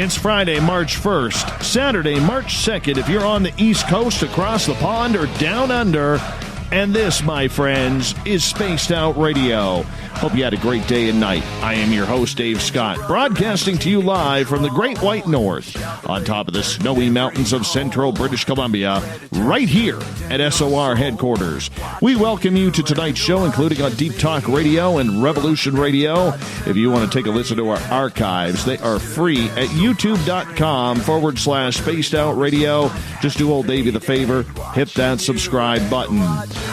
It's Friday, March 1st, Saturday, March 2nd, if you're on the East Coast, across the pond, or down under. And this, my friends, is Spaced Out Radio. Hope you had a great day and night. I am your host, Dave Scott, broadcasting to you live from the Great White North, on top of the snowy mountains of central British Columbia, right here at SOR headquarters. We welcome you to tonight's show, including on Deep Talk Radio and Revolution Radio. If you want to take a listen to our archives, they are free at youtube.com/Spaced Out Radio. Just do old Davey the favor, hit that subscribe button.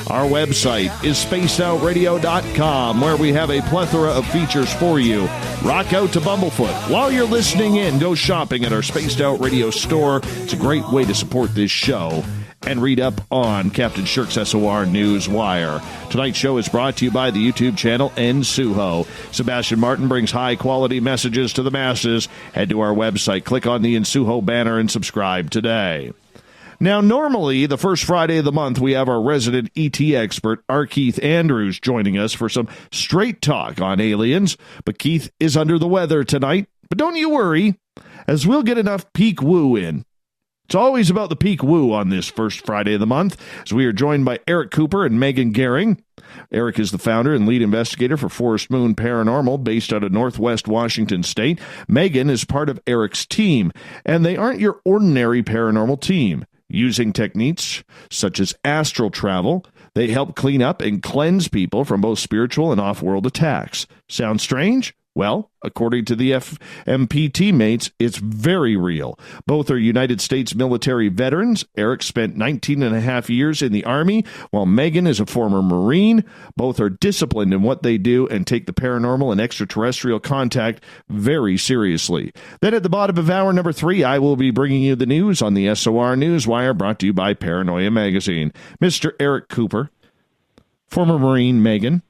Our website is spacedoutradio.com, where we have a plethora of features for you. Rock out to Bumblefoot. While you're listening in, go shopping at our Spaced Out Radio store. It's a great way to support this show. And read up on Captain Shirk's SOR News Wire. Tonight's show is brought to you by the YouTube channel Ensuho. Sebastian Martin brings high-quality messages to the masses. Head to our website, click on the Ensuho banner, and subscribe today. Now, normally, the first Friday of the month, we have our resident ET expert, R. Keith Andrews, joining us for some straight talk on aliens. But Keith is under the weather tonight. But don't you worry, as we'll get enough peak woo in. It's always about the peak woo on this first Friday of the month, as we are joined by Eric Cooper and Megan Gehring. Eric is the founder and lead investigator for Forest Moon Paranormal, based out of Northwest Washington State. Megan is part of Eric's team, and they aren't your ordinary paranormal team. Using techniques such as astral travel, they help clean up and cleanse people from both spiritual and off-world attacks. Sound strange? Well, according to the FMP teammates, it's very real. Both are United States military veterans. Eric spent 19 and a half years in the Army, while Megan is a former Marine. Both are disciplined in what they do and take the paranormal and extraterrestrial contact very seriously. Then at the bottom of hour number 3, I will be bringing you the news on the SOR Newswire, brought to you by Paranoia Magazine. Mr. Eric Cooper, former Marine. Megan,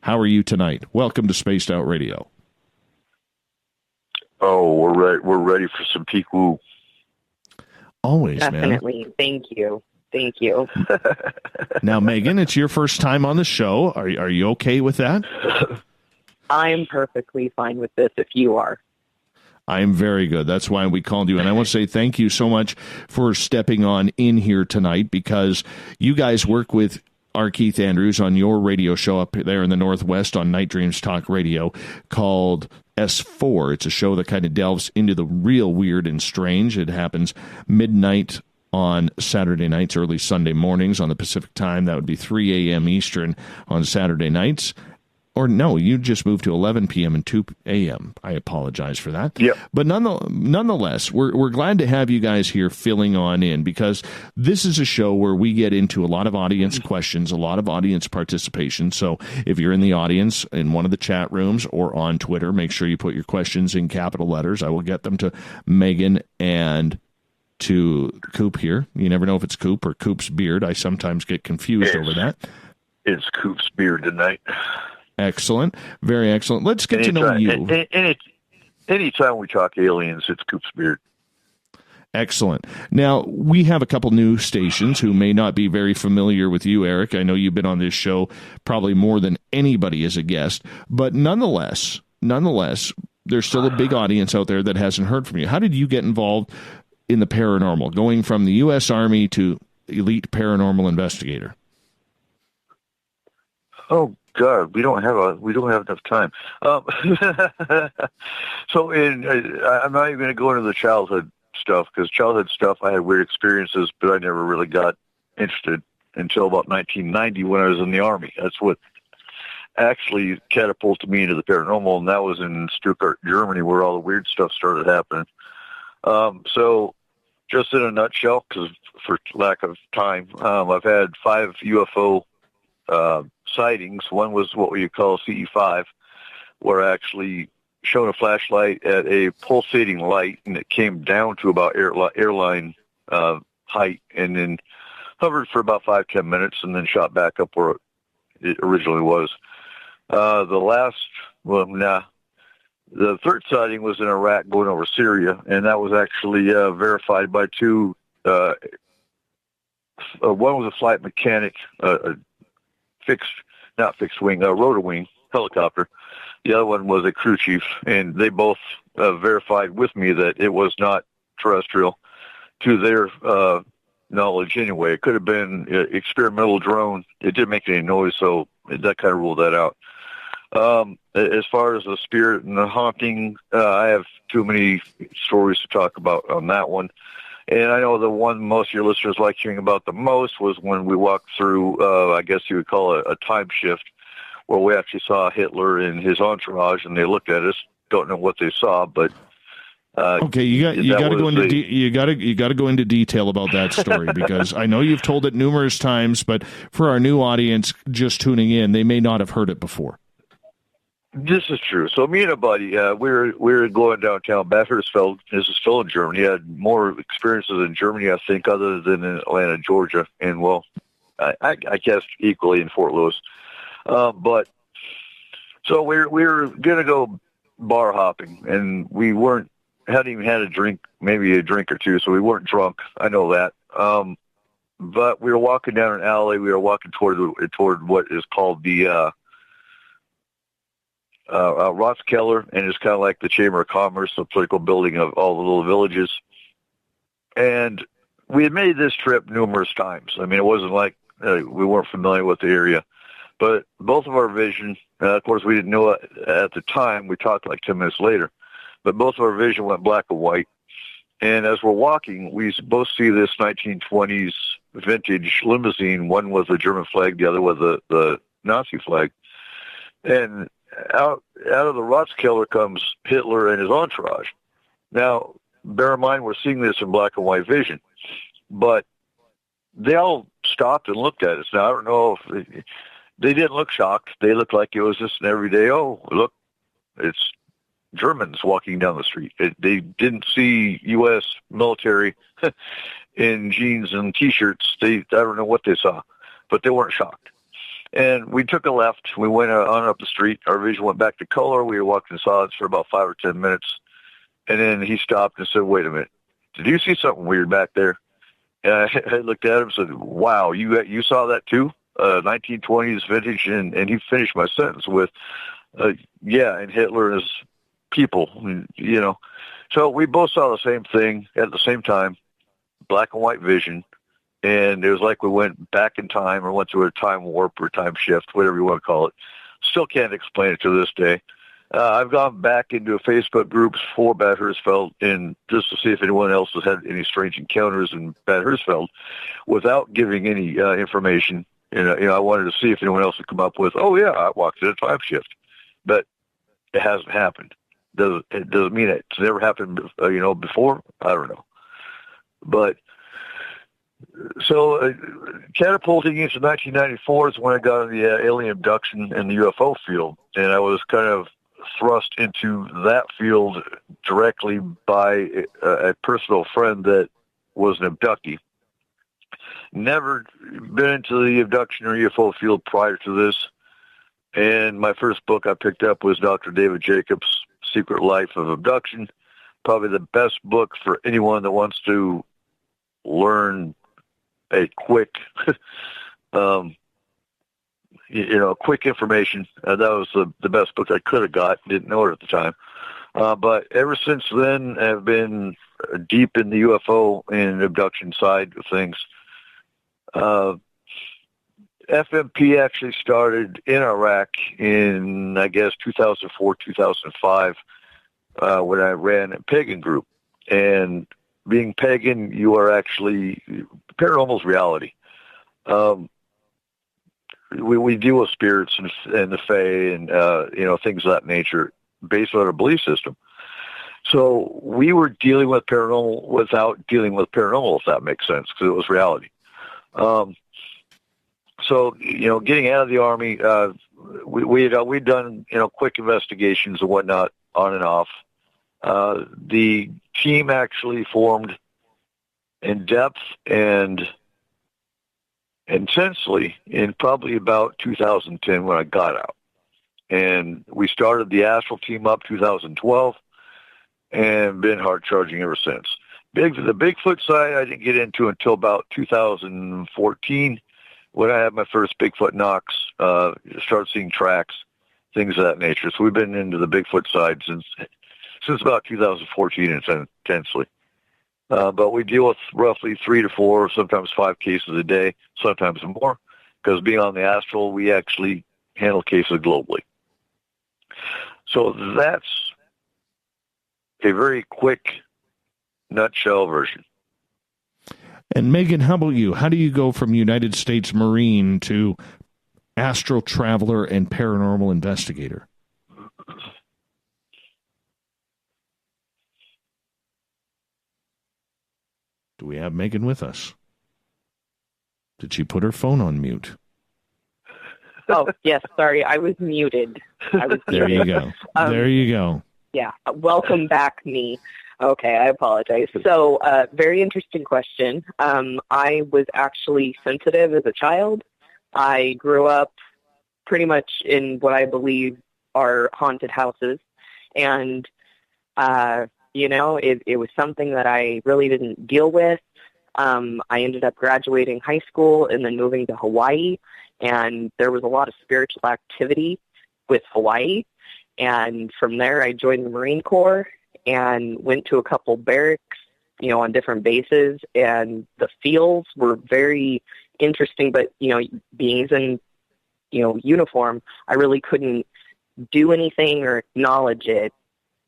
how are you tonight? Welcome to Spaced Out Radio. Oh, we're ready for some peak woo. Always, Definitely. man. Thank you. Thank you. Now, Megan, it's your first time on the show. Are you okay with that? I'm perfectly fine with this if you are. I am very good. That's why we called you. And I want to say thank you so much for stepping on in here tonight, because you guys work with R. Keith Andrews on your radio show up there in the Northwest on Night Dreams Talk Radio called S4. It's a show that kind of delves into the real weird and strange. It happens midnight on Saturday nights, early Sunday mornings on the Pacific time. That would be 3 a.m. Eastern on Saturday nights. Or no, you just moved to 11 p.m. and 2 a.m. I apologize for that. Yep. But nonetheless, we're glad to have you guys here filling on in, because this is a show where we get into a lot of audience questions, a lot of audience participation. So if you're in the audience in one of the chat rooms or on Twitter, make sure you put your questions in capital letters. I will get them to Megan and to Coop here. You never know if it's Coop or Coop's beard. I sometimes get confused over that. It's Coop's beard tonight. Excellent. Very excellent. Let's get to know you. Anytime we talk aliens, it's Coop's beard. Excellent. Now, we have a couple new stations who may not be very familiar with you, Eric. I know you've been on this show probably more than anybody as a guest, but nonetheless, there's still a big audience out there that hasn't heard from you. How did you get involved in the paranormal, going from the U.S. Army to elite paranormal investigator? Oh, God, we don't have enough time. So, I'm not even going to go into the childhood stuff, because childhood stuff, I had weird experiences, but I never really got interested until about 1990 when I was in the Army. That's what actually catapulted me into the paranormal, and that was in Stuttgart, Germany, where all the weird stuff started happening. So, just in a nutshell, because for lack of time, I've had 5 UFO sightings. One was what we call CE5, where I actually shone a flashlight at a pulsating light, and it came down to about airline height, and then hovered for about 5-10 minutes, and then shot back up where it originally was. The third sighting was in Iraq going over Syria, and that was actually verified by 2. One was a flight mechanic, rotor wing helicopter, The other one was a crew chief, and they both verified with me that it was not terrestrial to their knowledge anyway. It could have been an experimental drone. It didn't make any noise, so that kind of ruled that out. As far as the spirit and the haunting, I have too many stories to talk about on that one. And I know the one most of your listeners like hearing about the most was when we walked through, I guess you would call it a time shift, where we actually saw Hitler and his entourage, and they looked at us. Don't know what they saw, but okay, you got to go into you got to go into detail about that story, because I know you've told it numerous times, but for our new audience just tuning in, they may not have heard it before. This is true. So me and a buddy, we were going downtown Bad Hersfeld. This is still in Germany. He had more experiences in Germany, I think, other than in Atlanta, Georgia, and well, I guess equally in Fort Lewis. But so we were gonna go bar hopping, and we hadn't even had a drink, maybe a drink or two, so we weren't drunk. I know that. But we were walking down an alley. We were walking toward what is called the Ratskeller, and it's kind of like the Chamber of Commerce, the political building of all the little villages. And we had made this trip numerous times. I mean, it wasn't like we weren't familiar with the area. But both of our vision, of course, we didn't know it at the time. We talked like 10 minutes later. But both of our vision went black and white. And as we're walking, we both see this 1920s vintage limousine. One was a German flag, the other was the Nazi flag. And out of the Ratskeller comes Hitler and his entourage. Now, bear in mind, we're seeing this in black and white vision. But they all stopped and looked at us. Now, I don't know if they didn't look shocked. They looked like it was just an everyday, oh, look, it's Germans walking down the street. They didn't see U.S. military in jeans and T-shirts. I don't know what they saw, but they weren't shocked. And we took a left. We went on up the street. Our vision went back to color. We walked in solids for about 5 or 10 minutes. And then he stopped and said, wait a minute. Did you see something weird back there? And I looked at him and said, wow, you saw that too? 1920s vintage. And he finished my sentence with, yeah, and Hitler and his people, you know. So we both saw the same thing at the same time, black and white vision. And it was like we went back in time or went through a time warp or time shift, whatever you want to call it. Still can't explain it to this day. I've gone back into Facebook groups for Bad Hersfeld and just to see if anyone else has had any strange encounters in Bad Hersfeld without giving any information. You know, I wanted to see if anyone else would come up with, oh, yeah, I walked in a time shift. But it hasn't happened. It doesn't mean it's never happened, before. I don't know. But so catapulting into 1994 is when I got in the alien abduction and the UFO field. And I was kind of thrust into that field directly by a personal friend that was an abductee. Never been into the abduction or UFO field prior to this. And my first book I picked up was Dr. David Jacobs' Secret Life of Abduction. Probably the best book for anyone that wants to learn a quick, quick information. That was the best book I could have got. Didn't know it at the time. But ever since then, I've been deep in the UFO and abduction side of things. FMP actually started in Iraq in, I guess, 2004, 2005, when I ran a pagan group. And being pagan, you are actually, paranormal's reality. We deal with spirits and the fae and, things of that nature based on our belief system. So we were dealing with paranormal without dealing with paranormal, if that makes sense, because it was reality. So, getting out of the Army, we'd done, quick investigations and whatnot on and off. The team actually formed in depth and intensely in probably about 2010 when I got out. And we started the Astral team up 2012 and been hard charging ever since. The Bigfoot side I didn't get into until about 2014 when I had my first Bigfoot knocks, started seeing tracks. things of that nature. So we've been into the Bigfoot side since about 2014 intensely. But we deal with roughly 3 to 4, sometimes 5 cases a day, sometimes more, because being on the astral, we actually handle cases globally. So that's a very quick nutshell version. And Megan, how about you? How do you go from United States Marine to astral traveler and paranormal investigator? Do we have Megan with us? Did she put her phone on mute? Oh, yes, sorry, I was muted. There you go. There you go. Yeah, welcome back, me. Okay, I apologize. So, very interesting question. I was actually sensitive as a child. I grew up pretty much in what I believe are haunted houses. And, it was something that I really didn't deal with. I ended up graduating high school and then moving to Hawaii. And there was a lot of spiritual activity with Hawaii. And from there, I joined the Marine Corps and went to a couple barracks, on different bases. And the fields were very interesting, but, being in, uniform, I really couldn't do anything or acknowledge it.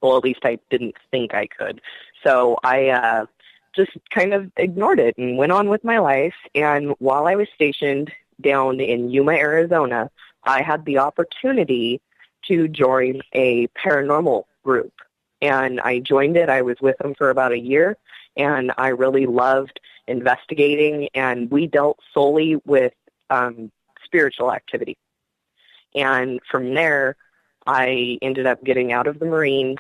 Well, at least I didn't think I could. So I just kind of ignored it and went on with my life. And while I was stationed down in Yuma, Arizona, I had the opportunity to join a paranormal group. And I joined it. I was with them for about a year, and I really loved investigating, and we dealt solely with spiritual activity. And from there, I ended up getting out of the Marines,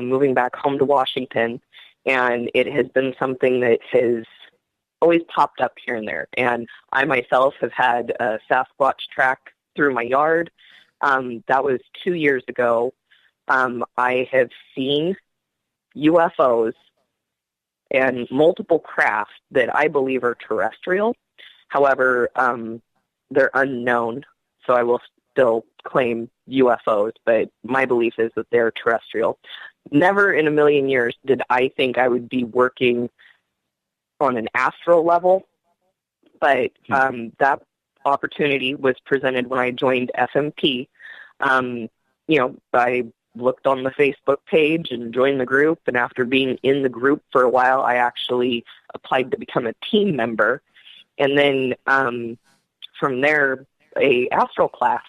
moving back home to Washington, and it has been something that has always popped up here and there. And I myself have had a Sasquatch track through my yard. That was 2 years ago. I have seen UFOs and multiple craft that I believe are terrestrial. However, they're unknown, so I will still claim UFOs, but my belief is that they're terrestrial. Never in a million years did I think I would be working on an astral level, but that opportunity was presented when I joined FMP. I looked on the Facebook page and joined the group, and after being in the group for a while, I actually applied to become a team member. And then from there, a astral class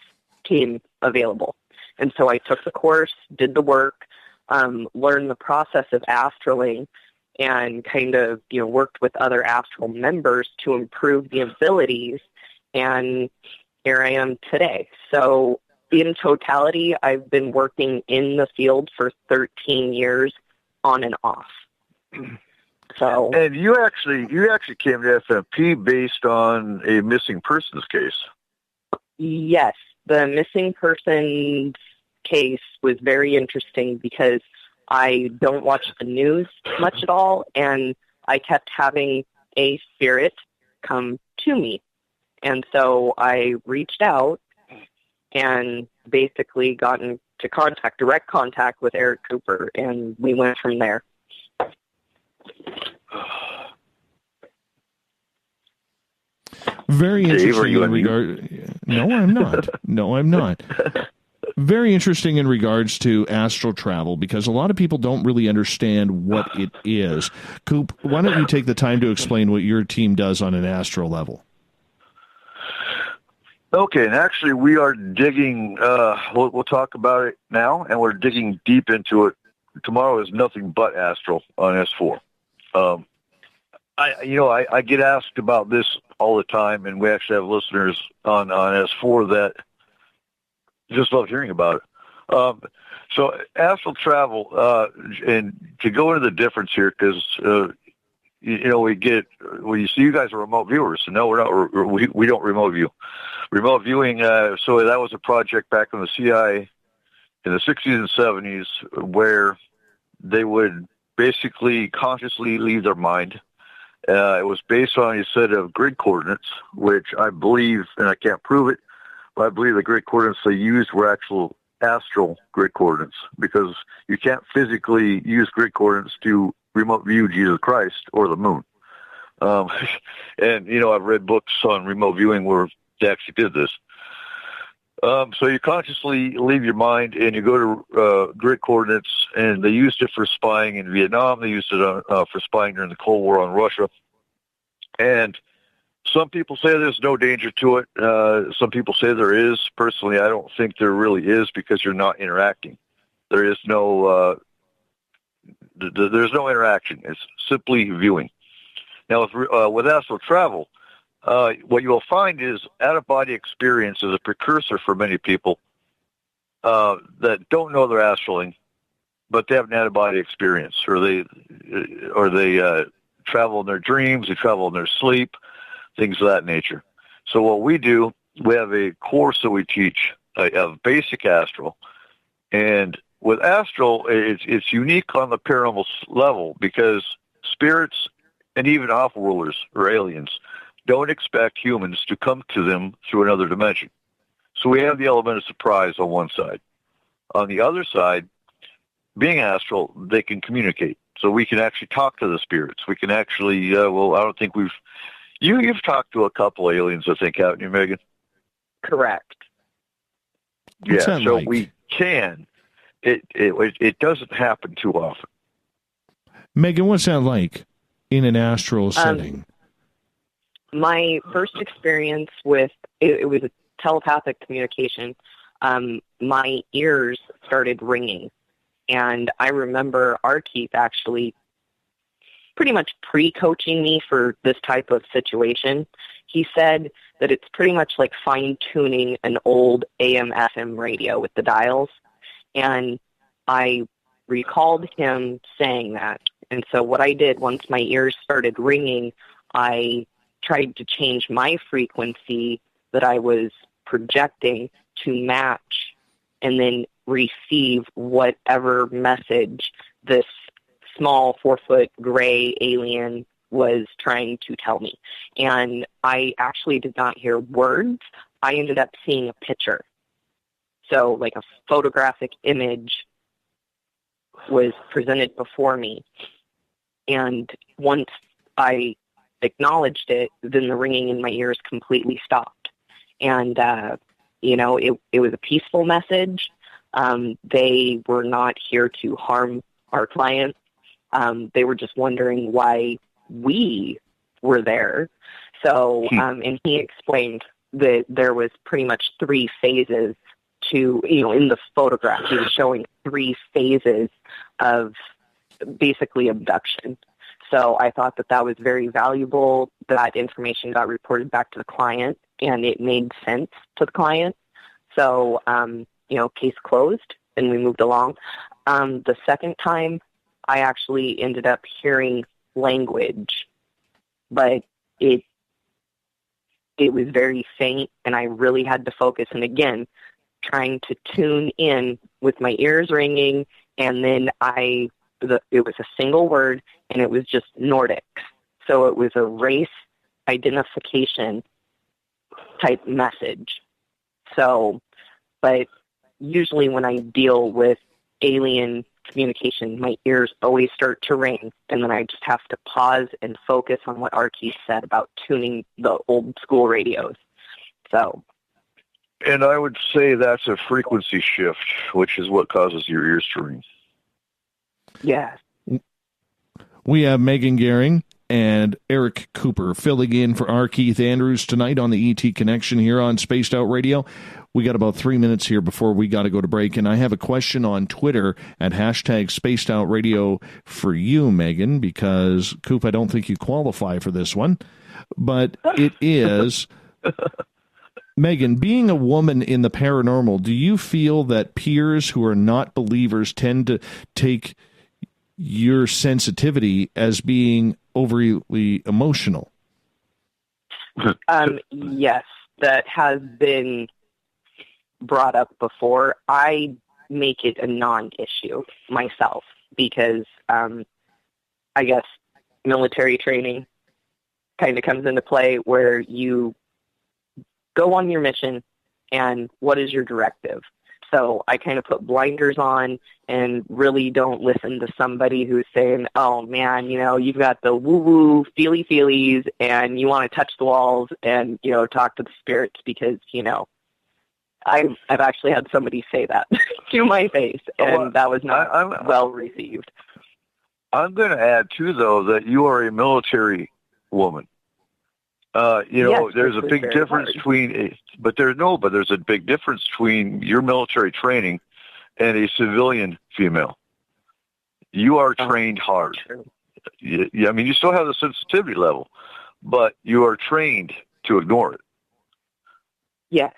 came available. And so I took the course, did the work, learned the process of astraling, and kind of, worked with other astral members to improve the abilities. And here I am today. So in totality, I've been working in the field for 13 years on and off. So, and you actually came to FMP based on a missing persons case. Yes, the missing persons case was very interesting because I don't watch the news much at all, and I kept having a spirit come to me. And so I reached out and basically got into direct contact with Eric Cooper, and we went from there. Very interesting in regard. No, I'm not. No, I'm not. Very interesting in regards to astral travel, because a lot of people don't really understand what it is. Coop, why don't you take the time to explain what your team does on an astral level? Okay, and actually we are digging, we'll talk about it now, and we're digging deep into it. Tomorrow is nothing but astral on S4. I get asked about this all the time, and we actually have listeners on S4 that just love hearing about it. So astral travel, and to go into the difference here, because you see, you guys are remote viewers, so no, we're not. We don't remote view. Remote viewing. So that was a project back in the CIA in the 60s and 70s, where they would basically consciously leave their mind. It was based on a set of grid coordinates, which I believe, and I can't prove it, I believe the grid coordinates they used were actual astral grid coordinates, because you can't physically use grid coordinates to remote view Jesus Christ or the moon. And, I've read books on remote viewing where they actually did this. So you consciously leave your mind and you go to grid coordinates, and they used it for spying in Vietnam. They used it for spying during the Cold War on Russia. And some people say there's no danger to it. Some people say there is. Personally, I don't think there really is, because you're not interacting. There is no there's no interaction. It's simply viewing. Now, with astral travel, what you'll find is out-of-body experience is a precursor for many people that don't know they're astraling, but they have an out-of-body experience, or they travel in their dreams, they travel in their sleep, things of that nature. So what we do, we have a course that we teach of basic astral, and with astral, it's unique on the paranormal level, because spirits and even off-worlders or aliens don't expect humans to come to them through another dimension. So we have the element of surprise on one side. On the other side, being astral, they can communicate. So we can actually talk to the spirits. We can actually, I don't think you've talked to a couple aliens, I think, haven't you, Megan? Correct. What's yeah, so like? We can. It doesn't happen too often. Megan, what's that like in an astral setting? My first experience with it was a telepathic communication. My ears started ringing, and I remember our Keith actually pretty much pre-coaching me for this type of situation. He said that it's pretty much like fine-tuning an old AM/FM radio with the dials, and I recalled him saying that. And so what I did, once my ears started ringing, I tried to change my frequency that I was projecting to match and then receive whatever message this small 4-foot gray alien was trying to tell me. And I actually did not hear words. I ended up seeing a picture. So like a photographic image was presented before me. And once I acknowledged it, then the ringing in my ears completely stopped. And, it was a peaceful message. They were not here to harm our client. They were just wondering why we were there. So, and he explained that there was pretty much 3 phases to, in the photograph, he was showing 3 phases of basically abduction. So I thought that was very valuable. That information got reported back to the client, and it made sense to the client. So, case closed, and we moved along. The second time, I actually ended up hearing language, but it was very faint, and I really had to focus. And again, trying to tune in with my ears ringing, and then it was a single word, and it was just Nordics. So it was a race identification type message. So, but usually when I deal with alien communication, my ears always start to ring, and then I just have to pause and focus on what Archie said about tuning the old school radios. So. And I would say that's a frequency shift, which is what causes your ears to ring. Yes. We have Megan Gehring and Eric Cooper filling in for R. Keith Andrews tonight on the ET Connection here on Spaced Out Radio. We got about 3 minutes here before we got to go to break, and I have a question on Twitter at hashtag Spaced Out Radio for you, Megan, because, Coop, I don't think you qualify for this one, but it is... Megan, being a woman in the paranormal, do you feel that peers who are not believers tend to take your sensitivity as being overly emotional? Yes, that has been brought up before. I make it a non-issue myself because I guess military training kind of comes into play where you go on your mission and what is your directive? So I kind of put blinders on and really don't listen to somebody who's saying, oh, man, you've got the woo-woo feely-feelies and you want to touch the walls and, talk to the spirits because, I've actually had somebody say that to my face, and that was not well received. I'm going to add, too, though, that you are a military woman. Yes, there's a big difference there's a big difference between your military training and a civilian female. You are trained hard. You still have the sensitivity level, but you are trained to ignore it. Yes,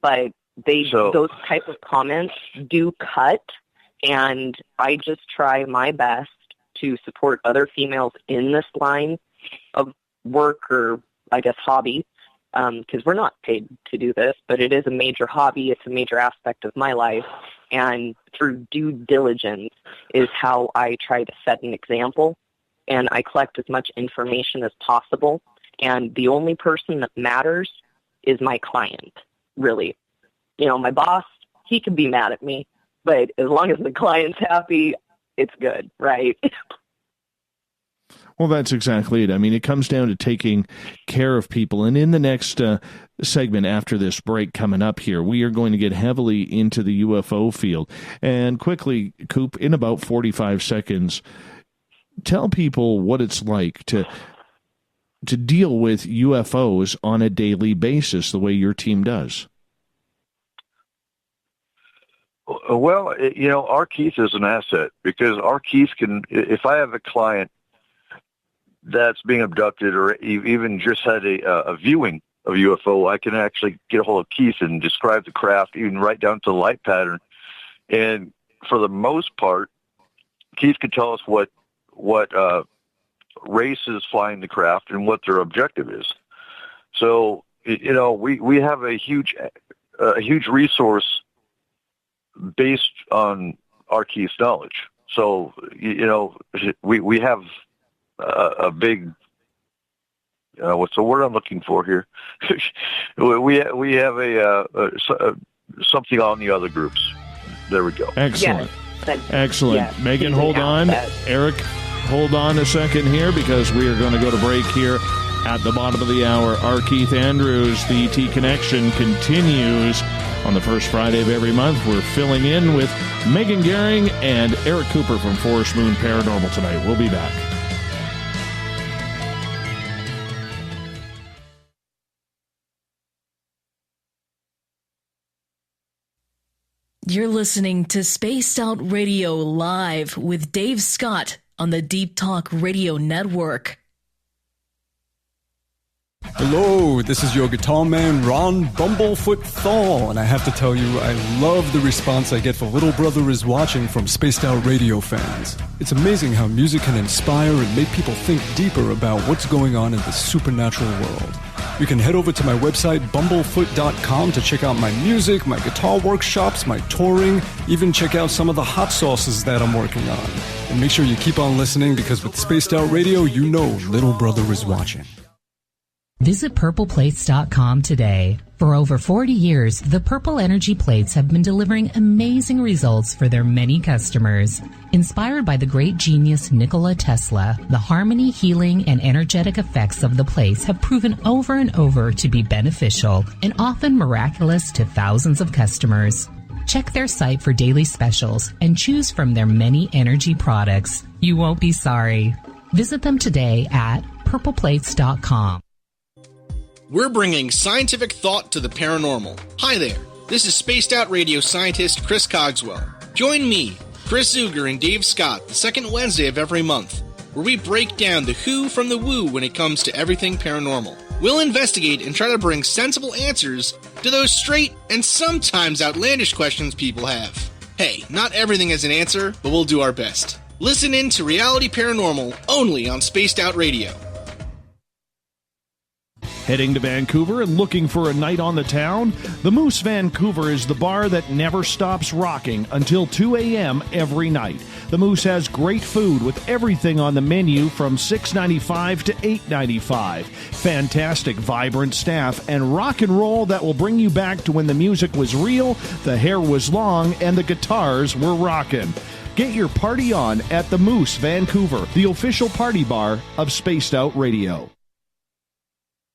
but those type of comments do cut, and I just try my best to support other females in this line of work or, I guess, hobby, because we're not paid to do this, but it is a major hobby. It's a major aspect of my life, and through due diligence is how I try to set an example, and I collect as much information as possible, and the only person that matters is my client, really. My boss, he can be mad at me, but as long as the client's happy, it's good, right? Well, that's exactly it. It comes down to taking care of people. And in the next segment after this break coming up here, we are going to get heavily into the UFO field. And quickly, Coop, in about 45 seconds, tell people what it's like to deal with UFOs on a daily basis, the way your team does. Well, our Keith is an asset because our Keith can, if I have a client that's being abducted or even just had a viewing of UFO, I can actually get a hold of Keith and describe the craft, even right down to the light pattern. And for the most part, Keith could tell us what race is flying the craft and what their objective is. So, we have a huge resource based on our Keith's knowledge. So, we have a big, what's the word I'm looking for here? we have something on the other groups. There we go. Excellent. Yes. Excellent. Yes. Megan, hold on. Eric, hold on a second here because we are going to go to break here at the bottom of the hour. Our Keith Andrews, the ET Connection, continues on the first Friday of every month. We're filling in with Megan Gehring and Eric Cooper from Forest Moon Paranormal tonight. We'll be back. You're listening to Spaced Out Radio Live with Dave Scott on the Deep Talk Radio Network. Hello, this is your guitar man, Ron Bumblefoot Thal, and I have to tell you, I love the response I get for Little Brother is Watching from Spaced Out Radio fans. It's amazing how music can inspire and make people think deeper about what's going on in the supernatural world. You can head over to my website, bumblefoot.com, to check out my music, my guitar workshops, my touring, even check out some of the hot sauces that I'm working on. And make sure you keep on listening, because with Spaced Out Radio, you know Little Brother is watching. Visit purpleplates.com today. For over 40 years, the Purple Energy Plates have been delivering amazing results for their many customers. Inspired by the great genius Nikola Tesla, the harmony, healing, and energetic effects of the plates have proven over and over to be beneficial and often miraculous to thousands of customers. Check their site for daily specials and choose from their many energy products. You won't be sorry. Visit them today at purpleplates.com. We're bringing scientific thought to the paranormal. Hi there, this is Spaced Out Radio scientist Chris Cogswell. Join me, Chris Zuger, and Dave Scott the second Wednesday of every month, where we break down the who from the woo when it comes to everything paranormal. We'll investigate and try to bring sensible answers to those straight and sometimes outlandish questions people have. Hey, not everything has an answer, but we'll do our best. Listen in to Reality Paranormal only on Spaced Out Radio. Heading to Vancouver and looking for a night on the town? The Moose Vancouver is the bar that never stops rocking until 2 a.m. every night. The Moose has great food with everything on the menu from $6.95 to $8.95. Fantastic, vibrant staff and rock and roll that will bring you back to when the music was real, the hair was long, and the guitars were rocking. Get your party on at the Moose Vancouver, the official party bar of Spaced Out Radio.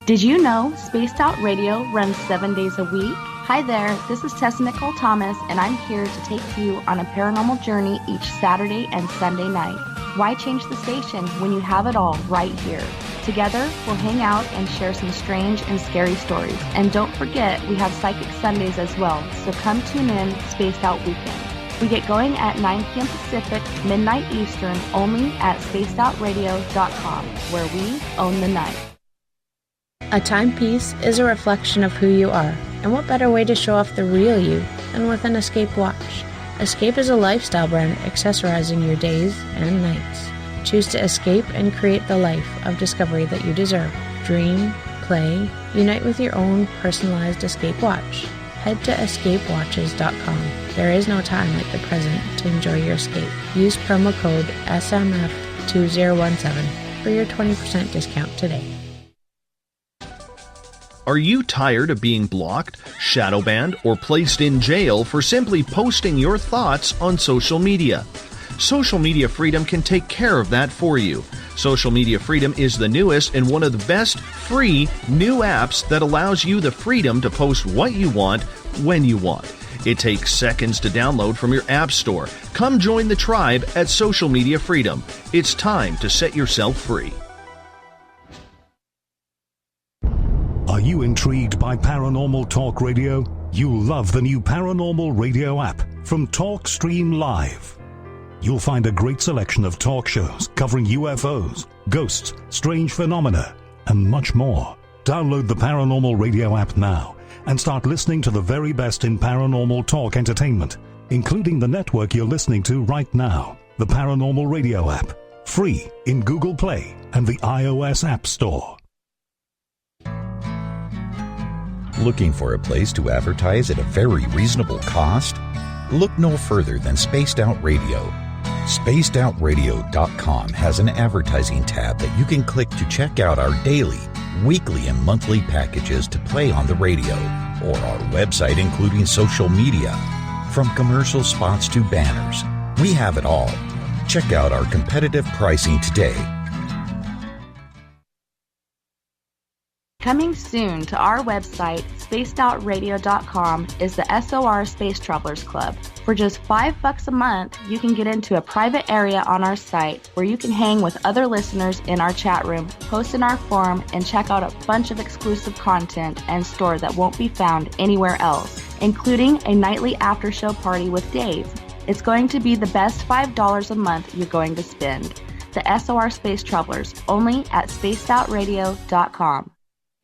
Did you know Spaced Out Radio runs 7 days a week? Hi there, this is Tessa Nicole Thomas, and I'm here to take you on a paranormal journey each Saturday and Sunday night. Why change the station when you have it all right here? Together, we'll hang out and share some strange and scary stories. And don't forget, we have Psychic Sundays as well, so come tune in Spaced Out Weekend. We get going at 9 p.m. Pacific, midnight Eastern, only at spacedoutradio.com, where we own the night. A timepiece is a reflection of who you are, and what better way to show off the real you than with an Escape watch? Escape is a lifestyle brand accessorizing your days and nights. Choose to escape and create the life of discovery that you deserve. Dream, play, unite with your own personalized Escape watch. Head to escapewatches.com. There is no time like the present to enjoy your escape. Use promo code SMF2017 for your 20% discount today. Are you tired of being blocked, shadow banned, or placed in jail for simply posting your thoughts on social media? Social Media Freedom can take care of that for you. Social Media Freedom is the newest and one of the best free new apps that allows you the freedom to post what you want when you want. It takes seconds to download from your app store. Come join the tribe at Social Media Freedom. It's time to set yourself free. Are you intrigued by Paranormal Talk Radio? You'll love the new Paranormal Radio app from TalkStream Live. You'll find a great selection of talk shows covering UFOs, ghosts, strange phenomena, and much more. Download the Paranormal Radio app now and start listening to the very best in paranormal talk entertainment, including the network you're listening to right now, the Paranormal Radio app, free in Google Play and the iOS App Store. Looking for a place to advertise at a very reasonable cost? Look no further than Spaced Out Radio. SpacedOutRadio.com has an advertising tab that you can click to check out our daily, weekly, and monthly packages to play on the radio, or our website including social media. From commercial spots to banners, we have it all. Check out our competitive pricing today. Coming soon to our website, spacedoutradio.com, is the SOR Space Travelers Club. For just $5 a month, you can get into a private area on our site where you can hang with other listeners in our chat room, post in our forum, and check out a bunch of exclusive content and store that won't be found anywhere else, including a nightly after-show party with Dave. It's going to be the best $5 a month you're going to spend. The SOR Space Travelers, only at spacedoutradio.com.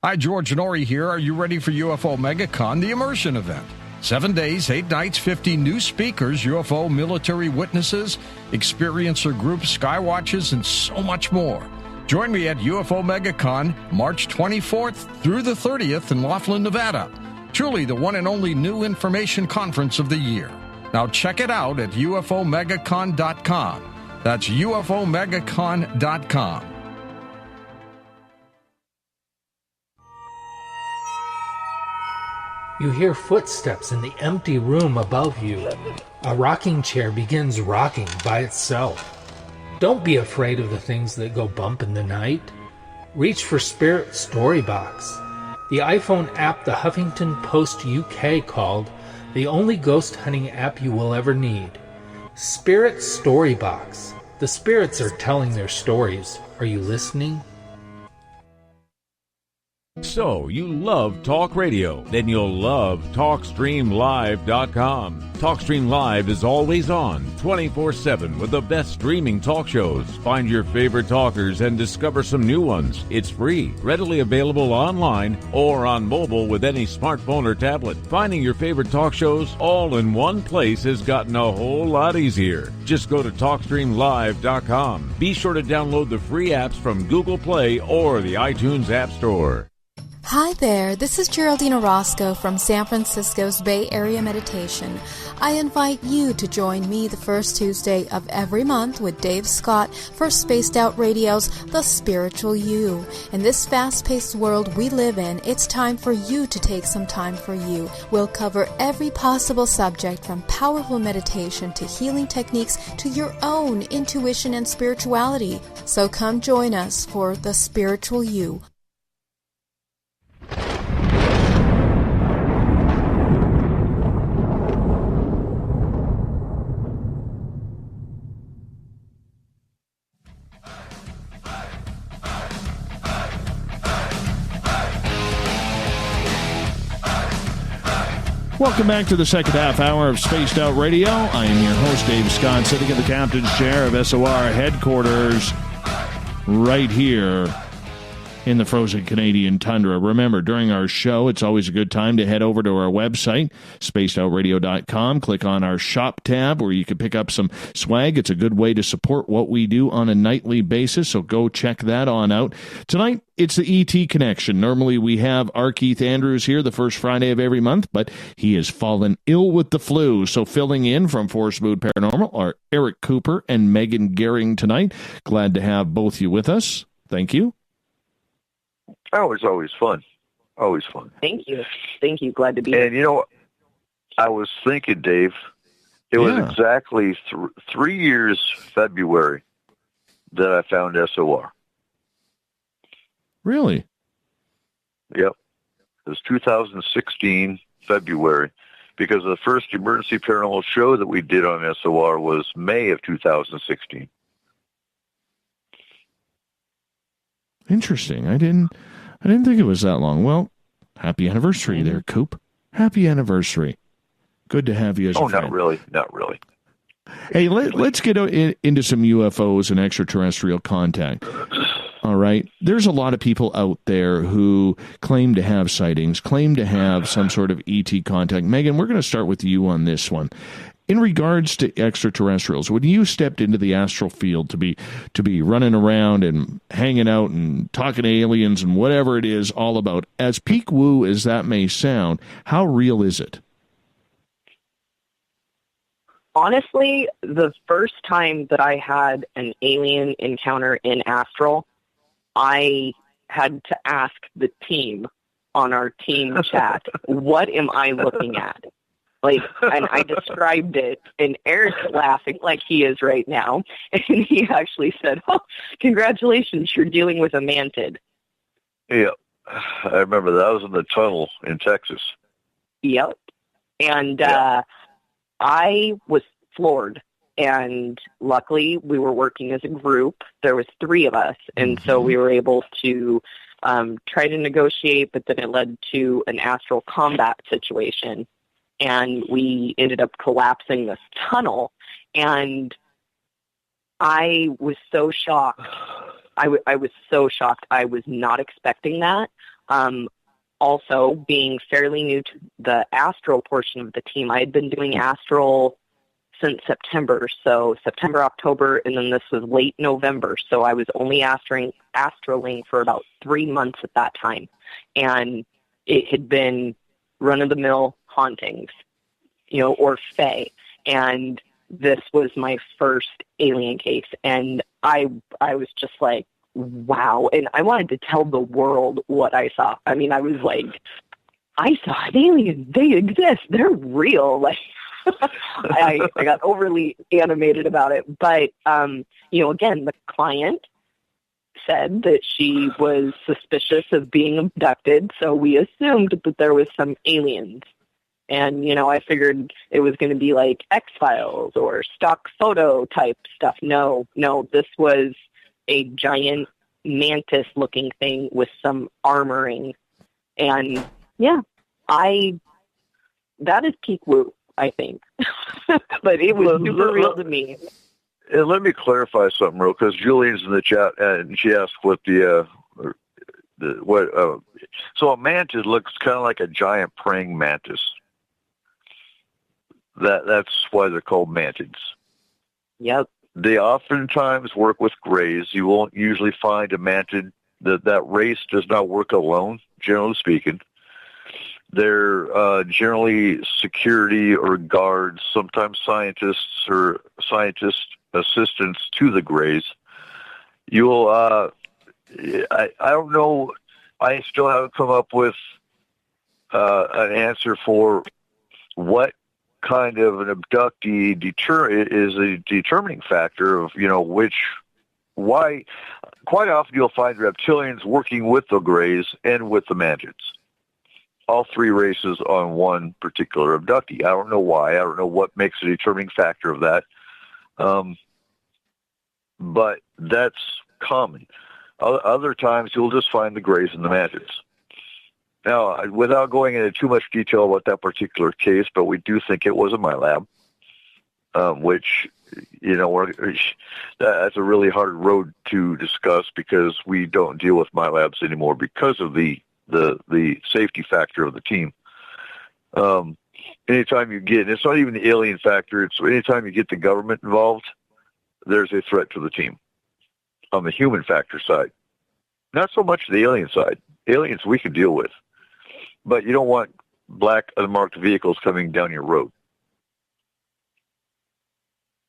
Hi, George Norrie here. Are you ready for UFO MegaCon, the immersion event? 7 days, 8 nights, 50 new speakers, UFO military witnesses, experiencer groups, skywatches, and so much more. Join me at UFO MegaCon, March 24th through the 30th in Laughlin, Nevada. Truly the one and only new information conference of the year. Now check it out at UFOMegaCon.com. That's UFOMegaCon.com. You hear footsteps in the empty room above you. A rocking chair begins rocking by itself. Don't be afraid of the things that go bump in the night. Reach for Spirit Storybox, the iPhone app the Huffington Post UK called the only ghost hunting app you will ever need. Spirit Storybox. The spirits are telling their stories. Are you listening? So, you love talk radio? Then you'll love TalkStreamLive.com. TalkStream Live is always on, 24/7, with the best streaming talk shows. Find your favorite talkers and discover some new ones. It's free, readily available online or on mobile with any smartphone or tablet. Finding your favorite talk shows all in one place has gotten a whole lot easier. Just go to TalkStreamLive.com. Be sure to download the free apps from Google Play or the iTunes App Store. Hi there, this is Geraldine Orozco from San Francisco's Bay Area Meditation. I invite you to join me the first Tuesday of every month with Dave Scott for Spaced Out Radio's The Spiritual You. In this fast-paced world we live in, it's time for you to take some time for you. We'll cover every possible subject from powerful meditation to healing techniques to your own intuition and spirituality. So come join us for The Spiritual You. Welcome back to the second half hour of Spaced Out Radio. I am your host, Dave Scott, sitting in the captain's chair of SOR headquarters right here in the frozen Canadian tundra. Remember, during our show, it's always a good time to head over to our website, spacedoutradio.com. Click on our shop tab where you can pick up some swag. It's a good way to support what we do on a nightly basis, so go check that on out. Tonight, it's the ET Connection. Normally, we have R. Keith Andrews here the first Friday of every month, but he has fallen ill with the flu. So filling in from Forest Moon Paranormal are Eric Cooper and Megan Gehring tonight. Glad to have both you with us. Thank you. Oh, it's always fun. Always fun. Thank you. Thank you. Glad to be here. And, you know, I was thinking, Dave, it was exactly 3 years February that I found SOR. Really? Yep. It was 2016, February, because the first emergency paranormal show that we did on SOR was May of 2016. Interesting. I didn't think it was that long. Well, happy anniversary there, Coop. Happy anniversary. Good to have you as a friend. Not really. Not really. Hey, let's get into some UFOs and extraterrestrial contact. All right. There's a lot of people out there who claim to have sightings, claim to have some sort of ET contact. Megan, we're going to start with you on this one. In regards to extraterrestrials, when you stepped into the astral field to be running around and hanging out and talking to aliens and whatever it is all about, as peak woo as that may sound, how real is it? Honestly, the first time that I had an alien encounter in astral, I had to ask the team on our team chat, what am I looking at? Like, and I described it, and Eric's laughing like he is right now, and he actually said, "Oh, congratulations, you're dealing with a mantid." Yeah, I remember that. I was in the tunnel in Texas. Yep, and I was floored, and luckily we were working as a group. There was 3 of us, and so we were able to try to negotiate, but then it led to an astral combat situation. And we ended up collapsing this tunnel, and I was so shocked. I was so shocked. I was not expecting that. Also, being fairly new to the astral portion of the team, I had been doing astral since September. So September, October, and then this was late November. So I was only astraling for about 3 months at that time. And it had been run-of-the-mill hauntings, or fae. And this was my first alien case. And I was just like, wow. And I wanted to tell the world what I saw. I mean, I was like, I saw an alien. They exist. They're real. Like, I got overly animated about it. But, again, the client said that she was suspicious of being abducted, so we assumed that there was some aliens. And, I figured it was going to be like X-Files or stock photo type stuff. No, this was a giant mantis-looking thing with some armoring. And, that is peak woo, I think. But it was super real to me. And let me clarify something, real, because Julian's in the chat, and she asked what so a mantis looks kind of like a giant praying mantis. That's why they're called mantids. Yep. They oftentimes work with grays. You won't usually find a mantid that race does not work alone, generally speaking. They're generally security or guards, sometimes scientists or scientist assistants to the Greys. You'll, I don't know, I still haven't come up with an answer for what kind of an abductee is a determining factor of, why. Quite often you'll find reptilians working with the Greys and with the Mantids. All three races on one particular abductee. I don't know why. I don't know what makes a determining factor of that. But that's common. Other times you'll just find the Greys and the Mantids. Now, without going into too much detail about that particular case, but we do think it was in my lab, which, that's a really hard road to discuss because we don't deal with my labs anymore because of the safety factor of the team. Anytime you get, it's not even the alien factor, it's anytime you get the government involved, there's a threat to the team on the human factor side. Not so much the alien side. Aliens we can deal with. But you don't want black unmarked vehicles coming down your road.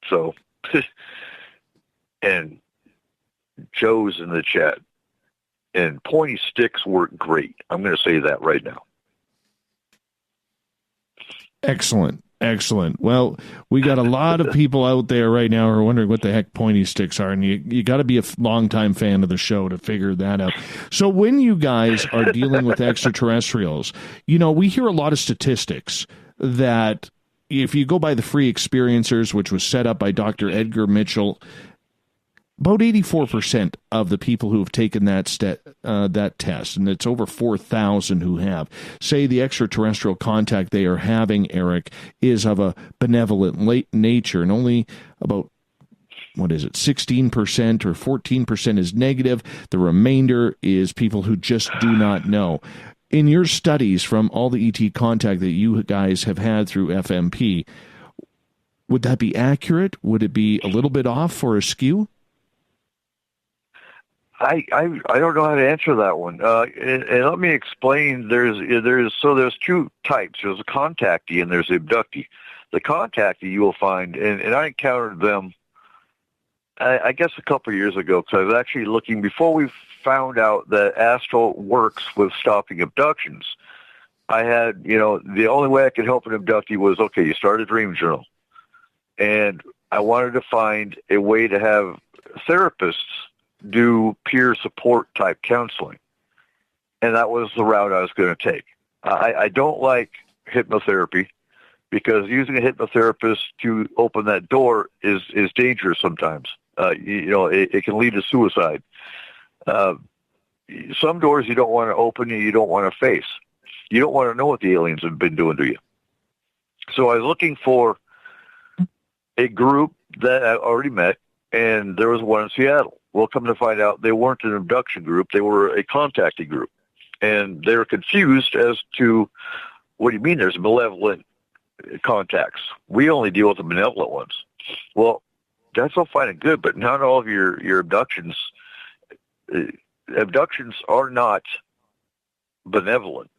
So, and Joe's in the chat. And pointy sticks work great. I'm going to say that right now. Excellent. Excellent. Well, we got a lot of people out there right now who are wondering what the heck pointy sticks are, and you got to be a longtime fan of the show to figure that out. So when you guys are dealing with extraterrestrials, we hear a lot of statistics that if you go by the free experiencers, which was set up by Dr. Edgar Mitchell, about 84% of the people who have taken that test, and it's over 4,000 who have, say the extraterrestrial contact they are having, Eric, is of a benevolent nature, and only about 16% or 14% is negative. The remainder is people who just do not know. In your studies from all the ET contact that you guys have had through FMP, would that be accurate? Would it be a little bit off or askew? I don't know how to answer that one. And let me explain. There's two types. There's a contactee and there's the abductee. The contactee you will find, and I encountered them, I guess a couple of years ago, because I was actually looking before we found out that Astro works with stopping abductions. I had, the only way I could help an abductee was, okay, you start a dream journal. And I wanted to find a way to have therapists do peer support type counseling. And that was the route I was going to take. I don't like hypnotherapy because using a hypnotherapist to open that door is dangerous sometimes. It can lead to suicide. Some doors you don't want to open and you don't want to face. You don't want to know what the aliens have been doing to you. So I was looking for a group that I already met, and there was one in Seattle. Well, come to find out, they weren't an abduction group. They were a contacting group. And they were confused as to, what do you mean there's malevolent contacts? We only deal with the benevolent ones. Well, that's all fine and good, but not all of your abductions are not benevolent.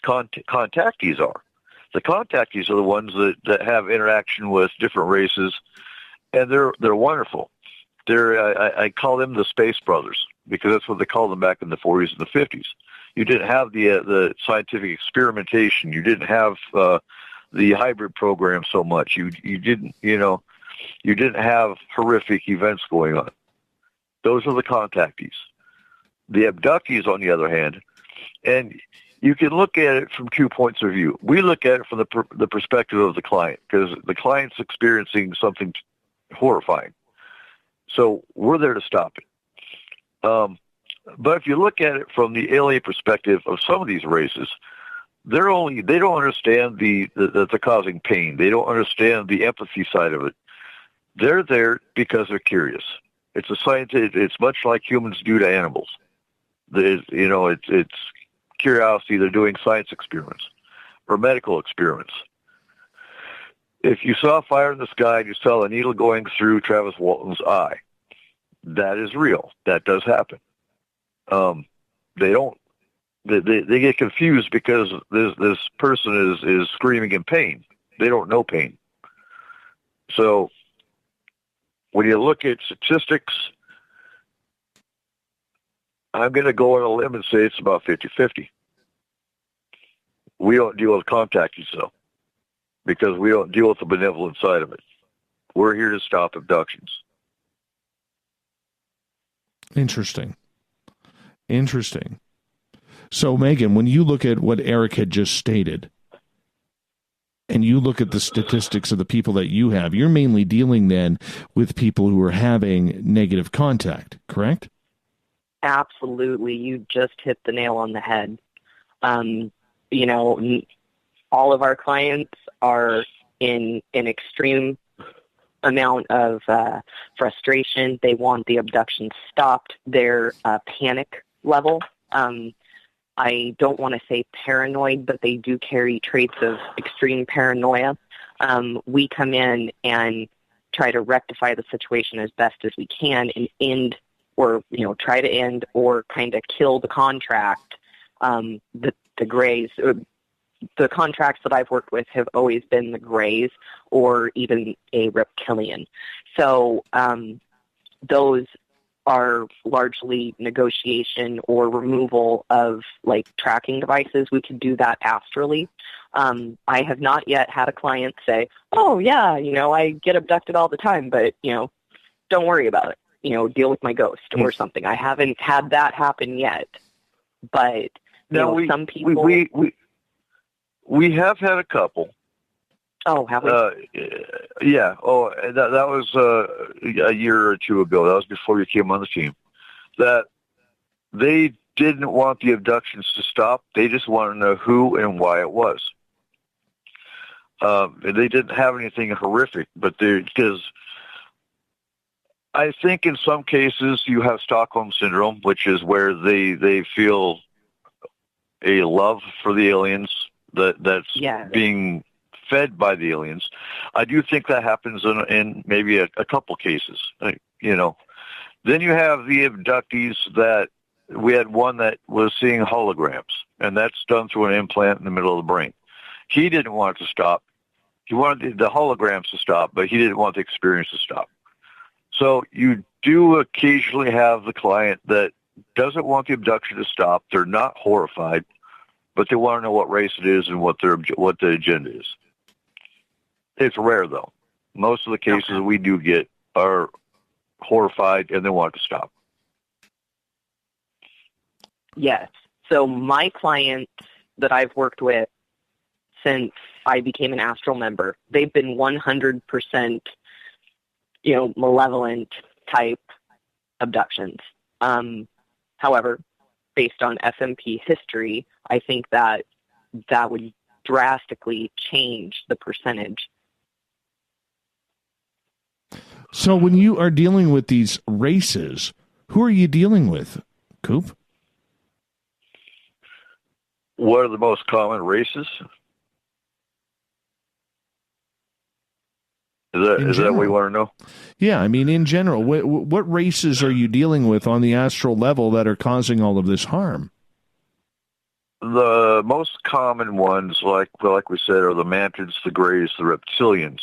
Contactees are. The contactees are the ones that have interaction with different races, and they're wonderful. I call them the Space Brothers because that's what they called them back in the 40s and the 50s. You didn't have the scientific experimentation. You didn't have the hybrid program so much. You didn't have horrific events going on. Those are the contactees. The abductees, on the other hand, and you can look at it from 2 points of view. We look at it from the perspective of the client because the client's experiencing something horrifying. So we're there to stop it. But if you look at it from the alien perspective of some of these races, they don't understand the causing pain. They don't understand the empathy side of it. They're there because they're curious. It's a science. It's much like humans do to animals. It's curiosity. They're doing science experiments or medical experiments. If you saw fire in the sky and you saw a needle going through Travis Walton's eye, that is real. That does happen. They don't. They get confused because this person is screaming in pain. They don't know pain. So when you look at statistics, I'm going to go on a limb and say it's about 50-50. We don't deal with contactees, though, because we don't deal with the benevolent side of it. We're here to stop abductions. Interesting. So, Megan, when you look at what Eric had just stated, and you look at the statistics of the people that you have, you're mainly dealing then with people who are having negative contact, correct? Absolutely. You just hit the nail on the head. All of our clients are in an extreme amount of frustration. They want the abduction stopped. Their panic level. I don't want to say paranoid, but they do carry traits of extreme paranoia. We come in and try to rectify the situation as best as we can and end or, try to end or kind of kill the contract. The Greys, the contracts that I've worked with have always been the Greys or even a reptilian. So those are largely negotiation or removal of tracking devices. We can do that astrally. I have not yet had a client say, oh yeah, I get abducted all the time, but don't worry about it. Deal with my ghost or something. I haven't had that happen yet, but some people. We have had a couple. Oh, have we? Yeah. Oh, that was a year or two ago. That was before you came on the team. That they didn't want the abductions to stop. They just wanted to know who and why it was. They didn't have anything horrific, but because I think in some cases you have Stockholm Syndrome, which is where they feel a love for the aliens that's being fed by the aliens. I do think that happens in maybe a couple cases, Then you have the abductees that we had one that was seeing holograms, and that's done through an implant in the middle of the brain. He didn't want it to stop. He wanted the holograms to stop, but he didn't want the experience to stop. So you do occasionally have the client that doesn't want the abduction to stop. They're not horrified, but they want to know what race it is and what the agenda is. It's rare, though. Most of the cases we do get are horrified and they want to stop. Yes. So my clients that I've worked with since I became an astral member, they've been 100%, malevolent type abductions. However, based on SMP history, I think that would drastically change the percentage. So when you are dealing with these races, who are you dealing with, Coop? What are the most common races? Is that what you want to know? Yeah, I mean, in general, what races are you dealing with on the astral level that are causing all of this harm? The most common ones, like we said, are the mantids, the Greys, the reptilians.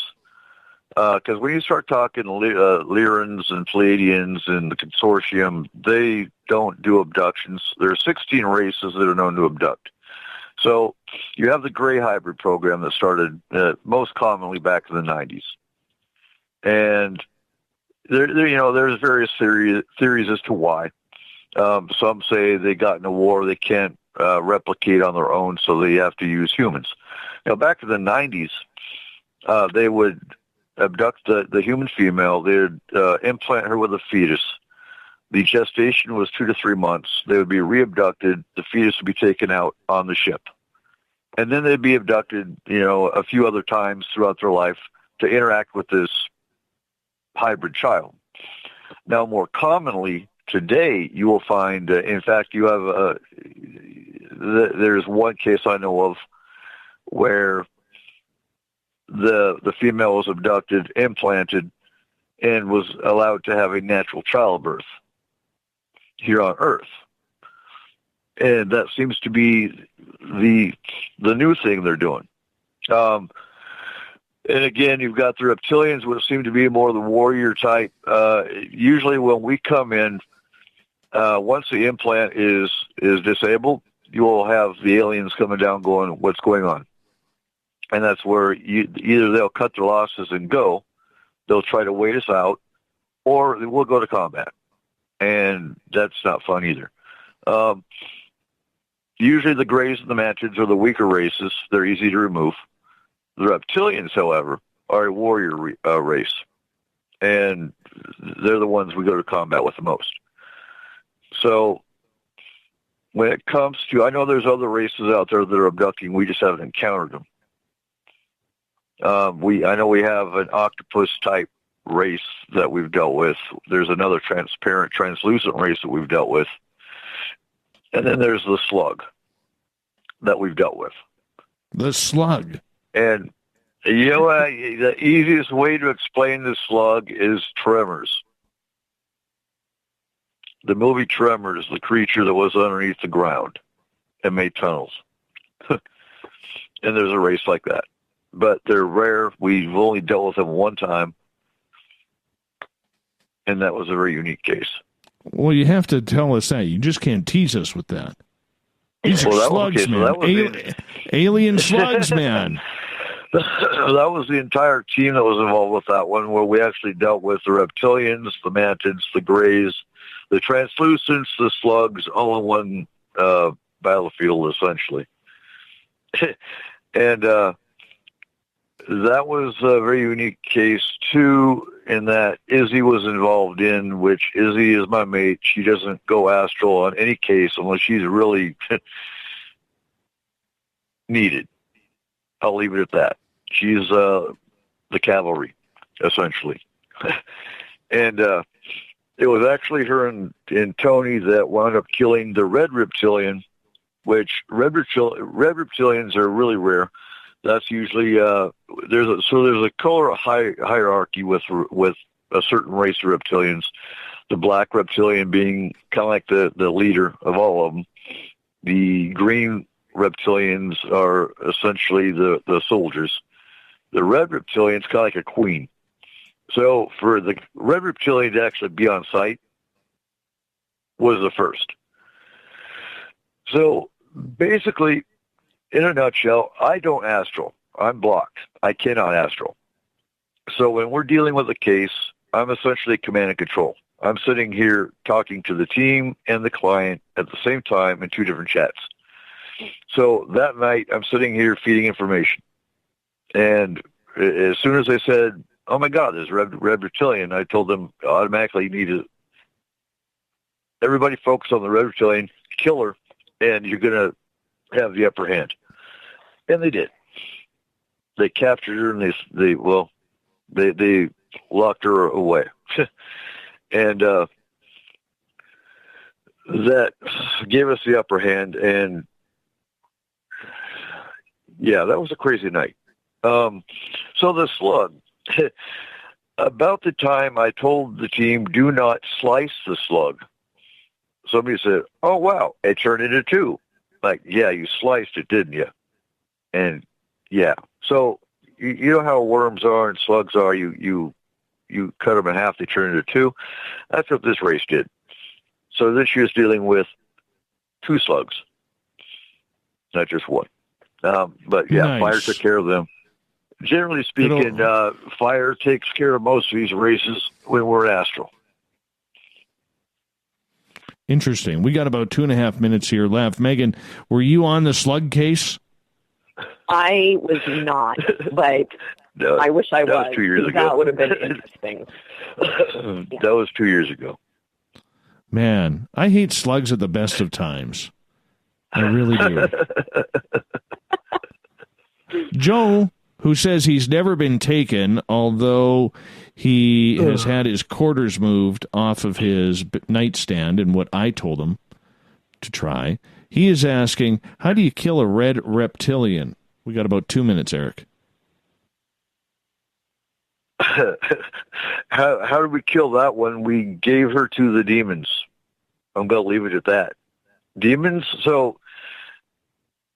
Because when you start talking Lyrans and Pleiadians and the consortium, they don't do abductions. There are 16 races that are known to abduct. So you have the Grey hybrid program that started most commonly back in the 90s. And there's various theories as to why. Some say they got in a war they can't replicate on their own, so they have to use humans. Back in the 90s, they would abduct the human female. They would implant her with a fetus. The gestation was 2 to 3 months. They would be re-abducted. The fetus would be taken out on the ship. And then they'd be abducted, a few other times throughout their life to interact with this hybrid child. Now, more commonly today, you will find, in fact, you have there's one case I know of where the female was abducted, implanted, and was allowed to have a natural childbirth here on Earth. And that seems to be the new thing they're doing. And again, you've got the reptilians, which seem to be more the warrior type. Usually when we come in, once the implant is disabled, you will have the aliens coming down going, what's going on? And that's where either they'll cut their losses and go, they'll try to wait us out, or we'll go to combat. And that's not fun either. Usually the grays and the mantids are the weaker races. They're easy to remove. The reptilians, however, are a warrior race. And they're the ones we go to combat with the most. So when it comes to, I know there's other races out there that are abducting. We just haven't encountered them. I know we have an octopus type race that we've dealt with. There's another transparent, translucent race that we've dealt with. And then there's the slug that we've dealt with. The slug. And you know what? The easiest way to explain the slug is Tremors. The movie Tremors, the creature that was underneath the ground and made tunnels. And there's a race like that. But they're rare. We've only dealt with them one time. And that was a very unique case. Well, you have to tell us that. You just can't tease us with that. These are slugs, man. Alien slugs, man. That was the entire team that was involved with that one, where we actually dealt with the reptilians, the mantids, the grays, the translucents, the slugs, all in one battlefield, essentially. And that was a very unique case, too, in that Izzy was involved in, which Izzy is my mate. She doesn't go astral on any case unless she's really needed. I'll leave it at that. She's the cavalry, essentially. And it was actually her and Tony that wound up killing the red reptilian, which red reptilians are really rare. That's usually there's a color hierarchy with a certain race of reptilians. The black reptilian being kind of like the leader of all of them. The green reptilians are essentially the soldiers. The red reptilian's kind of like a queen. So for the red reptilian to actually be on site was the first. So basically, in a nutshell, I don't astral. I'm blocked. I cannot astral. So when we're dealing with a case, I'm essentially command and control. I'm sitting here talking to the team and the client at the same time in two different chats. So that night, I'm sitting here feeding information. And as soon as they said, oh, my God, there's red reptilian, I told them automatically, you need to, everybody focus on the red reptilian, kill her, and you're going to have the upper hand. And they did. They captured her, and they locked her away. And that gave us the upper hand, and yeah, that was a crazy night. So the slug, about the time I told the team, do not slice the slug, somebody said, oh, wow, it turned into two. Like, yeah, you sliced it, didn't you? And yeah, so you know how worms are and slugs are. You cut them in half, they turn into two. That's what this race did. So this year's dealing with two slugs, not just one. But yeah, nice. Fire took care of them. Generally speaking, fire takes care of most of these races when we're astral. Interesting. We got about 2.5 minutes here left. Megan, were you on the slug case? I was not, but no, I wish I was. That was 2 years ago. That would have been interesting. That was 2 years ago. Man, I hate slugs at the best of times. I really do. Joe, who says he's never been taken, although he has had his quarters moved off of his nightstand and what I told him to try. He is asking, how do you kill a red reptilian? We got about 2 minutes, Eric. How did we kill that one? We gave her to the demons. I'm going to leave it at that. Demons. So,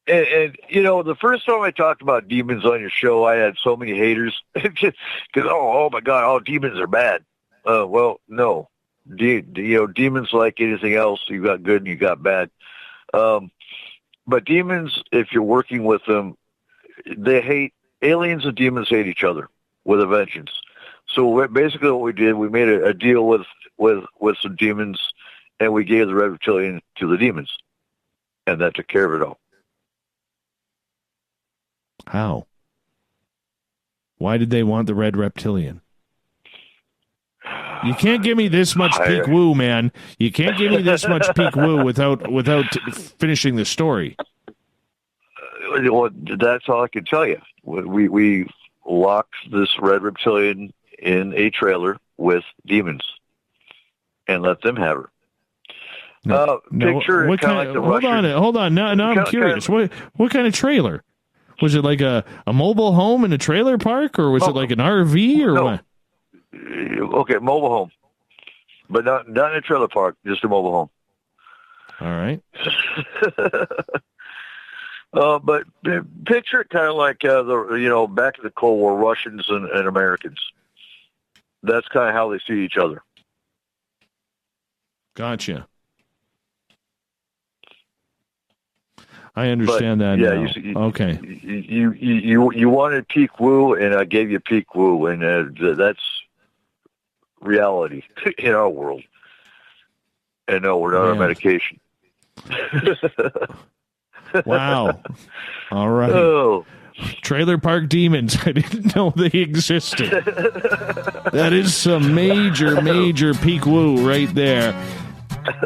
and you know, the first time I talked about demons on your show, I had so many haters because oh my God, all demons are bad. Well, no, demons like anything else. You got good and you got bad. But demons, if you're working with them, aliens and demons hate each other with a vengeance. So basically what we did, we made a deal with some demons, and we gave the red reptilian to the demons. And that took care of it all. How? Why did they want the red reptilian? You can't give me this much peek woo, man. You can't give me this much peek woo without finishing the story. Well, that's all I can tell you. We locked this red reptilian in a trailer with demons and let them have her. Picture kind of like the Russian. Hold on. Now I'm curious. What kind of trailer? Was it like a mobile home in a trailer park, or was it like an RV, or what? Okay, mobile home, but not in a trailer park, just a mobile home. All right. But picture it kind of like back in the Cold War, Russians and Americans. That's kind of how they see each other. Gotcha. I understand that. Yeah. Okay. You wanted peak woo, and I gave you peak woo, and that's reality in our world. And no, we're not on medication. Wow. All right. Oh. Trailer park demons. I didn't know they existed. That is some major peak woo right there.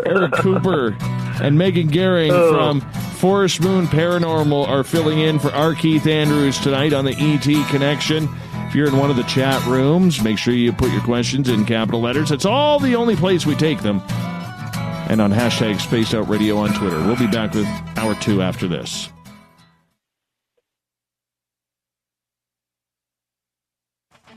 Eric Cooper and Megan Gehring from Forest Moon Paranormal are filling in for R. Keith Andrews tonight on the ET Connection. If you're in one of the chat rooms, make sure you put your questions in capital letters. It's all the only place we take them. And on hashtag Spaced Out Radio on Twitter. We'll be back with hour 2 after this.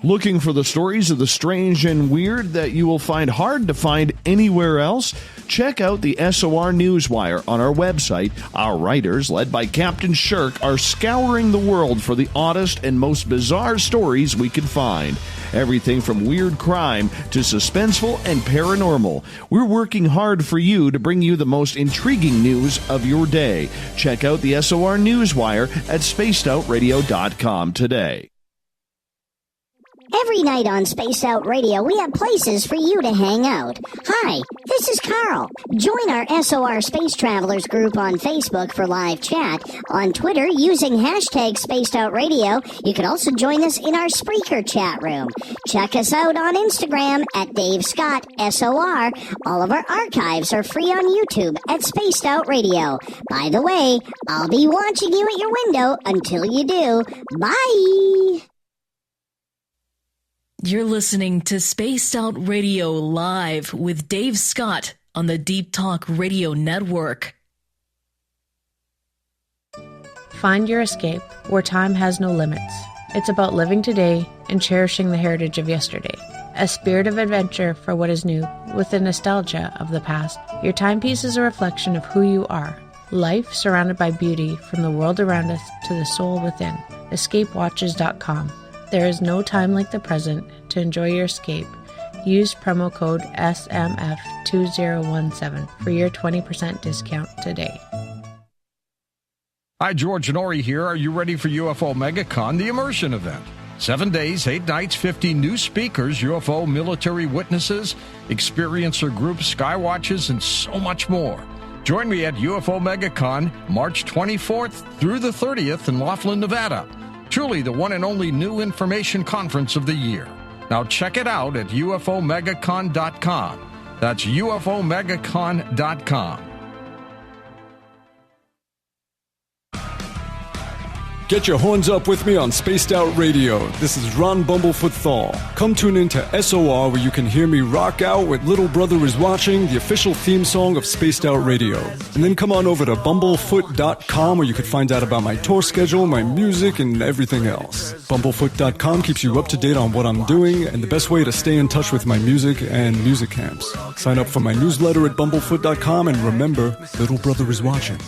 Looking for the stories of the strange and weird that you will find hard to find anywhere else? Check out the SOR Newswire on our website. Our writers, led by Captain Shirk, are scouring the world for the oddest and most bizarre stories we can find. Everything from weird crime to suspenseful and paranormal. We're working hard for you to bring you the most intriguing news of your day. Check out the SOR Newswire at spacedoutradio.com today. Every night on Spaced Out Radio, we have places for you to hang out. Hi, this is Carl. Join our SOR Space Travelers group on Facebook for live chat. On Twitter, using hashtag Spaced Out Radio. You can also join us in our Spreaker chat room. Check us out on Instagram at Dave Scott SOR. All of our archives are free on YouTube at Spaced Out Radio. By the way, I'll be watching you at your window until you do. Bye! You're listening to Spaced Out Radio Live with Dave Scott on the Deep Talk Radio Network. Find your escape where time has no limits. It's about living today and cherishing the heritage of yesterday. A spirit of adventure for what is new with the nostalgia of the past. Your timepiece is a reflection of who you are. Life surrounded by beauty from the world around us to the soul within. EscapeWatches.com. There is no time like the present to enjoy your escape. Use promo code SMF2017 for your 20% discount today. Hi, George Norrie here. Are you ready for UFO MegaCon, the immersion event? 7 days, 8 nights, 50 new speakers, UFO military witnesses, experiencer groups, skywatches, and so much more. Join me at UFO MegaCon, March 24th through the 30th in Laughlin, Nevada. Truly the one and only new information conference of the year. Now check it out at UFOMegaCon.com. That's UFOMegaCon.com. Get your horns up with me on Spaced Out Radio. This is Ron Bumblefoot Thal. Come tune in to SOR where you can hear me rock out with Little Brother is Watching, the official theme song of Spaced Out Radio. And then come on over to bumblefoot.com where you can find out about my tour schedule, my music, and everything else. Bumblefoot.com keeps you up to date on what I'm doing and the best way to stay in touch with my music and music camps. Sign up for my newsletter at bumblefoot.com and remember, Little Brother is watching.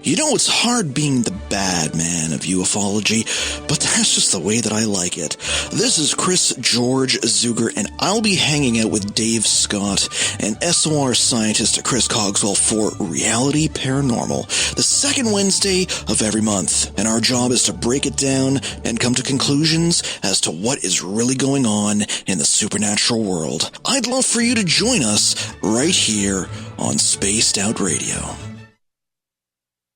You know, it's hard being the bad man of ufology, but that's just the way that I like it. This is Chris George Zuger, and I'll be hanging out with Dave Scott and SOR scientist Chris Cogswell for Reality Paranormal, the second Wednesday of every month. And our job is to break it down and come to conclusions as to what is really going on in the supernatural world. I'd love for you to join us right here on Spaced Out Radio.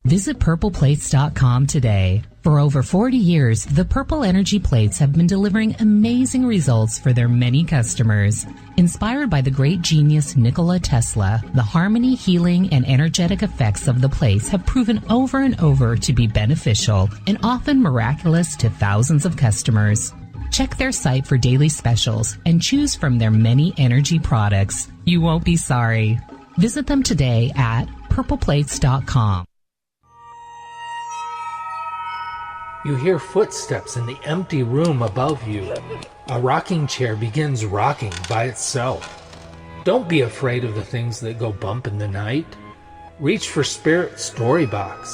Visit purpleplates.com today. For over 40 years, the Purple Energy Plates have been delivering amazing results for their many customers. Inspired by the great genius Nikola Tesla, the harmony, healing, and energetic effects of the plates have proven over and over to be beneficial and often miraculous to thousands of customers. Check their site for daily specials and choose from their many energy products. You won't be sorry. Visit them today at purpleplates.com. You hear footsteps in the empty room above you. A rocking chair begins rocking by itself. Don't be afraid of the things that go bump in the night. Reach for Spirit Storybox,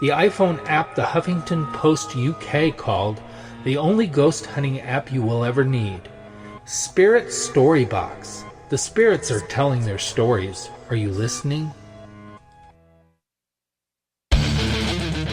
the iPhone app the Huffington Post UK called the only ghost hunting app you will ever need. Spirit Storybox. The spirits are telling their stories. Are you listening?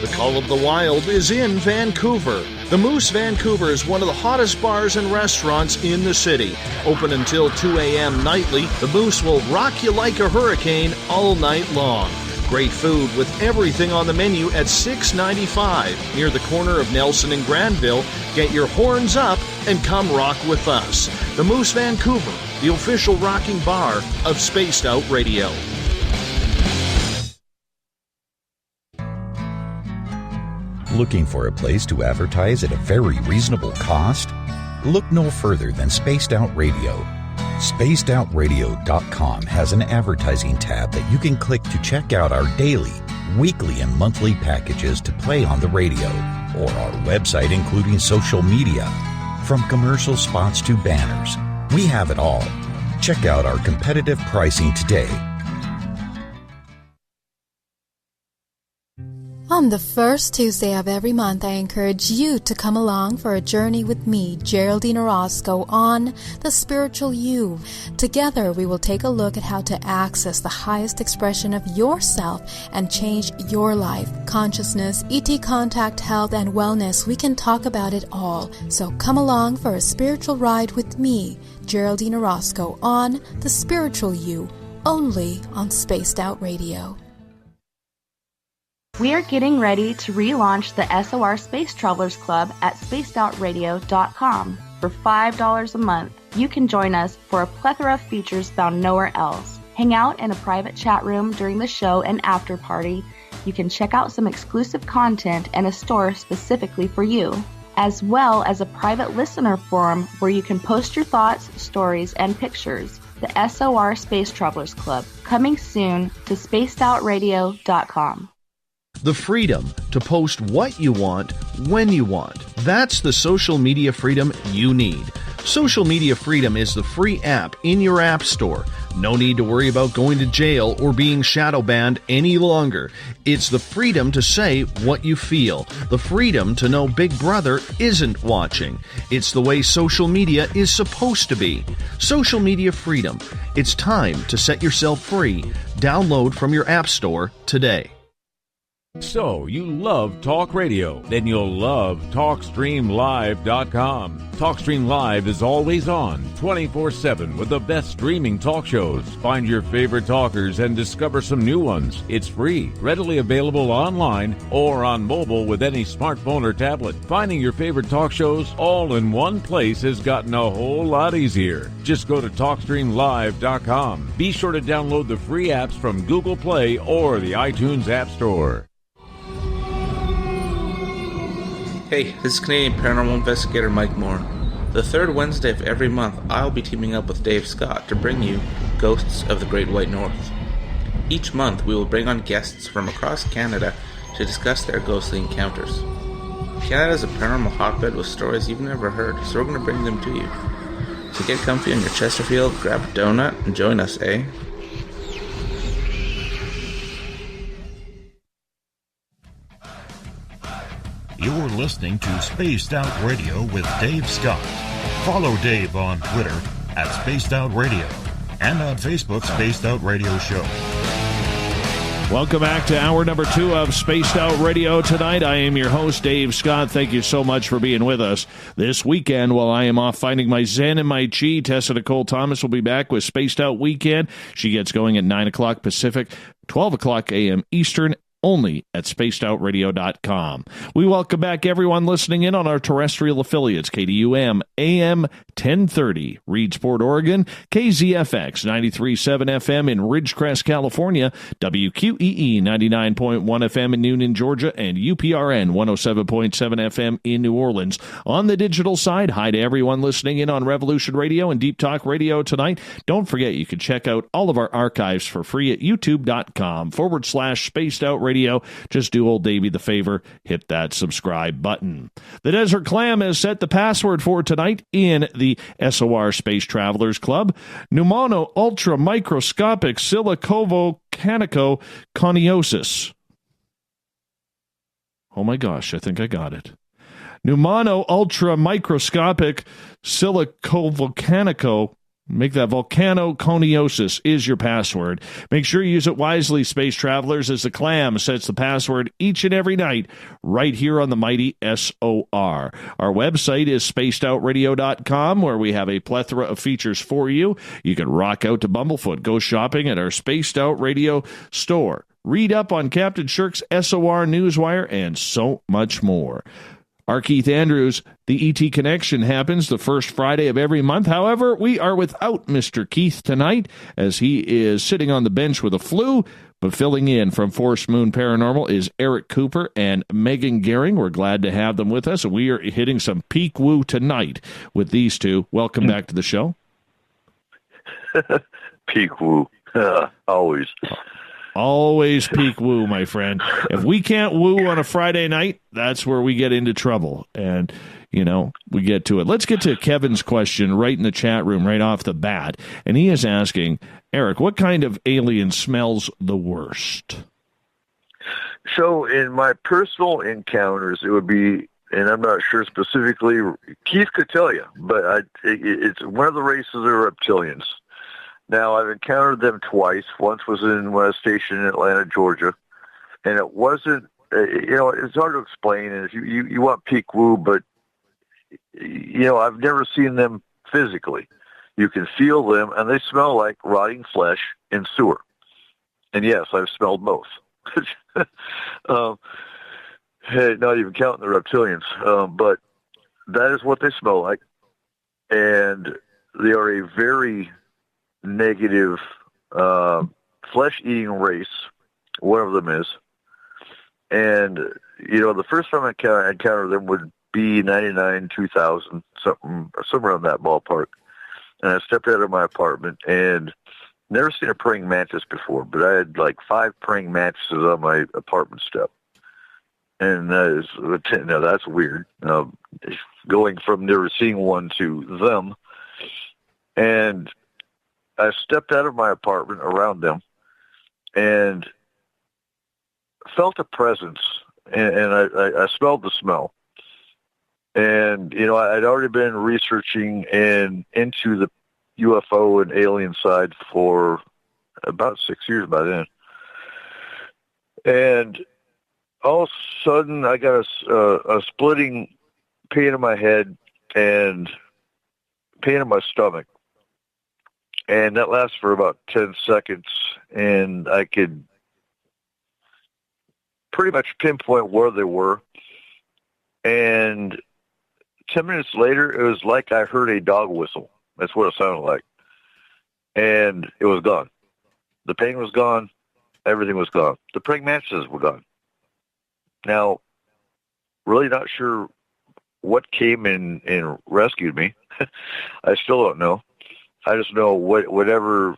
The Call of the Wild is in Vancouver. The Moose Vancouver is one of the hottest bars and restaurants in the city. Open until 2 a.m. nightly, the Moose will rock you like a hurricane all night long. Great food with everything on the menu at $6.95 near the corner of Nelson and Granville. Get your horns up and come rock with us. The Moose Vancouver, the official rocking bar of Spaced Out Radio. Looking for a place to advertise at a very reasonable cost? Look no further than Spaced Out Radio. SpacedOutRadio.com has an advertising tab that you can click to check out our daily, weekly, and monthly packages to play on the radio, or our website including social media. From commercial spots to banners, we have it all. Check out our competitive pricing today. On the first Tuesday of every month, I encourage you to come along for a journey with me, Geraldine Orozco, on The Spiritual You. Together, we will take a look at how to access the highest expression of yourself and change your life. Consciousness, ET contact, health, and wellness, we can talk about it all. So come along for a spiritual ride with me, Geraldine Orozco, on The Spiritual You, only on Spaced Out Radio. We are getting ready to relaunch the SOR Space Travelers Club at spacedoutradio.com. For $5 a month, you can join us for a plethora of features found nowhere else. Hang out in a private chat room during the show and after party. You can check out some exclusive content and a store specifically for you, as well as a private listener forum where you can post your thoughts, stories, and pictures. The SOR Space Travelers Club, coming soon to spacedoutradio.com. The freedom to post what you want, when you want. That's the social media freedom you need. Social Media Freedom is the free app in your app store. No need to worry about going to jail or being shadow banned any longer. It's the freedom to say what you feel. The freedom to know Big Brother isn't watching. It's the way social media is supposed to be. Social Media Freedom. It's time to set yourself free. Download from your app store today. So, you love talk radio? Then you'll love TalkStreamLive.com. TalkStream Live is always on, 24/7, with the best streaming talk shows. Find your favorite talkers and discover some new ones. It's free, readily available online or on mobile with any smartphone or tablet. Finding your favorite talk shows all in one place has gotten a whole lot easier. Just go to TalkStreamLive.com. Be sure to download the free apps from Google Play or the iTunes App Store. Hey, this is Canadian Paranormal Investigator Mike Moore. The third Wednesday of every month, I'll be teaming up with Dave Scott to bring you Ghosts of the Great White North. Each month, we will bring on guests from across Canada to discuss their ghostly encounters. Canada is a paranormal hotbed with stories you've never heard, so we're going to bring them to you. So get comfy on your Chesterfield, grab a donut, and join us, eh? You're listening to Spaced Out Radio with Dave Scott. Follow Dave on Twitter at Spaced Out Radio and on Facebook, Spaced Out Radio Show. Welcome back to hour number 2 of Spaced Out Radio tonight. I am your host, Dave Scott. Thank you so much for being with us this weekend while I am off finding my Zen and my Chi. Tessa Nicole Thomas will be back with Spaced Out Weekend. She gets going at 9 o'clock Pacific, 12 o'clock a.m. Eastern, only at spacedoutradio.com. We welcome back everyone listening in on our terrestrial affiliates, KDUM, AM 1030, Reedsport, Oregon, KZFX 93.7 FM in Ridgecrest, California, WQEE 99.1 FM in Noonan, Georgia, and UPRN 107.7 FM in New Orleans. On the digital side, hi to everyone listening in on Revolution Radio and Deep Talk Radio tonight. Don't forget you can check out all of our archives for free at youtube.com/Spaced Out Radio. Just do old Davey the favor, hit that subscribe button. The Desert Clam has set the password for tonight in the SOR Space Travelers Club. Pneumono ultra microscopic silicovolcanico coniosis. Oh my gosh, I think I got it. Pneumono ultra microscopic silicovolcanico. Make that volcanoconiosis is your password. Make sure you use it wisely, Space Travelers, as the Clam sets the password each and every night right here on the mighty SOR. Our website is spacedoutradio.com, where we have a plethora of features for you. You can rock out to Bumblefoot, go shopping at our Spaced Out Radio store, read up on Captain Shirk's SOR Newswire, and so much more. Our Keith Andrews, the ET Connection, happens the first Friday of every month. However, we are without Mr. Keith tonight, as he is sitting on the bench with a flu, but filling in from Forest Moon Paranormal is Eric Cooper and Megan Gehring. We're glad to have them with us. We are hitting some peak woo tonight with these two. Welcome back to the show. Peak woo. Always. Always peak woo, my friend. If we can't woo on a Friday night, that's where we get into trouble. And, you know, we get to it. Let's get to Kevin's question right in the chat room right off the bat. And he is asking, Eric, what kind of alien smells the worst? So in my personal encounters, it would be, and I'm not sure specifically, Keith could tell you, but it's one of the races of reptilians. Now, I've encountered them twice. Once was when I was stationed in Atlanta, Georgia. And it wasn't, it's hard to explain. And if you want peak woo, but, I've never seen them physically. You can feel them, and they smell like rotting flesh in sewer. And yes, I've smelled both. Not even counting the reptilians. But that is what they smell like. And they are a very negative flesh-eating race. One of them is. And, the first time I encountered them would be 99, 2000, somewhere in that ballpark. And I stepped out of my apartment and never seen a praying mantis before, but I had like 5 praying mantises on my apartment step. And that's weird. Going from never seeing one to them. And I stepped out of my apartment around them and felt a presence, and I smelled the smell. And, I'd already been researching and into the UFO and alien side for about 6 years by then. And all of a sudden, I got a splitting pain in my head and pain in my stomach. And that lasts for about 10 seconds, and I could pretty much pinpoint where they were. And 10 minutes later, it was like I heard a dog whistle. That's what it sounded like. And it was gone. The pain was gone. Everything was gone. The praying mantises were gone. Now, really not sure what came and rescued me. I still don't know. I just know whatever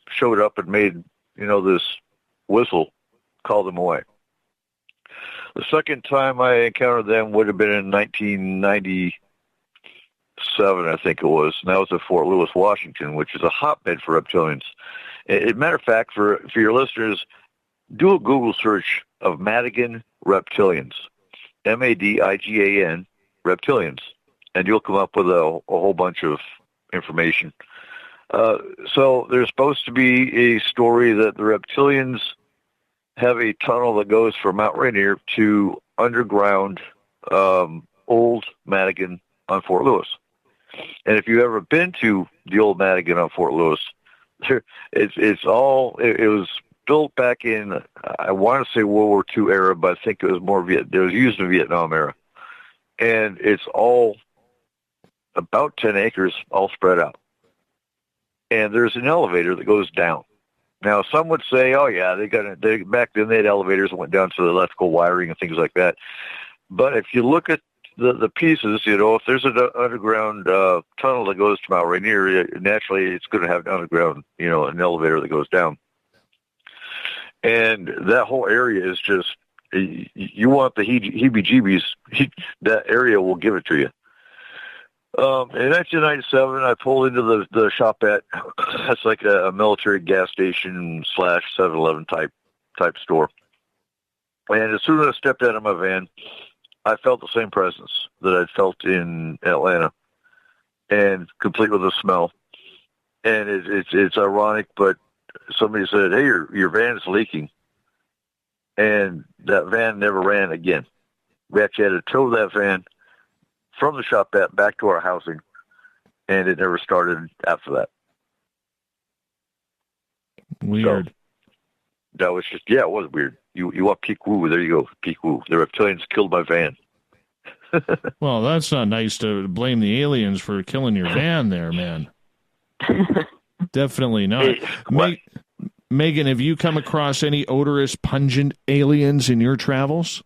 showed up and made, this whistle called them away. The second time I encountered them would have been in 1997, I think it was. And that was at Fort Lewis, Washington, which is a hotbed for reptilians. Matter of fact, for your listeners, do a Google search of Madigan reptilians, Madigan reptilians, and you'll come up with a whole bunch of information. So there's supposed to be a story that the reptilians have a tunnel that goes from Mount Rainier to underground old Madigan on Fort Lewis. And if you've ever been to the old Madigan on Fort Lewis, it was built back in, I want to say World War II era, but I think it was more it was used in Vietnam era. And it's all about 10 acres, all spread out. And there's an elevator that goes down. Now, some would say, oh, yeah, back then they had elevators that went down to the electrical wiring and things like that. But if you look at the pieces, if there's an underground tunnel that goes to Mount Rainier, naturally it's going to have an underground, an elevator that goes down. And that whole area is just, you want the heebie-jeebies, that area will give it to you. In 1997, I pulled into the shopette. That's like a military gas station / 7-Eleven type store. And as soon as I stepped out of my van, I felt the same presence that I'd felt in Atlanta, and complete with the smell. And it's ironic, but somebody said, "Hey, your van is leaking," and that van never ran again. We actually had to tow that van from the shopette back to our housing, and it never started after that. Weird. So, that was just, it was weird. You want peek woo, there you go, peek woo. The reptilians killed my van. Well, that's not nice to blame the aliens for killing your van there, man. Definitely not. Megan, have you come across any odorous, pungent aliens in your travels?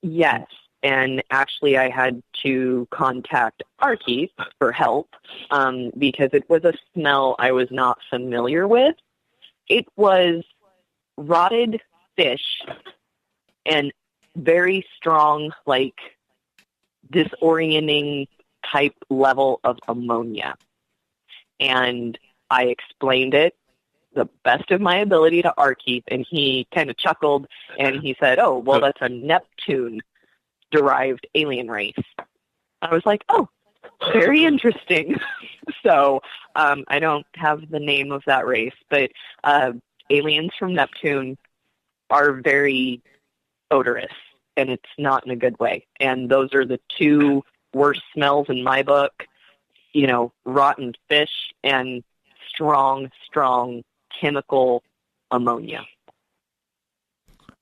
Yes. And actually, I had to contact Archie for help because it was a smell I was not familiar with. It was rotted fish and very strong, disorienting type level of ammonia. And I explained it the best of my ability to Archie, and he kind of chuckled, and he said, "Oh, well, that's a Neptune-derived alien race." I was like, "Oh, very interesting." So I don't have the name of that race, but aliens from Neptune are very odorous, and it's not in a good way. And those are the two worst smells in my book, rotten fish and strong chemical ammonia.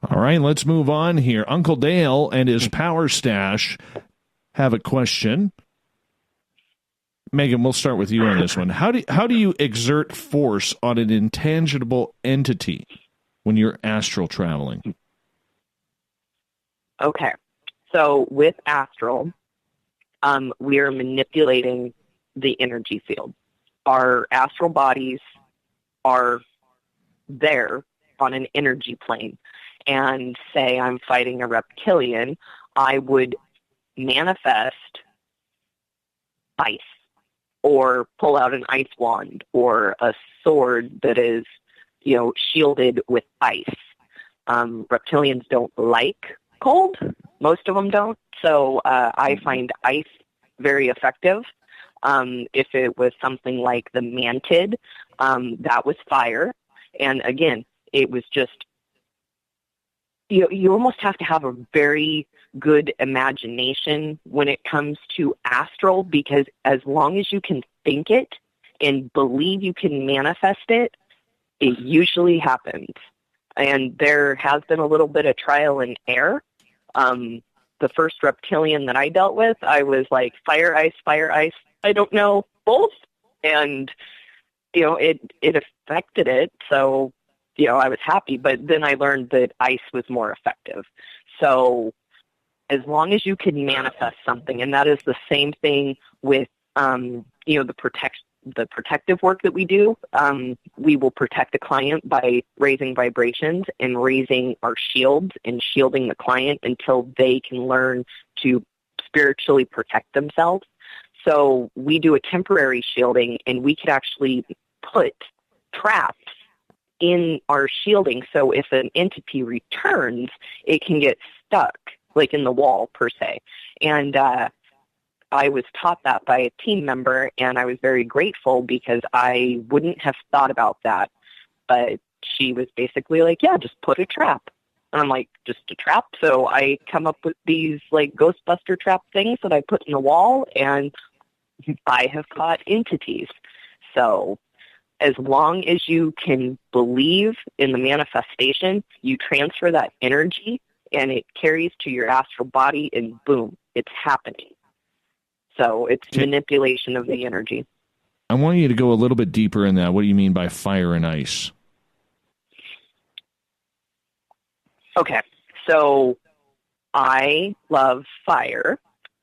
All right, let's move on here. Uncle Dale and his power stash have a question. Megan, we'll start with you on this one. How do you exert force on an intangible entity when you're astral traveling? Okay, so with astral, we are manipulating the energy field. Our astral bodies are there on an energy plane. And say I'm fighting a reptilian, I would manifest ice or pull out an ice wand or a sword that is, shielded with ice. Reptilians don't like cold. Most of them don't. So I find ice very effective. If it was something like the mantid, that was fire. And again, it was just, you almost have to have a very good imagination when it comes to astral, because as long as you can think it and believe you can manifest it, it usually happens. And there has been a little bit of trial and error. The first reptilian that I dealt with, I was like, fire, ice, I don't know, both. And, it affected it. So, I was happy. But then I learned that ice was more effective. So as long as you can manifest something, and that is the same thing with, the protective work that we do. We will protect the client by raising vibrations and raising our shields and shielding the client until they can learn to spiritually protect themselves. So we do a temporary shielding, and we could actually put traps in our shielding. So if an entity returns, it can get stuck, like in the wall per se. And I was taught that by a team member, and I was very grateful because I wouldn't have thought about that. But she was basically like, yeah, just put a trap. And I'm like, just a trap? So I come up with these like Ghostbuster trap things that I put in the wall, and I have caught entities. So as long as you can believe in the manifestation, you transfer that energy and it carries to your astral body, and boom, it's happening. So it's manipulation of the energy. I want you to go a little bit deeper in that. What do you mean by fire and ice? Okay, so I love fire.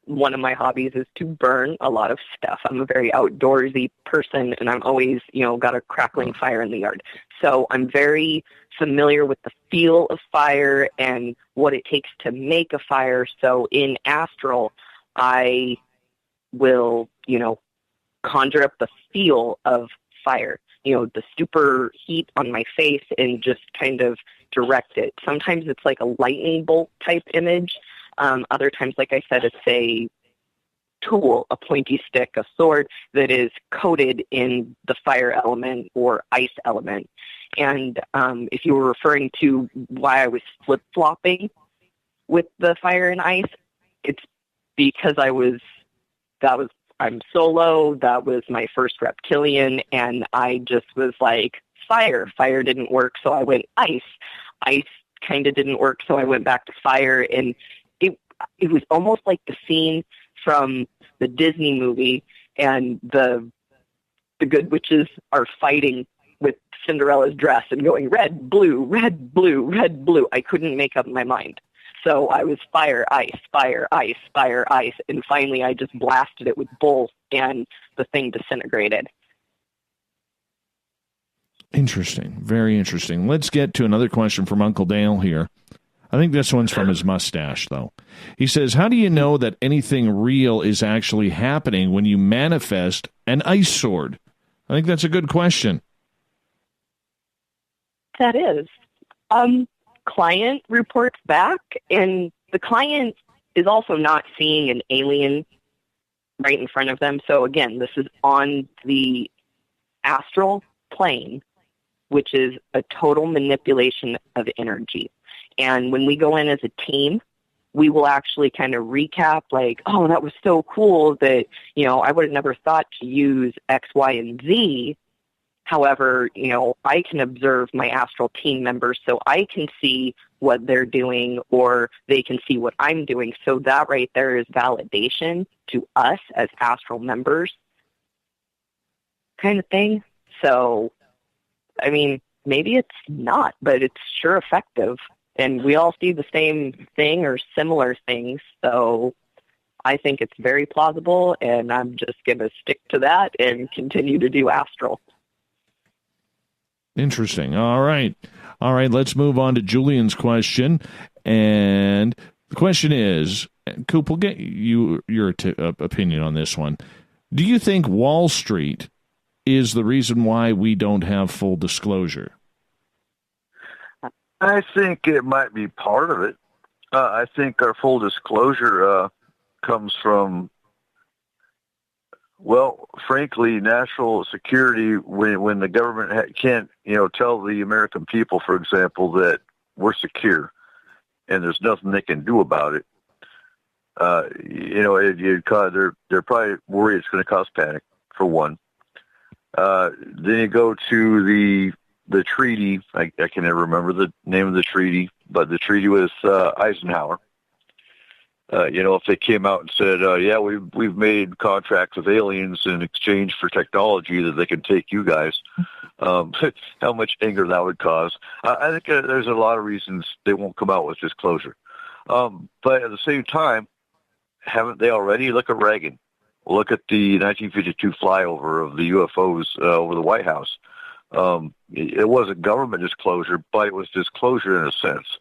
One of my hobbies is to burn a lot of stuff. I'm a very outdoorsy person, and I'm always, got a crackling fire in the yard. So I'm very familiar with the feel of fire and what it takes to make a fire. So in astral, I will, conjure up the feel of fire, the super heat on my face, and just kind of direct it. Sometimes it's like a lightning bolt type image. Other times, like I said, it's a tool, a pointy stick, a sword that is coated in the fire element or ice element. And if you were referring to why I was flip-flopping with the fire and ice, it's because I'm solo. That was my first reptilian, and I just was like, fire. Fire didn't work, so I went ice. Ice kind of didn't work, so I went back to fire, and it was almost like the scene from the Disney movie, and the good witches are fighting with Cinderella's dress and going red, blue, red, blue, red, blue. I couldn't make up my mind. So I was fire, ice, fire, ice, fire, ice, and finally I just blasted it with both, and the thing disintegrated. Interesting. Very interesting. Let's get to another question from Uncle Dale here. I think this one's from his mustache, though. He says, how do you know that anything real is actually happening when you manifest an ice sword? I think that's a good question. That is. Client reports back, and the client is also not seeing an alien right in front of them. So, again, this is on the astral plane, which is a total manipulation of energy. And when we go in as a team, we will actually kind of recap like, oh, that was so cool that, I would have never thought to use X, Y, and Z. However, I can observe my astral team members, so I can see what they're doing, or they can see what I'm doing. So that right there is validation to us as astral members kind of thing. So, I mean, maybe it's not, but it's sure effective. And we all see the same thing or similar things, so I think it's very plausible, and I'm just going to stick to that and continue to do astral. Interesting. All right. Let's move on to Julian's question. And the question is, Coop, we'll get your opinion on this one. Do you think Wall Street is the reason why we don't have full disclosure? I think it might be part of it. I think our full disclosure comes from, well, frankly, national security. When the government can't, tell the American people, for example, that we're secure and there's nothing they can do about it. They're probably worried it's going to cause panic, for one. Then you go to the treaty. I can never remember the name of the treaty, but the treaty was Eisenhower. If they came out and said, yeah, we've made contracts with aliens in exchange for technology that they can take you guys, how much anger that would cause. I think there's a lot of reasons they won't come out with disclosure. But at the same time, haven't they already? Look at Reagan. Look at the 1952 flyover of the UFOs over the White House. It wasn't government disclosure, but it was disclosure in a sense.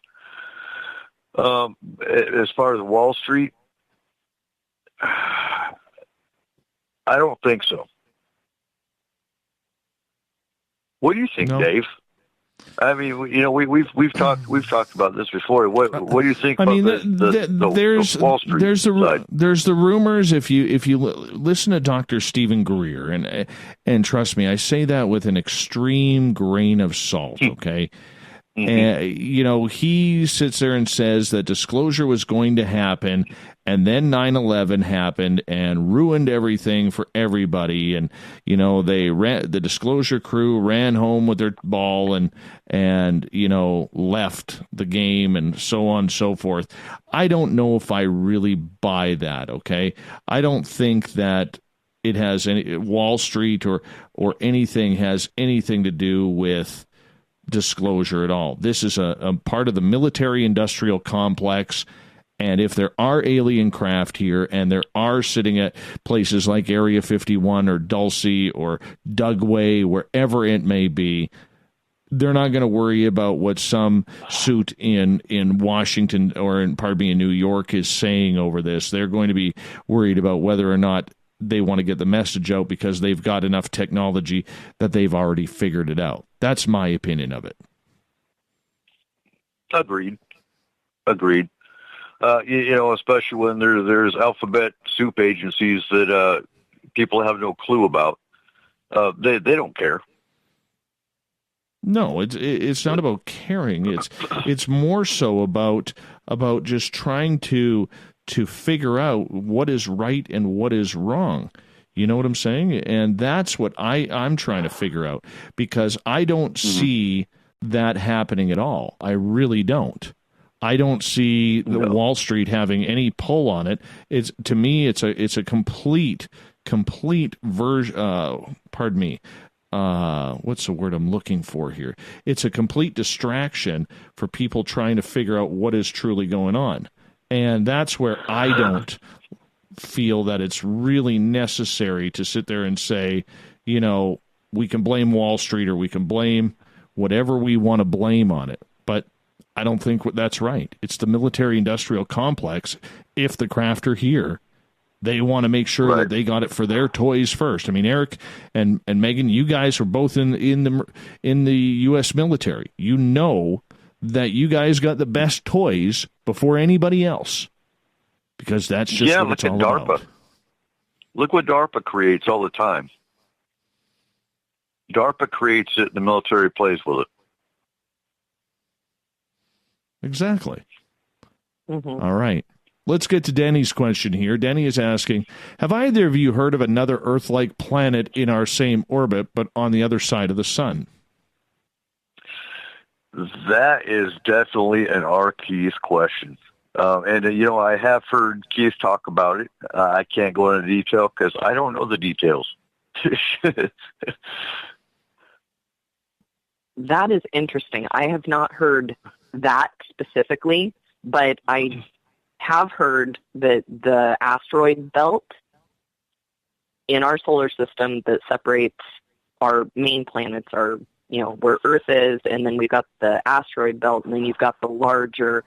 As far as Wall Street, I don't think so. What do you think, Dave? I mean, we've talked about this before. What do you think about the Wall Street side? There's the rumors. If you listen to Dr. Stephen Greer, and trust me, I say that with an extreme grain of salt. Okay. Mm-hmm. And, he sits there and says that disclosure was going to happen, and then 9/11 happened and ruined everything for everybody. And, the disclosure crew ran home with their ball and left the game and so on and so forth. I don't know if I really buy that, okay? I don't think that it has any Wall Street or anything has anything to do with disclosure at all. This is a part of the military-industrial complex, and if there are alien craft here and there are sitting at places like Area 51 or Dulce or Dugway, wherever it may be, they're not going to worry about what some suit in Washington or in New York is saying over this. They're going to be worried about whether or not they want to get the message out because they've got enough technology that they've already figured it out. That's my opinion of it. Agreed. Especially when there's alphabet soup agencies that people have no clue about. They don't care. No, it's not about caring. It's more so about just trying to figure out what is right and what is wrong. You know what I'm saying? And that's what I'm trying to figure out, because I don't see that happening at all. I really don't. I don't see the Wall Street having any pull on it. To me, it's a complete version. Pardon me. What's the word I'm looking for here? It's a complete distraction for people trying to figure out what is truly going on. And that's where I don't feel that it's really necessary to sit there and say, we can blame Wall Street or we can blame whatever we want to blame on it. But I don't think that's right. It's the military-industrial complex. If the craft are here, they want to make sure that they got it for their toys first. I mean, Eric and Megan, you guys are both in the U.S. military. You know that you guys got the best toys before anybody else, because that's just what it's all about. Look what DARPA creates all the time. DARPA creates it, the military plays with it. Exactly. Mm-hmm. All right. Let's get to Denny's question here. Denny is asking, have either of you heard of another Earth-like planet in our same orbit, but on the other side of the sun? That is definitely an R. Keith question. I have heard Keith talk about it. I can't go into detail because I don't know the details. That is interesting. I have not heard that specifically, but I have heard that the asteroid belt in our solar system that separates our main planets are, where Earth is, and then we've got the asteroid belt, and then you've got the larger,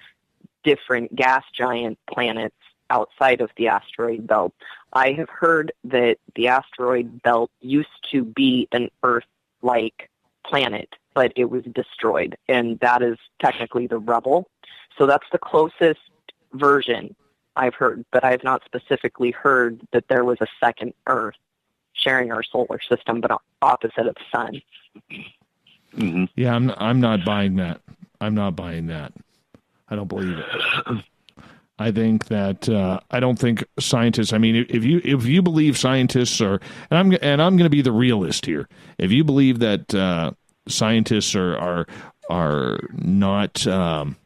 different gas giant planets outside of the asteroid belt. I have heard that the asteroid belt used to be an Earth-like planet, but it was destroyed, and that is technically the rubble. So that's the closest version I've heard, but I have not specifically heard that there was a second Earth sharing our solar system, but opposite of the sun. Mm-hmm. Yeah, I'm not buying that. I'm not buying that. I don't believe it. I think that I don't think scientists. I mean, if you believe scientists are, and I'm going to be the realist here. If you believe that scientists are not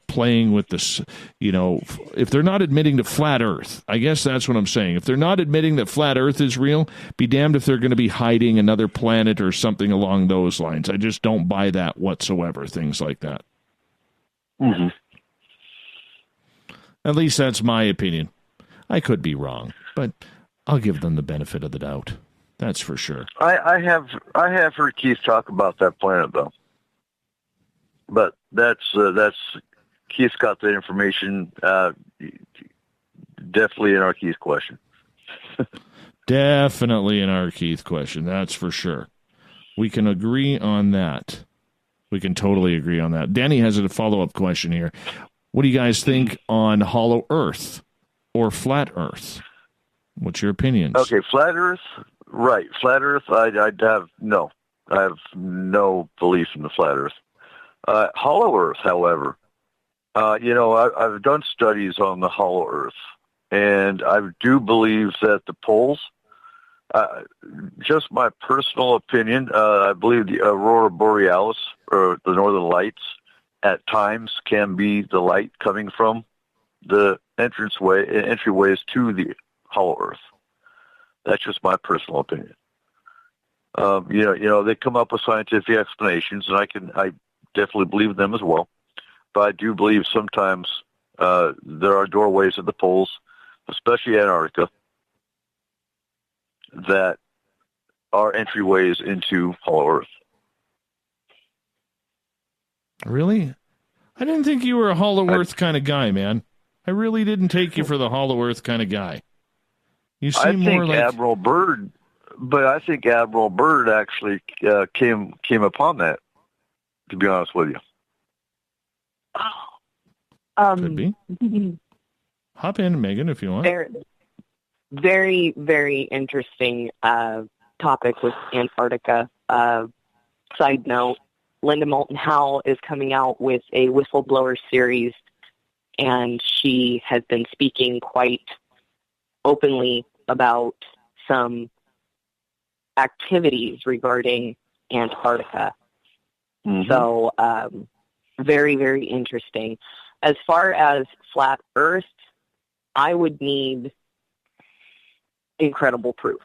playing with this, if they're not admitting to flat Earth, I guess that's what I'm saying. If they're not admitting that flat Earth is real, be damned if they're going to be hiding another planet or something along those lines. I just don't buy that whatsoever. Things like that. Mm-hmm. At least that's my opinion. I could be wrong, but I'll give them the benefit of the doubt. That's for sure. I have heard Keith talk about that planet though, but that's Keith's got the information. Definitely in our Keith question. Definitely in our Keith question. That's for sure. We can agree on that. We can totally agree on that. Danny has a follow-up question here. What do you guys think on hollow Earth or flat Earth? What's your opinions? Okay, flat Earth. Right, flat Earth. I have no belief in the flat Earth. Hollow Earth, however, I've done studies on the hollow Earth, and I do believe that the poles. Just my personal opinion, I believe the aurora borealis or the northern lights at times can be the light coming from the entryways to the hollow Earth. That's just my personal opinion. They come up with scientific explanations, and I definitely believe them as well. But I do believe sometimes there are doorways at the poles, especially Antarctica, that are entryways into hollow Earth. Really? I didn't think you were a hollow Earth kind of guy, man. I really didn't take you for the hollow Earth kind of guy. You seem more like Admiral Byrd, but I think Admiral Byrd actually came upon that. To be honest with you, could be. Hop in, Megan, if you want. Very, very interesting topic with Antarctica. Side note, Linda Moulton Howe is coming out with a whistleblower series, and she has been speaking quite openly about some activities regarding Antarctica. Mm-hmm. So, very, very interesting. As far as flat Earth, I would need incredible proof.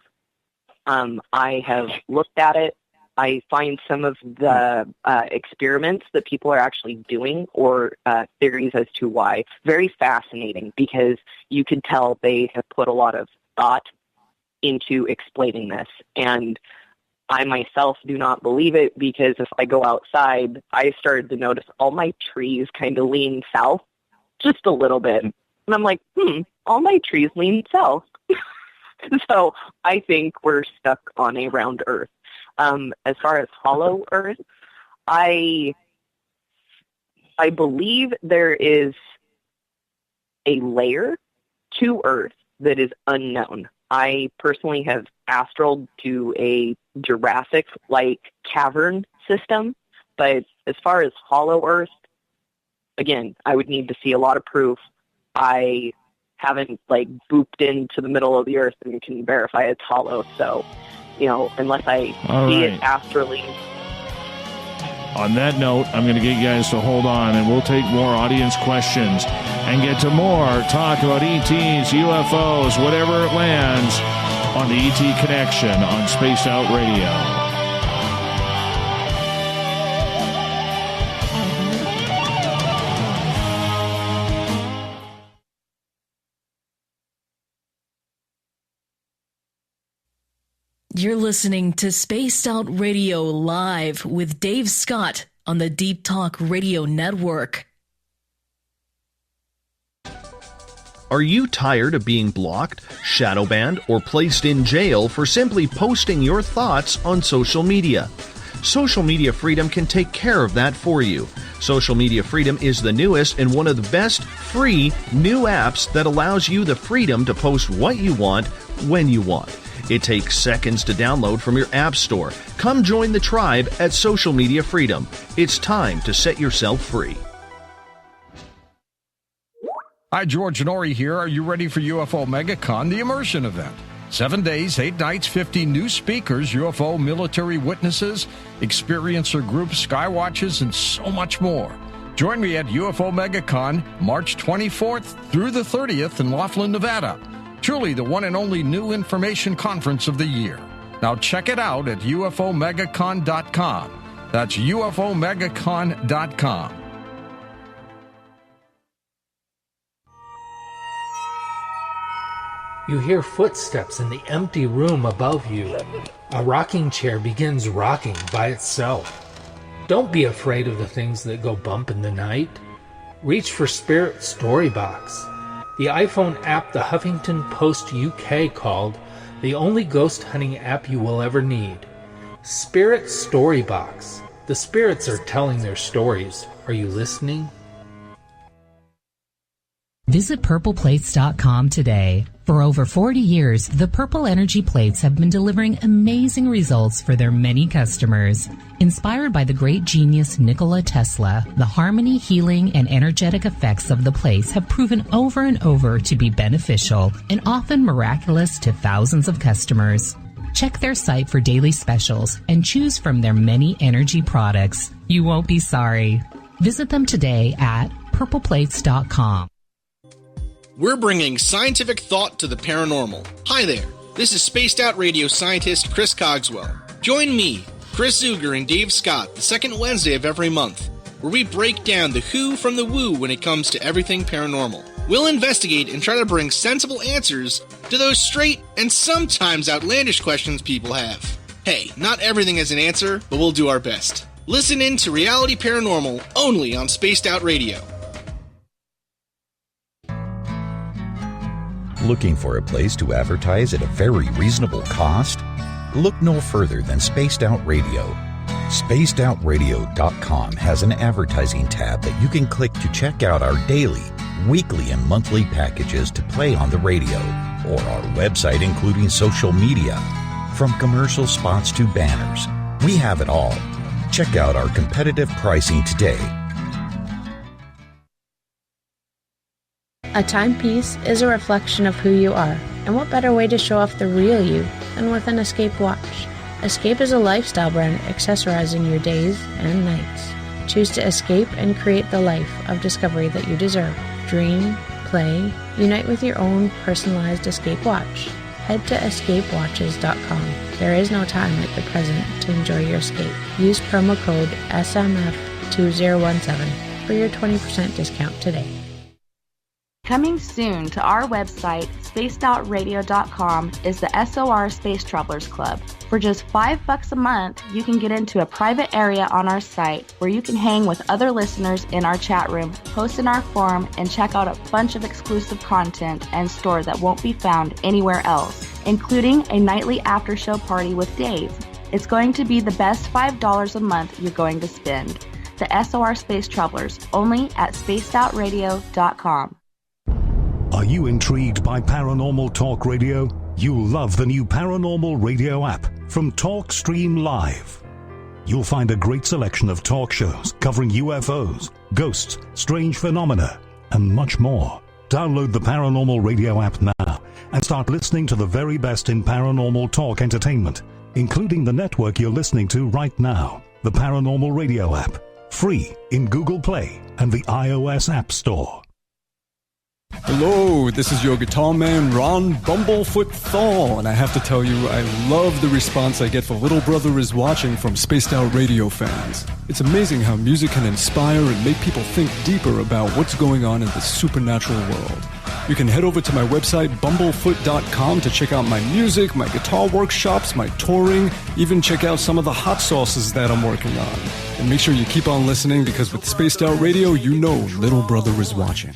I have looked at it. I find some of the experiments that people are actually doing or theories as to why very fascinating, because you can tell they have put a lot of thought into explaining this. And I myself do not believe it, because if I go outside, I started to notice all my trees kind of lean south just a little bit. And I'm like, all my trees lean south. So I think we're stuck on a round Earth. As far as hollow Earth, I believe there is a layer to Earth that is unknown. I personally have astraled to a Jurassic-like cavern system, but as far as hollow Earth, again, I would need to see a lot of proof. I haven't booped into the middle of the Earth and can verify it's hollow, so unless I see it astrally. On that note, I'm going to get you guys to hold on, and we'll take more audience questions and get to more talk about ETs, UFOs, whatever it lands on the ET Connection on Spaced Out Radio. You're listening to Spaced Out Radio Live with Dave Scott on the Deep Talk Radio Network. Are you tired of being blocked, shadow banned, or placed in jail for simply posting your thoughts on social media? Social Media Freedom can take care of that for you. Social Media Freedom is the newest and one of the best free new apps that allows you the freedom to post what you want when you want. It takes seconds to download from your app store. Come join the tribe at Social Media Freedom. It's time to set yourself free. Hi, George Norrie here. Are you ready for UFO MegaCon, the immersion event? 7 days, 8 nights, 50 new speakers, UFO military witnesses, experiencer groups, skywatches, and so much more. Join me at UFO MegaCon, March 24th through the 30th in Laughlin, Nevada. Truly the one and only new information conference of the year. Now check it out at UFOMegaCon.com. That's UFOMegaCon.com. You hear footsteps in the empty room above you. A rocking chair begins rocking by itself. Don't be afraid of the things that go bump in the night. Reach for Spirit Storybox, the iPhone app the Huffington Post UK called the only ghost hunting app you will ever need. Spirit Storybox. The spirits are telling their stories. Are you listening? Visit purpleplates.com today. For over 40 years, the Purple Energy Plates have been delivering amazing results for their many customers. Inspired by the great genius Nikola Tesla, the harmony, healing, and energetic effects of the plates have proven over and over to be beneficial and often miraculous to thousands of customers. Check their site for daily specials and choose from their many energy products. You won't be sorry. Visit them today at purpleplates.com. We're bringing scientific thought to the paranormal. Hi there, this is spaced out radio scientist Chris Cogswell. Join me, Chris Zuger, and Dave Scott the second Wednesday of every month, where we break down the who from the woo when it comes to everything paranormal. We'll investigate and try to bring sensible answers to those straight and sometimes outlandish questions people have. Hey, not everything has an answer, but we'll do our best. Listen in to Reality Paranormal only on Spaced Out Radio. Looking for a place to advertise at a very reasonable cost? Look no further than Spaced Out Radio. SpacedOutRadio.com has an advertising tab that you can click to check out our daily, weekly, and monthly packages to play on the radio, or our website including social media. From commercial spots to banners, we have it all. Check out our competitive pricing today. A timepiece is a reflection of who you are, and what better way to show off the real you than with an Escape watch? Escape is a lifestyle brand accessorizing your days and nights. Choose to escape and create the life of discovery that you deserve. Dream, play, unite with your own personalized Escape watch. Head to escapewatches.com. There is no time like the present to enjoy your escape. Use promo code SMF2017 for your 20% discount today. Coming soon to our website, spacedoutradio.com, is the SOR Space Travelers Club. For just $5 a month, you can get into a private area on our site where you can hang with other listeners in our chat room, post in our forum, and check out a bunch of exclusive content and store that won't be found anywhere else, including a nightly after-show party with Dave. It's going to be the best $5 a month you're going to spend. The SOR Space Travelers, only at spacedoutradio.com. Are you intrigued by Paranormal Talk Radio? You'll love the new Paranormal Radio app from TalkStream Live. You'll find a great selection of talk shows covering UFOs, ghosts, strange phenomena, and much more. Download the Paranormal Radio app now and start listening to the very best in paranormal talk entertainment, including the network you're listening to right now, the Paranormal Radio app, free in Google Play and the iOS App Store. Hello, this is your guitar man, Ron Bumblefoot Thal, and I have to tell you, I love the response I get for Little Brother is Watching from Spaced Out Radio fans. It's amazing how music can inspire and make people think deeper about what's going on in the supernatural world. You can head over to my website, bumblefoot.com, to check out my music, my guitar workshops, my touring, even check out some of the hot sauces that I'm working on. And make sure you keep on listening, because with Spaced Out Radio, you know Little Brother is watching.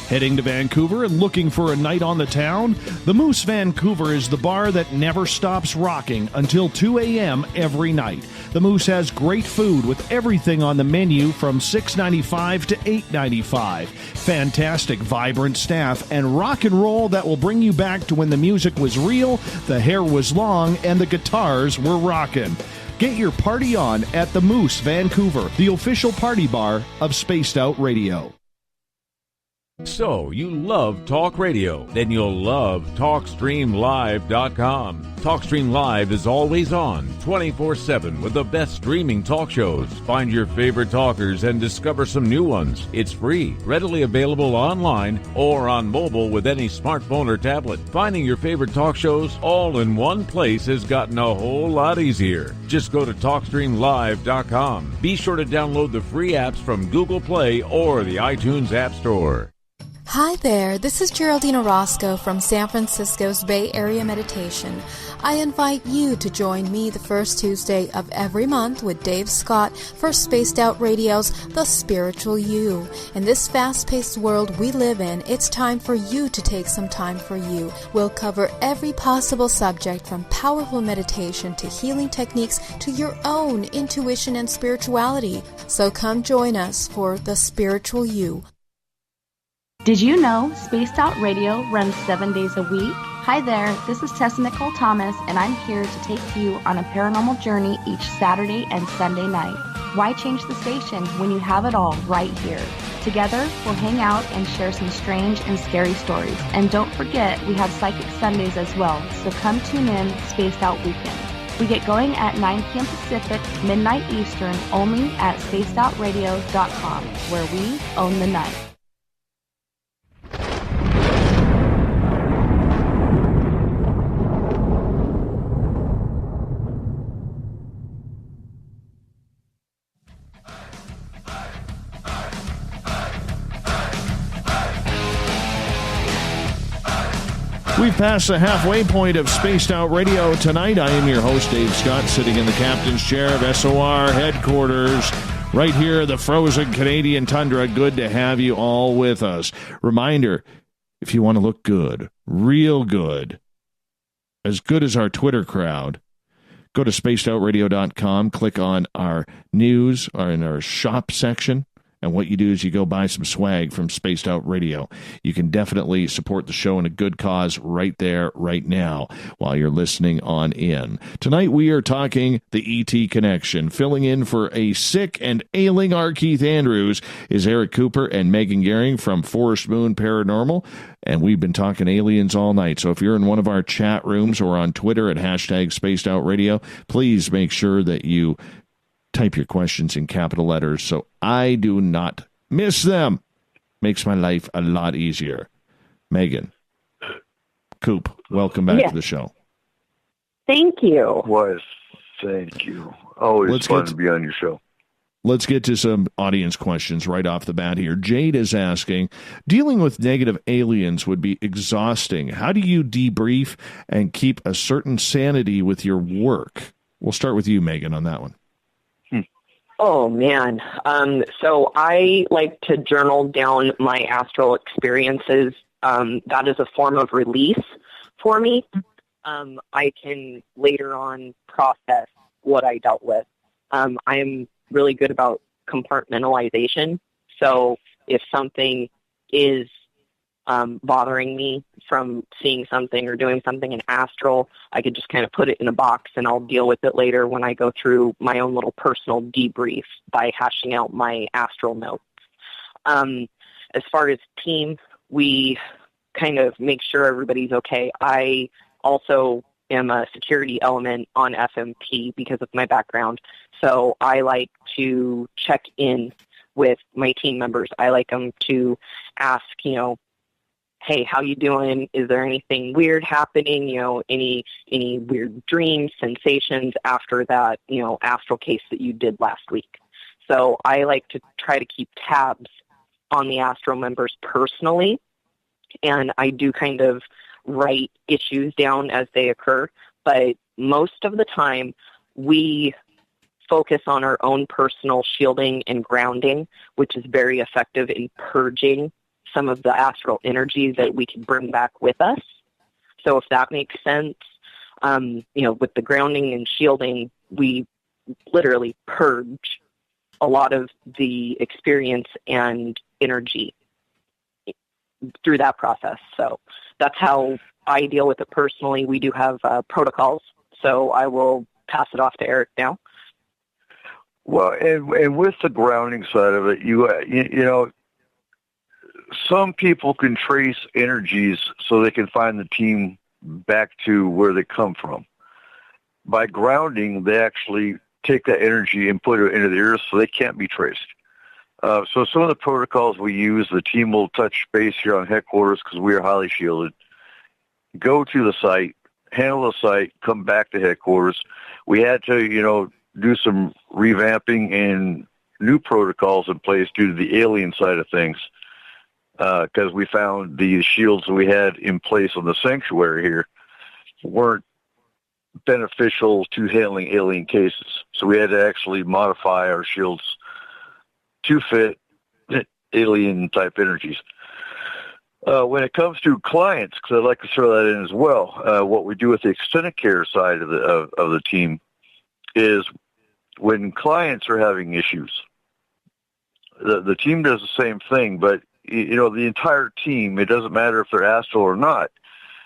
Heading to Vancouver and looking for a night on the town? The Moose Vancouver is the bar that never stops rocking until 2 a.m. every night. The Moose has great food with everything on the menu from $6.95 to $8.95. Fantastic, vibrant staff and rock and roll that will bring you back to when the music was real, the hair was long, and the guitars were rocking. Get your party on at the Moose Vancouver, the official party bar of Spaced Out Radio. So, you love talk radio? Then you'll love TalkStreamLive.com. TalkStream Live is always on, 24/7, with the best streaming talk shows. Find your favorite talkers and discover some new ones. It's free, readily available online or on mobile with any smartphone or tablet. Finding your favorite talk shows all in one place has gotten a whole lot easier. Just go to TalkStreamLive.com. Be sure to download the free apps from Google Play or the iTunes App Store. Hi there, this is Geraldine Orozco from San Francisco's Bay Area Meditation. I invite you to join me the first Tuesday of every month with Dave Scott for Spaced Out Radio's The Spiritual You. In this fast-paced world we live in, it's time for you to take some time for you. We'll cover every possible subject from powerful meditation to healing techniques to your own intuition and spirituality. So come join us for The Spiritual You. Did you know Spaced Out Radio runs 7 days a week? Hi there, this is Tessa Nicole Thomas, and I'm here to take you on a paranormal journey each Saturday and Sunday night. Why change the station when you have it all right here? Together, we'll hang out and share some strange and scary stories. And don't forget, we have Psychic Sundays as well, so come tune in Spaced Out Weekend. We get going at 9 p.m. Pacific, midnight Eastern, only at spacedoutradio.com, where we own the night. We've passed the halfway point of Spaced Out Radio tonight. I am your host, Dave Scott, sitting in the captain's chair of SOR headquarters right here, the frozen Canadian tundra. Good to have you all with us. Reminder, if you want to look good, real good, as good as our Twitter crowd, go to spacedoutradio.com, click on our news or in our shop section. And what you do is you go buy some swag from Spaced Out Radio. You can definitely support the show in a good cause right there, right now, while you're listening on in. Tonight we are talking the ET Connection. Filling in for a sick and ailing R. Keith Andrews is Eric Cooper and Megan Gehring from Forest Moon Paranormal. And we've been talking aliens all night. So if you're in one of our chat rooms or on Twitter at hashtag Spaced Out Radio, please make sure that you type your questions in capital letters so I do not miss them. Makes my life a lot easier. Megan, Coop, welcome back to the show. Thank you. Thank you. Always fun to be on your show. Let's get to some audience questions right off the bat here. Jade is asking, dealing with negative aliens would be exhausting. How do you debrief and keep a certain sanity with your work? We'll start with you, Megan, on that one. Oh, man. So I like to journal down my astral experiences. That is a form of release for me. I can later on process what I dealt with. I am really good about compartmentalization. So if something is bothering me from seeing something or doing something in astral, I could just kind of put it in a box and I'll deal with it later when I go through my own little personal debrief by hashing out my astral notes. As far as team, we kind of make sure everybody's okay. I also am a security element on FMP because of my background. So I like to check in with my team members. I like them to ask, hey, how you doing? Is there anything weird happening? Any weird dreams, sensations after that, astral case that you did last week? So I like to try to keep tabs on the astral members personally, and I do kind of write issues down as they occur. But most of the time, we focus on our own personal shielding and grounding, which is very effective in purging some of the astral energy that we can bring back with us. So if that makes sense, with the grounding and shielding, we literally purge a lot of the experience and energy through that process. So that's how I deal with it personally. We do have protocols, so I will pass it off to Eric now. Well, and with the grounding side of it, you know, some people can trace energies so they can find the team back to where they come from. By grounding, they actually take that energy and put it into the earth so they can't be traced. So some of the protocols we use, the team will touch base here on headquarters because we are highly shielded. Go to the site, handle the site, come back to headquarters. We had to, do some revamping and new protocols in place due to the alien side of things. because we found the shields we had in place on the sanctuary here weren't beneficial to handling alien cases. So we had to actually modify our shields to fit alien-type energies. When it comes to clients, because I'd like to throw that in as well, what we do with the extended care side of the team is when clients are having issues, the team does the same thing, but the entire team, it doesn't matter if they're astral or not,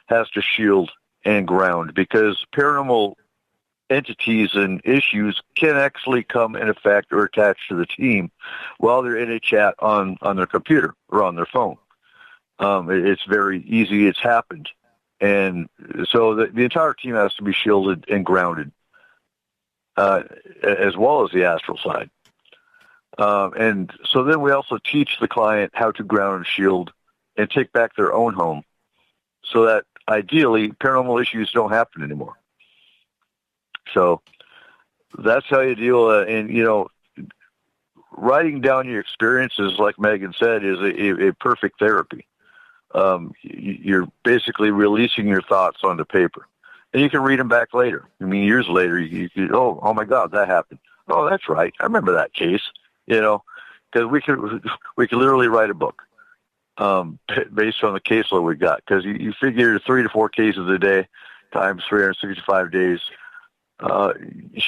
has to shield and ground, because paranormal entities and issues can actually come and affect or attach to the team while they're in a chat on their computer or on their phone. It's very easy. It's happened. And so the entire team has to be shielded and grounded, as well as the astral side. And so then we also teach the client how to ground and shield and take back their own home so that ideally paranormal issues don't happen anymore. So that's how you deal. And, writing down your experiences, like Megan said, is a perfect therapy. You're basically releasing your thoughts onto paper. And you can read them back later. I mean, years later, you oh my God, that happened. Oh, that's right. I remember that case, because we could literally write a book based on the caseload we got. Because you figure 3 to 4 cases a day times 365 days. And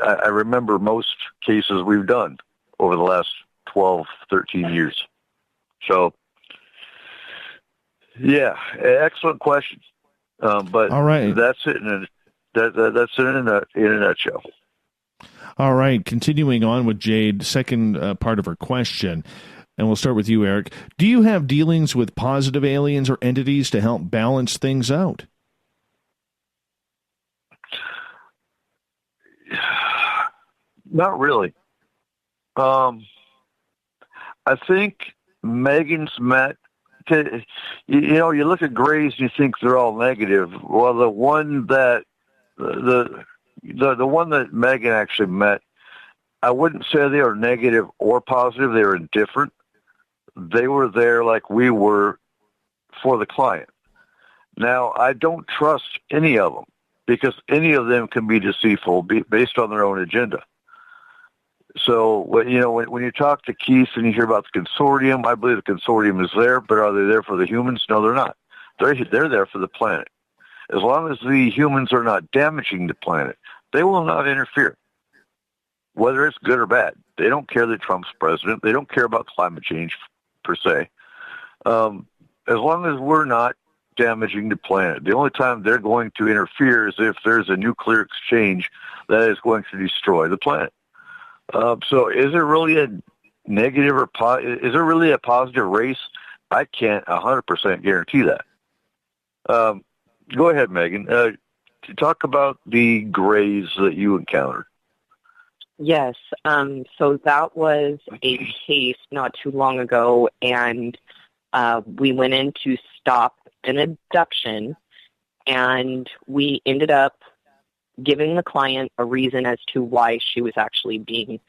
I remember most cases we've done over the last 12, 13 years. So, yeah, excellent question. But all right, that's it. That's it in a nutshell. All right, continuing on with Jade, second part of her question, and we'll start with you, Eric. Do you have dealings with positive aliens or entities to help balance things out? Not really. I think Megan's met. You look at grays and you think they're all negative. Well, the one that the one that Megan actually met, I wouldn't say they were negative or positive. They were indifferent. They were there like we were for the client. Now, I don't trust any of them because any of them can be deceitful based on their own agenda. So, when you talk to Keith and you hear about the consortium, I believe the consortium is there, but are they there for the humans? No, they're not. They're there for the planet. As long as the humans are not damaging the planet, they will not interfere, whether it's good or bad. They don't care that Trump's president. They don't care about climate change, per se. As long as we're not damaging the planet. The only time they're going to interfere is if there's a nuclear exchange that is going to destroy the planet. So is there really a negative or is there really a positive race? I can't 100% guarantee that. Go ahead, Megan. To talk about the grays that you encountered. Yes. So that was a case not too long ago, and we went in to stop an abduction, and we ended up giving the client a reason as to why she was actually being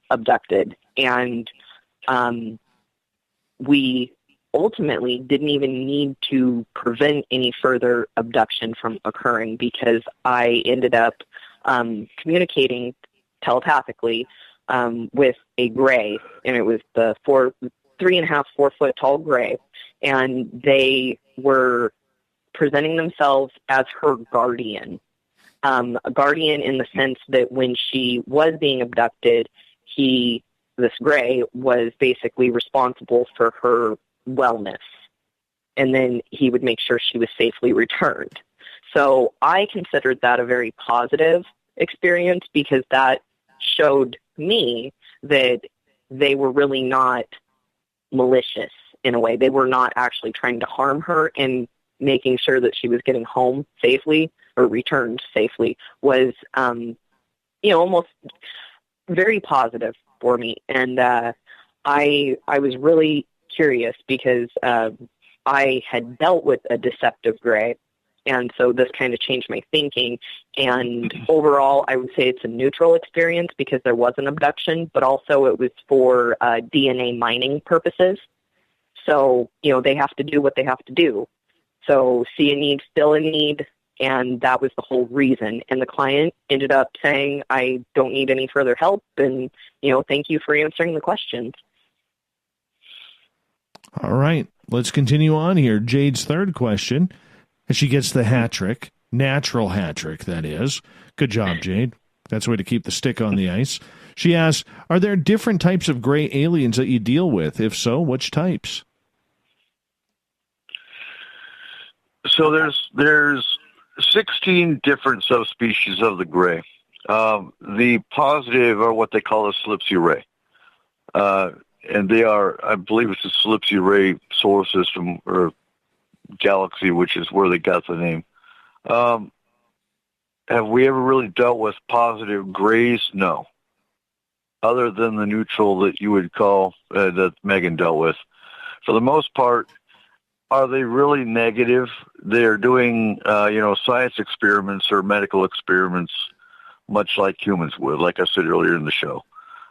abducted. And we ultimately didn't even need to prevent any further abduction from occurring because I ended up communicating telepathically with a gray, and it was the 3.5, 4 foot tall gray, and they were presenting themselves as her guardian. A guardian in the sense that when she was being abducted, this gray, was basically responsible for her wellness, and then he would make sure she was safely returned. So I considered that a very positive experience because that showed me that they were really not malicious in a way. They were not actually trying to harm her, and making sure that she was getting home safely or returned safely was, almost very positive for me. And I was really curious because I had dealt with a deceptive gray, And so this kind of changed my thinking. And overall, I would say it's a neutral experience because there was an abduction, but also it was for DNA mining purposes. So, they have to do what they have to do. So see a need, fill a need, and that was the whole reason. And the client ended up saying, I don't need any further help, and, thank you for answering the questions. All right, let's continue on here. Jade's third question, and she gets the hat trick, natural hat trick, that is. Good job, Jade. That's the way to keep the stick on the ice. She asks, are there different types of gray aliens that you deal with? If so, which types? So there's 16 different subspecies of the gray. The positive are what they call a Slipsy ray. And they are, I believe it's a Slipsy ray solar system or galaxy, which is where they got the name. Have we ever really dealt with positive grays? No. Other than the neutral that you would call, that Megan dealt with. For the most part, are they really negative? They're doing, science experiments or medical experiments, much like humans would, like I said earlier in the show.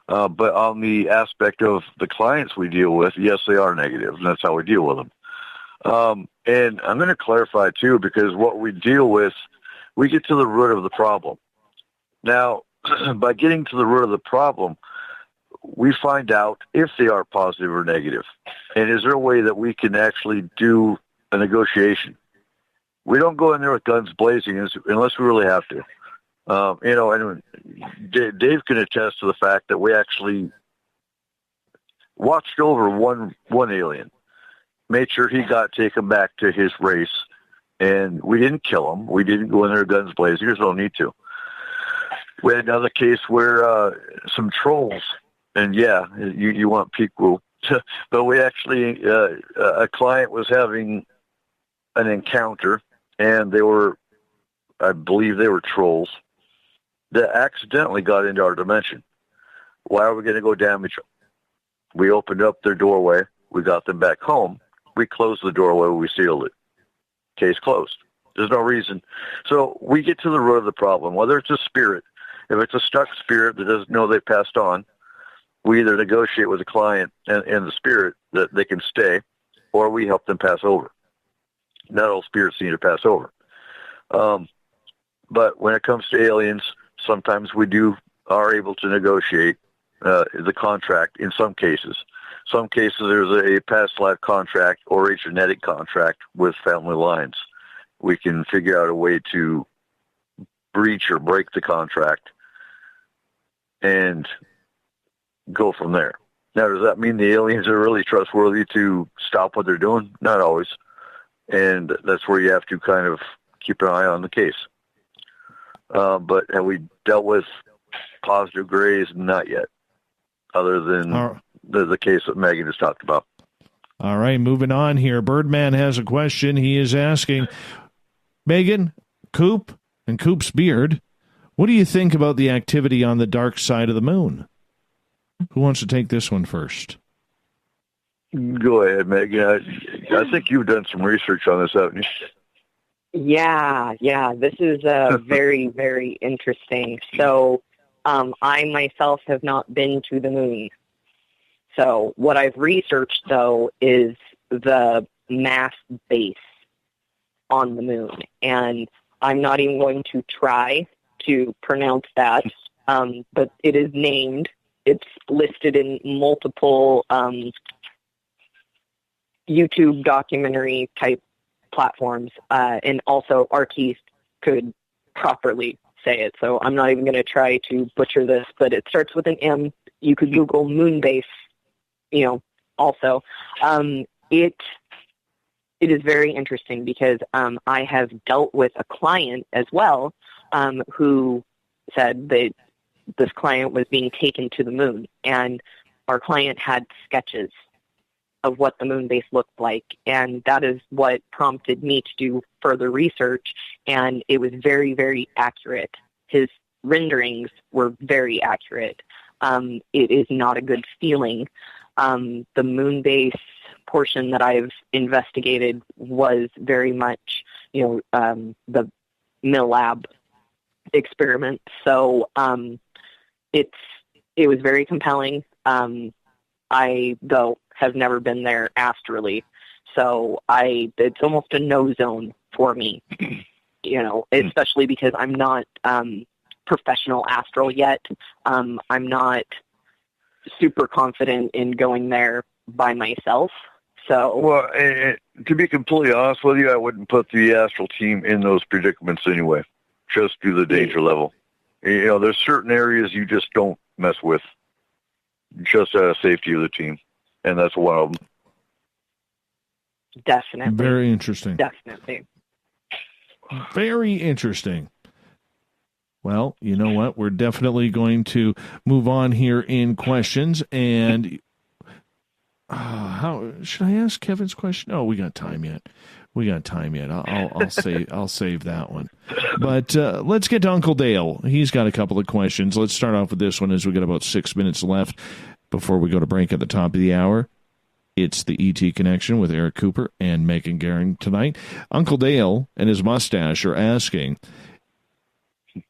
But on the aspect of the clients we deal with, yes, they are negative, and that's how we deal with them. And I'm going to clarify, too, because what we deal with, we get to the root of the problem. Now, by getting to the root of the problem, we find out if they are positive or negative. And is there a way that we can actually do a negotiation? We don't go in there with guns blazing unless we really have to. And Dave can attest to the fact that we actually watched over one alien, made sure he got taken back to his race, and we didn't kill him. We didn't go in there with guns blazing. There's no need to. We had another case where some trolls, and yeah, you want peak rule, but we actually, a client was having an encounter, and I believe they were trolls that accidentally got into our dimension. Why are we going to go damage them? We opened up their doorway. We got them back home. We closed the doorway. We sealed it. Case closed. There's no reason. So we get to the root of the problem, whether it's a spirit. If it's a stuck spirit that doesn't know they passed on, we either negotiate with the client and the spirit that they can stay, or we help them pass over. Not all spirits need to pass over. But when it comes to aliens, sometimes we are able to negotiate the contract in some cases. Some cases there's a past life contract or a genetic contract with family lines. We can figure out a way to breach or break the contract and go from there. Now, does that mean the aliens are really trustworthy to stop what they're doing? Not always. And that's where you have to kind of keep an eye on the case. But have we dealt with positive grays? Not yet, other than the case that Megan has talked about. All right, moving on here. Birdman has a question. He is asking, Megan, Coop, and Coop's beard, what do you think about the activity on the dark side of the moon? Who wants to take this one first? Go ahead, Megan. I think you've done some research on this, haven't you? Yeah. This is very, very interesting. So I myself have not been to the moon. So what I've researched, though, is the mass base on the moon. And I'm not even going to try to pronounce that, but it is named. It's listed in multiple YouTube documentary type platforms, and also Arkeith could properly say it. So I'm not even going to try to butcher this, but it starts with an M. You could Google moon base, also. It is very interesting because I have dealt with a client as well who said that this client was being taken to the moon, and our client had sketches of what the moon base looked like, and that is what prompted me to do further research, and it was very, very accurate. His renderings were very accurate. It is not a good feeling. The moon base portion that I've investigated was very much the Mill Lab experiment. So it was very compelling. I, though, have never been there astrally. So it's almost a no zone for me, especially because I'm not professional astral yet. I'm not super confident in going there by myself. So, well, to be completely honest with you, I wouldn't put the astral team in those predicaments anyway, just due to the danger level. There's certain areas you just don't mess with, just out of safety of the team, and that's one of them. Definitely. Very interesting. Definitely. Very interesting. Well, you know what? We're definitely going to move on here in questions. And how should I ask Kevin's question? Oh, we got time yet. I'll save that one. But let's get to Uncle Dale. He's got a couple of questions. Let's start off with this one as we got about 6 minutes left before we go to break at the top of the hour. It's the ET Connection with Eric Cooper and Megan Gehring tonight. Uncle Dale and his mustache are asking,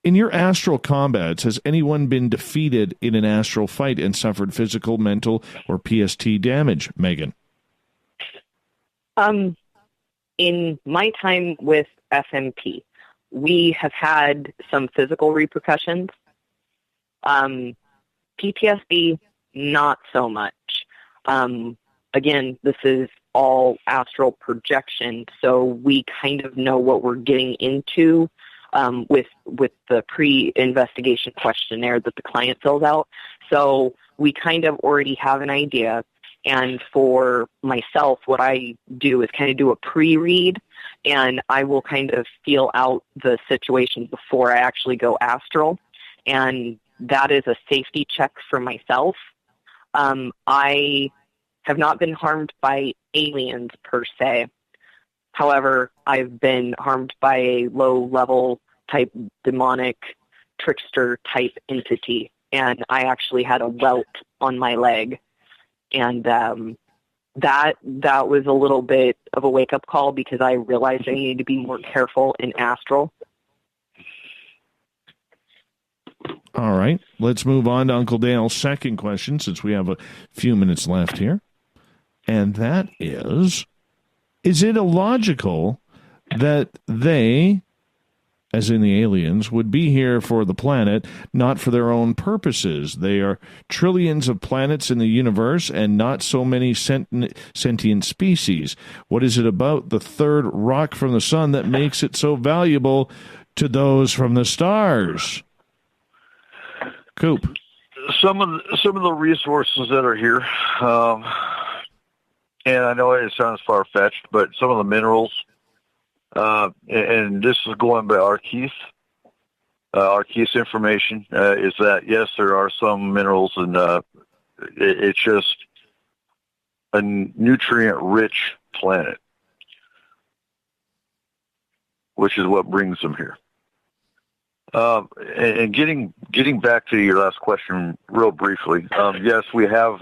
in your astral combats, has anyone been defeated in an astral fight and suffered physical, mental, or PST damage, Megan? In my time with FMP, we have had some physical repercussions. PTSD, not so much. Again, this is all astral projection, so we kind of know what we're getting into with the pre-investigation questionnaire that the client fills out. So we kind of already have an idea. And for myself, what I do is kind of do a pre-read, and I will kind of feel out the situation before I actually go astral. And that is a safety check for myself. I have not been harmed by aliens per se. However, I've been harmed by a low-level type demonic trickster type entity, and I actually had a welt on my leg. And that was a little bit of a wake-up call because I realized I needed to be more careful in astral. All right. Let's move on to Uncle Dale's second question since we have a few minutes left here. And that is it illogical that they, as in the aliens, would be here for the planet, not for their own purposes? There are trillions of planets in the universe and not so many sentient species. What is it about the third rock from the sun that makes it so valuable to those from the stars? Coop. Some of the resources that are here, and I know it sounds far-fetched, but some of the minerals, and this is going by Arkeith. Arkeith's information is that, yes, there are some minerals, and it's just a nutrient-rich planet, which is what brings them here. And getting back to your last question real briefly, yes, we have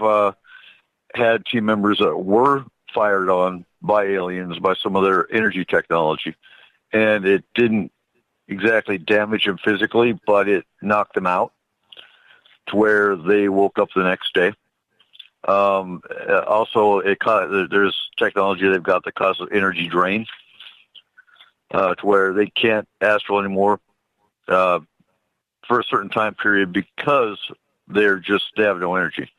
had team members that were fired on by aliens, by some of their energy technology, and it didn't exactly damage them physically, but it knocked them out to where they woke up the next day. Also, there's technology they've got that causes energy drain to where they can't astral anymore for a certain time period because they have no energy.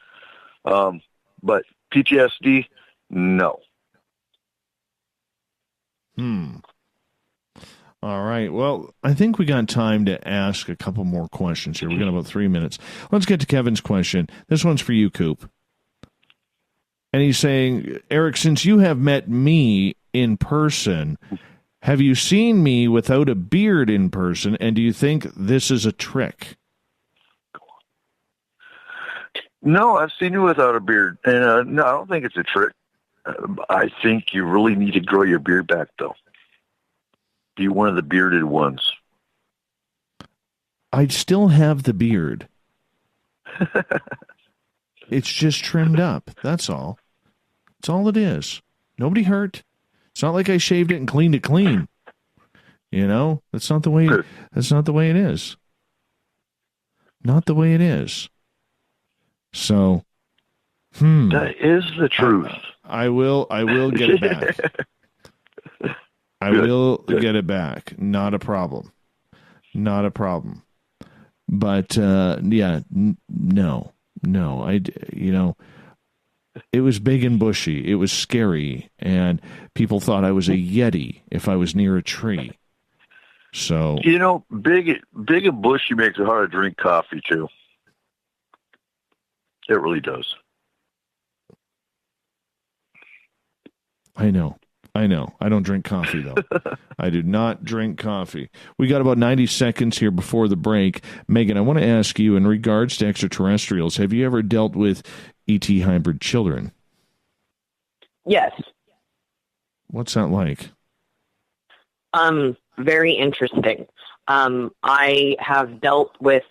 But PTSD, no. All right. Well, I think we got time to ask a couple more questions here. We got about 3 minutes. Let's get to Kevin's question. This one's for you, Coop. And he's saying, Eric, since you have met me in person, have you seen me without a beard in person, and do you think this is a trick? No, I've seen you without a beard, and no, I don't think it's a trick. I think you really need to grow your beard back, though. Be one of the bearded ones. I still have the beard. It's just trimmed up. That's all. That's all it is. Nobody hurt. It's not like I shaved it and cleaned it clean. You know, that's not the way. That's not the way it is. Not the way it is. So, that is the truth. I will get it back. I will get it back. Not a problem. Not a problem. But no. It was big and bushy. It was scary, and people thought I was a Yeti if I was near a tree. So big and bushy makes it hard to drink coffee too. It really does. I know. I don't drink coffee, though. I do not drink coffee. We got about 90 seconds here before the break. Megan, I want to ask you, in regards to extraterrestrials, have you ever dealt with ET hybrid children? Yes. What's that like? Very interesting. I have dealt with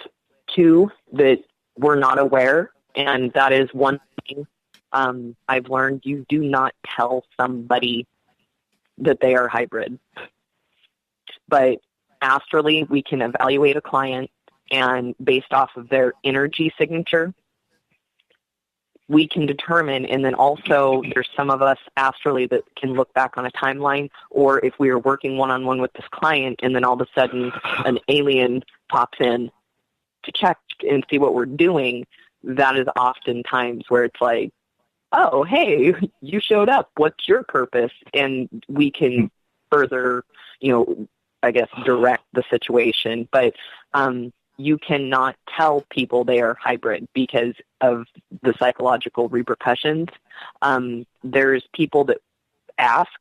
2 that were not aware, and that is one thing I've learned. You do not tell somebody that they are hybrid. But astrally, we can evaluate a client, and based off of their energy signature, we can determine, and then also there's some of us astrally that can look back on a timeline, or if we are working one-on-one with this client and then all of a sudden an alien pops in to check and see what we're doing, that is oftentimes where it's like, oh, hey, you showed up. What's your purpose? And we can further, I guess, direct the situation. But you cannot tell people they are hybrid because of the psychological repercussions. There's people that ask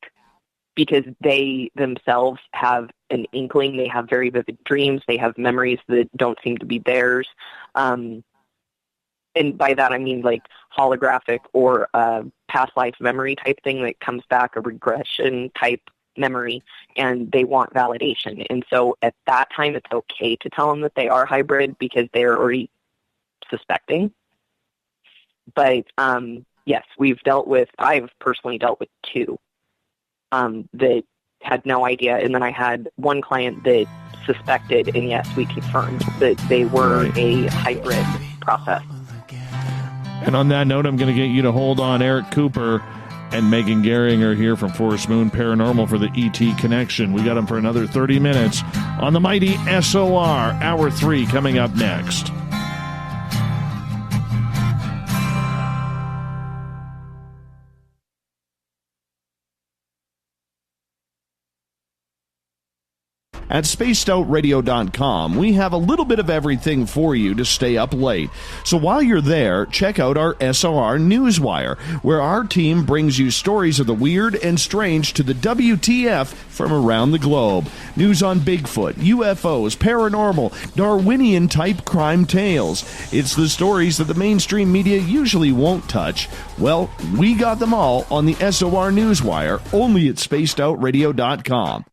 because they themselves have an inkling. They have very vivid dreams. They have memories that don't seem to be theirs. And by that, I mean like holographic or past life memory type thing that comes back, a regression type memory, and they want validation. And so at that time, it's okay to tell them that they are hybrid because they're already suspecting. But yes, I've personally dealt with 2 that had no idea. And then I had one client that suspected, and yes, we confirmed that they were a hybrid process. And on that note, I'm going to get you to hold on. Eric Cooper and Megan Gehring are here from Forest Moon Paranormal for the ET Connection. We got them for another 30 minutes on the mighty SOR. Hour 3 coming up next. At spacedoutradio.com, we have a little bit of everything for you to stay up late. So while you're there, check out our SOR Newswire, where our team brings you stories of the weird and strange to the WTF from around the globe. News on Bigfoot, UFOs, paranormal, Darwinian-type crime tales. It's the stories that the mainstream media usually won't touch. Well, we got them all on the SOR Newswire, only at spacedoutradio.com.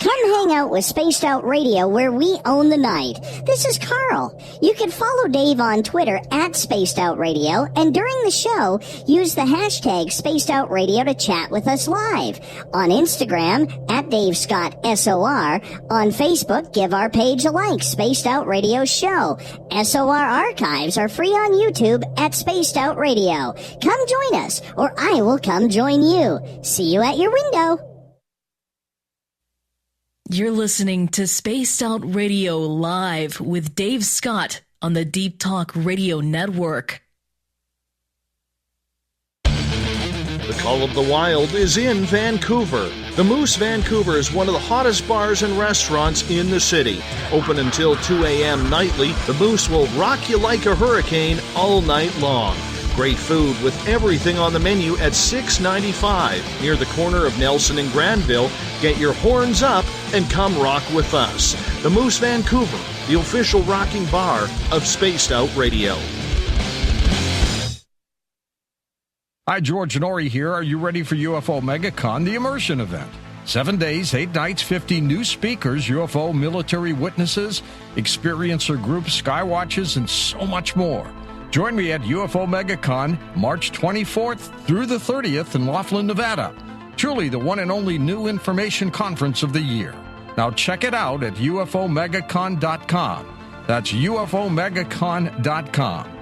Come hang out with Spaced Out Radio, where we own the night. This is Carl. You can follow Dave on Twitter at Spaced Out Radio, and during the show, use the hashtag Spaced Out Radio to chat with us live. On Instagram, at Dave Scott SOR. On Facebook, give our page a like, Spaced Out Radio Show. SOR archives are free on YouTube at Spaced Out Radio. Come join us, or I will come join you. See you at your window. You're listening to Spaced Out Radio Live with Dave Scott on the Deep Talk Radio Network. The Call of the Wild is in Vancouver. The Moose Vancouver is one of the hottest bars and restaurants in the city. Open until 2 a.m. nightly, the Moose will rock you like a hurricane all night long. Great food with everything on the menu at $6.95 near the corner of Nelson and Granville. Get your horns up and come rock with us. The Moose Vancouver, the official rocking bar of Spaced Out Radio. Hi, George and Ori here. Are you ready for UFO MegaCon, the immersion event? 7 days, 8 nights, 50 new speakers, UFO military witnesses, experiencer groups, skywatches, and so much more. Join me at UFO MegaCon, March 24th through the 30th in Laughlin, Nevada. Truly the one and only new information conference of the year. Now check it out at UFOMegacon.com. That's UFOMegacon.com.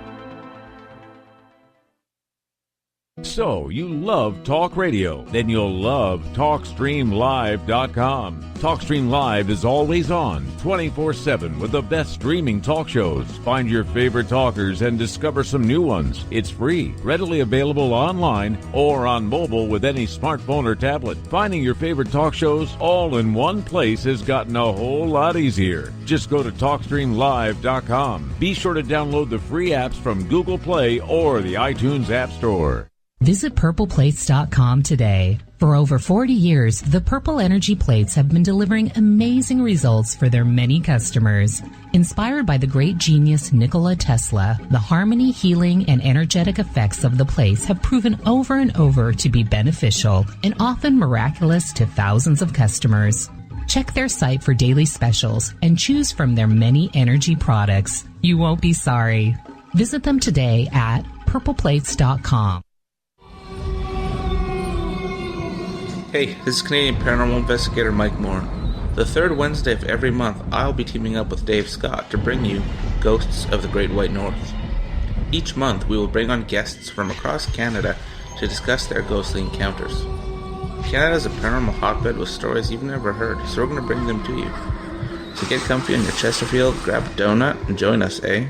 So, you love talk radio? Then you'll love TalkStreamLive.com. TalkStream Live is always on, 24/7, with the best streaming talk shows. Find your favorite talkers and discover some new ones. It's free, readily available online or on mobile with any smartphone or tablet. Finding your favorite talk shows all in one place has gotten a whole lot easier. Just go to TalkStreamLive.com. Be sure to download the free apps from Google Play or the iTunes App Store. Visit purpleplates.com today. For over 40 years, the Purple Energy Plates have been delivering amazing results for their many customers. Inspired by the great genius Nikola Tesla, the harmony, healing, and energetic effects of the plates have proven over and over to be beneficial and often miraculous to thousands of customers. Check their site for daily specials and choose from their many energy products. You won't be sorry. Visit them today at purpleplates.com. Hey, this is Canadian paranormal investigator Mike Moore. The third Wednesday of every month, I'll be teaming up with Dave Scott to bring you Ghosts of the Great White North. Each month, we will bring on guests from across Canada to discuss their ghostly encounters. Canada is a paranormal hotbed with stories you've never heard, so we're going to bring them to you. So get comfy on your Chesterfield, grab a donut, and join us, eh?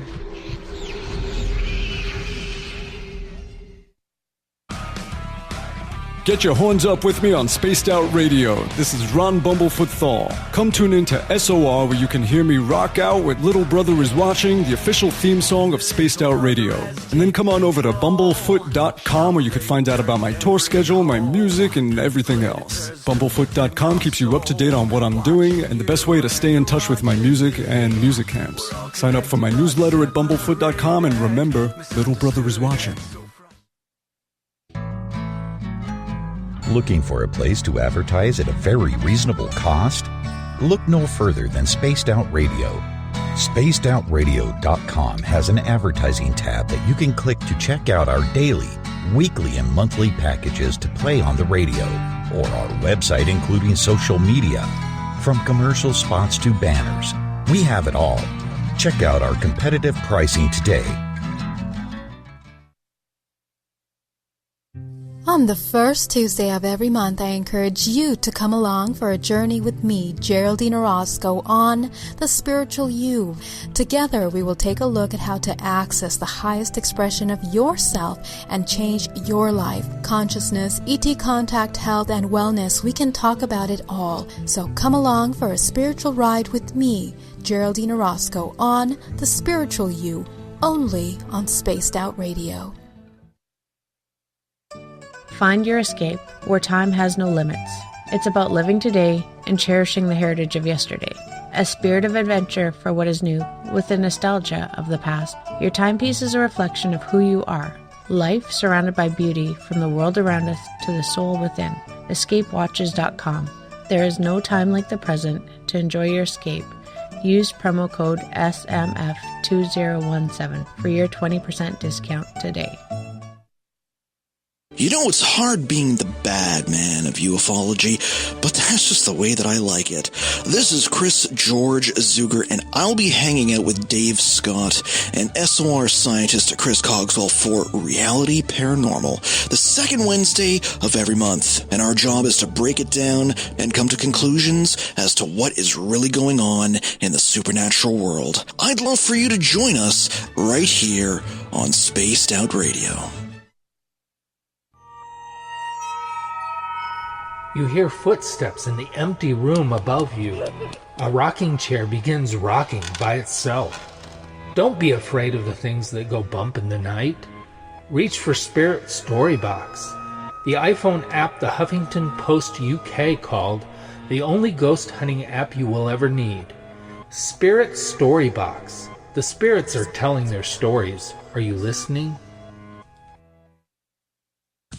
Get your horns up with me on Spaced Out Radio. This is Ron Bumblefoot Thal. Come tune in to SOR where you can hear me rock out with Little Brother is Watching, the official theme song of Spaced Out Radio. And then come on over to bumblefoot.com where you can find out about my tour schedule, my music, and everything else. Bumblefoot.com keeps you up to date on what I'm doing and the best way to stay in touch with my music and music camps. Sign up for my newsletter at bumblefoot.com and remember, Little Brother is Watching. Looking for a place to advertise at a very reasonable cost? Look no further than Spaced Out Radio. SpacedOutRadio.com has an advertising tab that you can click to check out our daily, weekly, and monthly packages to play on the radio, or our website including social media. From commercial spots to banners, we have it all. Check out our competitive pricing today. On the first Tuesday of every month, I encourage you to come along for a journey with me, Geraldine Orozco, on The Spiritual You. Together, we will take a look at how to access the highest expression of yourself and change your life. Consciousness, ET contact, health, and wellness, we can talk about it all. So come along for a spiritual ride with me, Geraldine Orozco, on The Spiritual You, only on Spaced Out Radio. Find your escape where time has no limits. It's about living today and cherishing the heritage of yesterday. A spirit of adventure for what is new with the nostalgia of the past. Your timepiece is a reflection of who you are. Life surrounded by beauty from the world around us to the soul within. EscapeWatches.com. There is no time like the present to enjoy your escape. Use promo code SMF2017 for your 20% discount today. You know, it's hard being the bad man of ufology, but that's just the way that I like it. This is Chris George Zuger, and I'll be hanging out with Dave Scott and SOR scientist Chris Cogswell for Reality Paranormal, the second Wednesday of every month. And our job is to break it down and come to conclusions as to what is really going on in the supernatural world. I'd love for you to join us right here on Spaced Out Radio. You hear footsteps in the empty room above you. A rocking chair begins rocking by itself. Don't be afraid of the things that go bump in the night. Reach for Spirit Storybox, the iPhone app the Huffington Post UK called the only ghost hunting app you will ever need. Spirit Storybox. The spirits are telling their stories. Are you listening?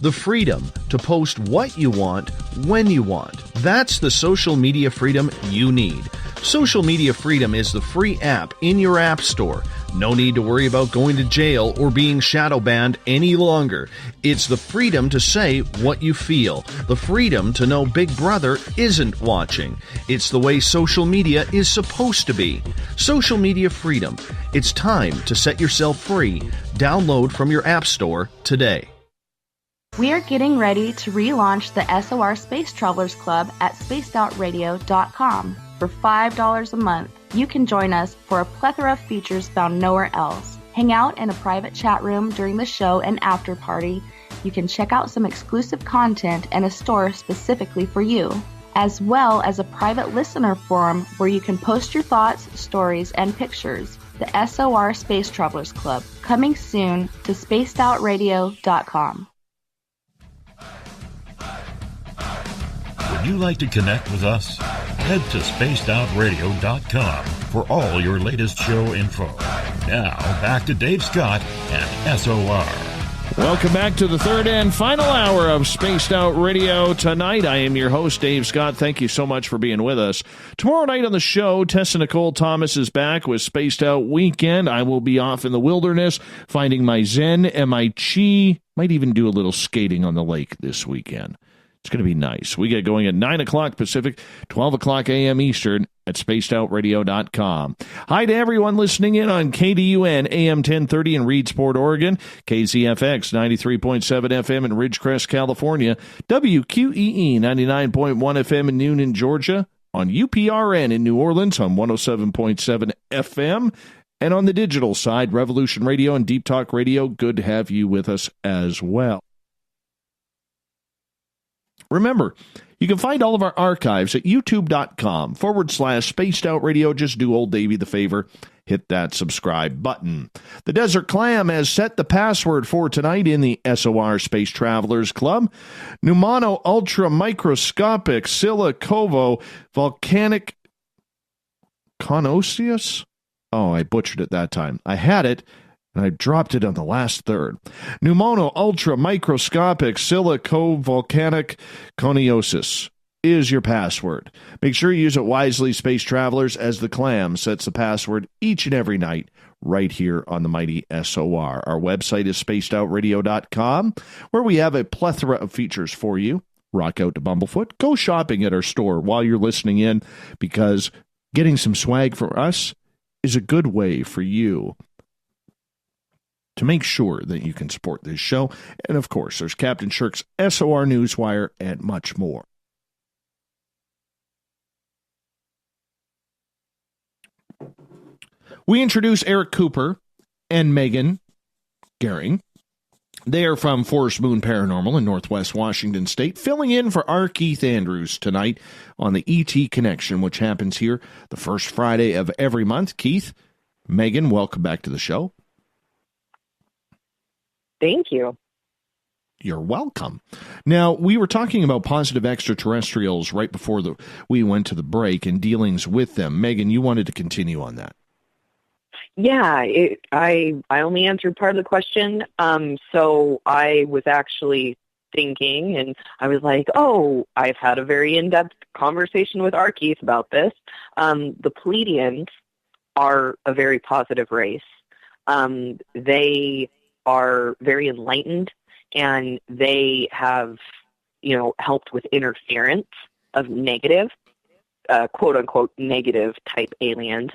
The freedom to post what you want, when you want. That's the social media freedom you need. Social Media Freedom is the free app in your app store No need to worry about going to jail or being shadow banned any longer. It's the freedom to say what you feel, the freedom to know Big Brother isn't watching. It's the way social media is supposed to be. Social media freedom. It's time to set yourself free. Download from your app store today. We are getting ready to relaunch the SOR Space Travelers Club at spacedoutradio.com. For $5 a month, you can join us for a plethora of features found nowhere else. Hang out in a private chat room during the show and after party. You can check out some exclusive content and a store specifically for you, as well as a private listener forum where you can post your thoughts, stories, and pictures. The SOR Space Travelers Club, coming soon to spacedoutradio.com. Would you like to connect with us? Head to spacedoutradio.com for all your latest show info. Now, back to Dave Scott and SOR. Welcome back to the third and final hour of Spaced Out Radio tonight. I am your host, Dave Scott. Thank you so much for being with us. Tomorrow night on the show, Tessa Nicole Thomas is back with Spaced Out Weekend. I will be off in the wilderness, finding my Zen and my Chi. Might even do a little skating on the lake this weekend. It's going to be nice. We get going at 9 o'clock Pacific, 12 o'clock a.m. Eastern at spacedoutradio.com. Hi to everyone listening in on KDUN AM 1030 in Reedsport, Oregon, KZFX 93.7 FM in Ridgecrest, California, WQEE 99.1 FM in Noonan, Georgia, on UPRN in New Orleans on 107.7 FM, and on the digital side, Revolution Radio and Deep Talk Radio. Good to have you with us as well. Remember, you can find all of our archives at youtube.com/Spaced Out Radio. Just do old Davey the favor. Hit that subscribe button. The Desert Clam has set the password for tonight in the SOR Space Travelers Club. Pneumano Ultra Microscopic Silicovo Volcanic Conoceus? Oh, I butchered it that time. I had it, and I dropped it on the last third. Pneumono Ultra Microscopic Silicovolcanic Coniosis is your password. Make sure you use it wisely, Space Travelers, as the Clam sets the password each and every night right here on the mighty SOR. Our website is spacedoutradio.com, where we have a plethora of features for you. Rock out to Bumblefoot. Go shopping at our store while you're listening in, because getting some swag for us is a good way for you to make sure that you can support this show. And of course, there's Captain Shirk's SOR Newswire and much more. We introduce Eric Cooper and Megan Gehring. They are from Forest Moon Paranormal in Northwest Washington State, filling in for R. Keith Andrews tonight on the ET Connection, which happens here the first Friday of every month. Keith, Megan, welcome back to the show. Thank you. You're welcome. Now, we were talking about positive extraterrestrials right before we went to the break and dealings with them. Megan, you wanted to continue on that. Yeah, I only answered part of the question. So I was actually thinking, and I was like, oh, I've had a very in-depth conversation with R. Keith about this. The Pleiadians are a very positive race. They are very enlightened, and they have, helped with interference of negative, quote-unquote negative type aliens.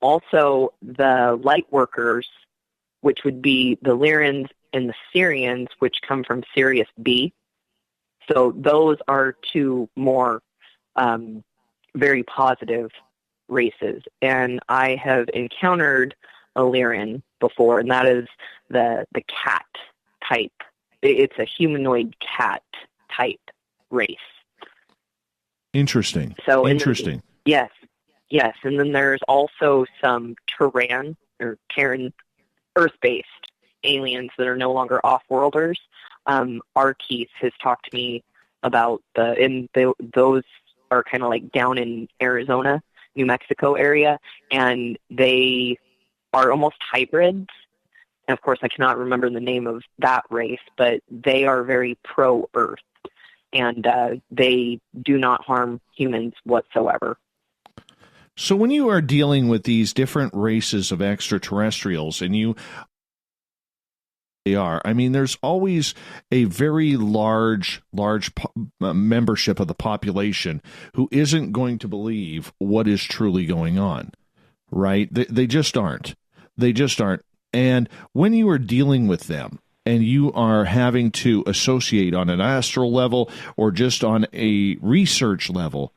Also, the light workers, which would be the Lyrans and the Syrians, which come from Sirius B. So those are two more very positive races. And I have encountered a Lyran before, and that is the cat type. It's a humanoid cat type race. Interesting. Interesting. Yes. And then there's also some Terran Earth-based aliens that are no longer off-worlders. R. Keith has talked to me about those are kind of like down in Arizona, New Mexico area, and they are almost hybrids. And of course, I cannot remember the name of that race, but they are very pro-Earth, and they do not harm humans whatsoever. So when you are dealing with these different races of extraterrestrials and I mean, there's always a very large membership of the population who isn't going to believe what is truly going on, right? They just aren't. They just aren't. And when you are dealing with them and you are having to associate on an astral level or just on a research level,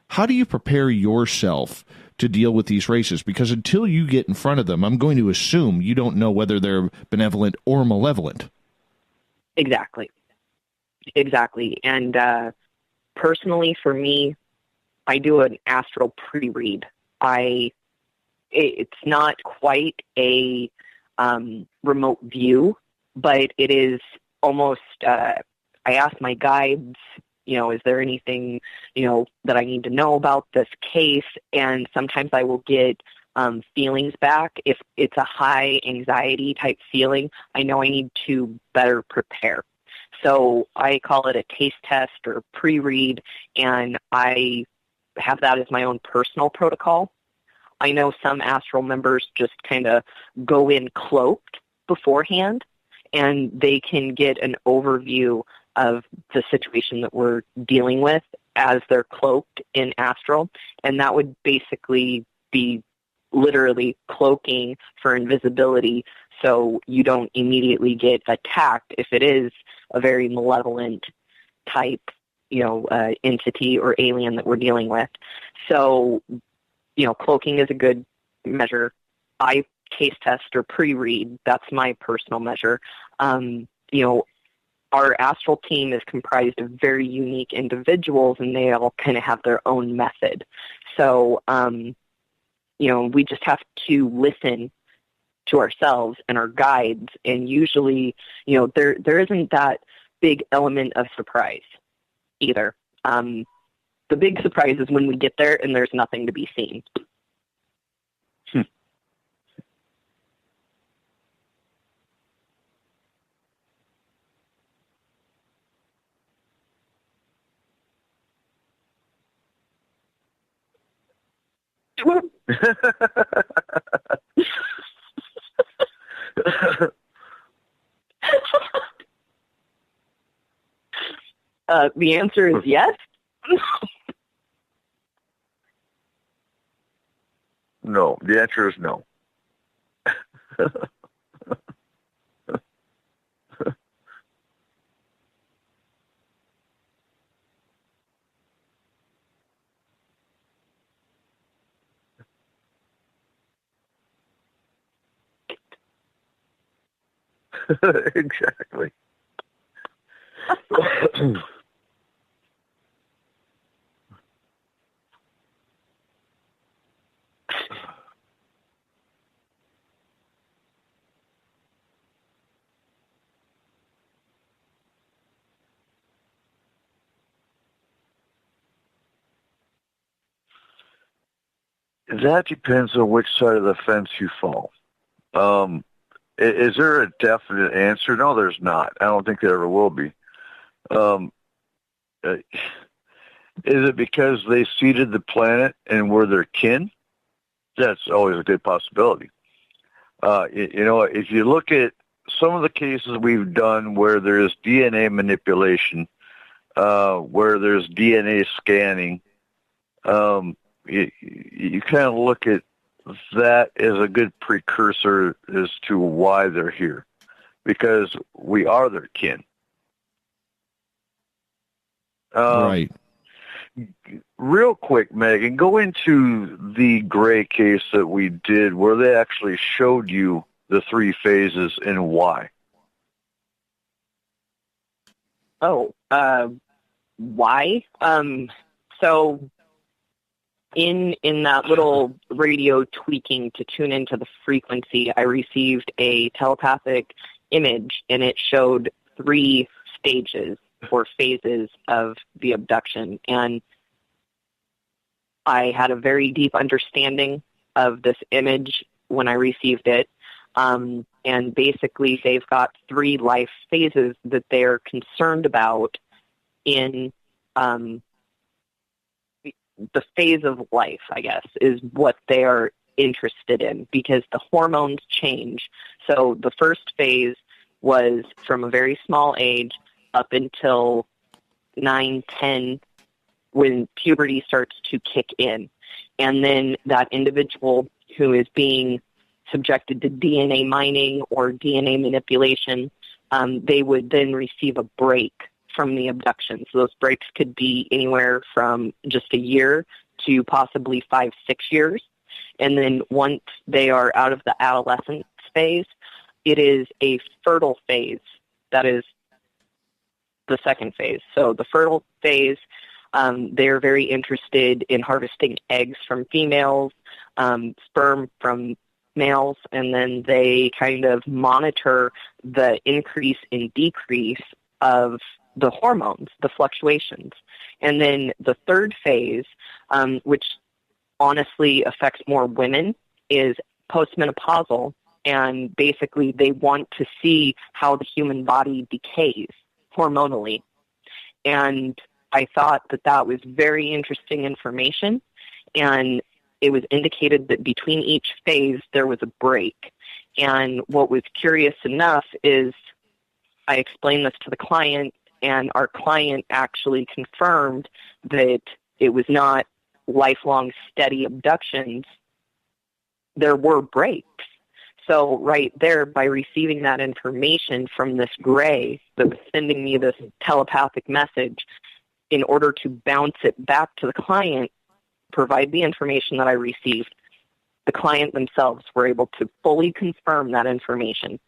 how do you prepare yourself to deal with these races? Because until you get in front of them, I'm going to assume you don't know whether they're benevolent or malevolent. Exactly. And personally, for me, I do an astral pre-read. It's not quite a remote view, but it is almost, I ask my guides, is there anything, that I need to know about this case? And sometimes I will get feelings back. If it's a high anxiety type feeling, I know I need to better prepare. So I call it a taste test or pre-read, and I have that as my own personal protocol. I know some astral members just kind of go in cloaked beforehand, and they can get an overview of the situation that we're dealing with as they're cloaked in astral, and that would basically be literally cloaking for invisibility so you don't immediately get attacked if it is a very malevolent type, entity or alien that we're dealing with. So, cloaking is a good measure. I taste test or pre-read. That's my personal measure. Our astral team is comprised of very unique individuals, and they all kind of have their own method. So, we just have to listen to ourselves and our guides, and usually, there isn't that big element of surprise either. The big surprise is when we get there and there's nothing to be seen. The answer is yes. No, the answer is no. Exactly. That depends on which side of the fence you fall. Is there a definite answer? No, there's not. I don't think there ever will be. Is it because they seeded the planet and were their kin? That's always a good possibility. If you look at some of the cases we've done where there's DNA manipulation, where there's DNA scanning, you kind of look at that as a good precursor as to why they're here, because we are their kin. Right. Real quick, Megan, go into the gray case that we did where they actually showed you the three phases and why. Oh, why? So in that little radio tweaking to tune into the frequency, I received a telepathic image, and it showed 3 stages or phases of the abduction. And I had a very deep understanding of this image when I received it. And basically, they've got 3 life phases that they're concerned about in the phase of life, I guess, is what they are interested in, because the hormones change. So the first phase was from a very small age up until 9, 10, when puberty starts to kick in. And then that individual who is being subjected to DNA mining or DNA manipulation, they would then receive a break from the abduction. So those breaks could be anywhere from just a year to possibly 5, 6 years. And then once they are out of the adolescence phase, it is a fertile phase. That is the second phase. So the fertile phase, they're very interested in harvesting eggs from females, sperm from males, and then they kind of monitor the increase and decrease of the hormones, the fluctuations. And then the third phase, which honestly affects more women, is postmenopausal, and basically they want to see how the human body decays hormonally. And I thought that that was very interesting information, and it was indicated that between each phase there was a break. And what was curious enough is I explained this to the client, and our client actually confirmed that it was not lifelong steady abductions. There were breaks. So right there, by receiving that information from this gray that was sending me this telepathic message, in order to bounce it back to the client, provide the information that I received, the client themselves were able to fully confirm that information.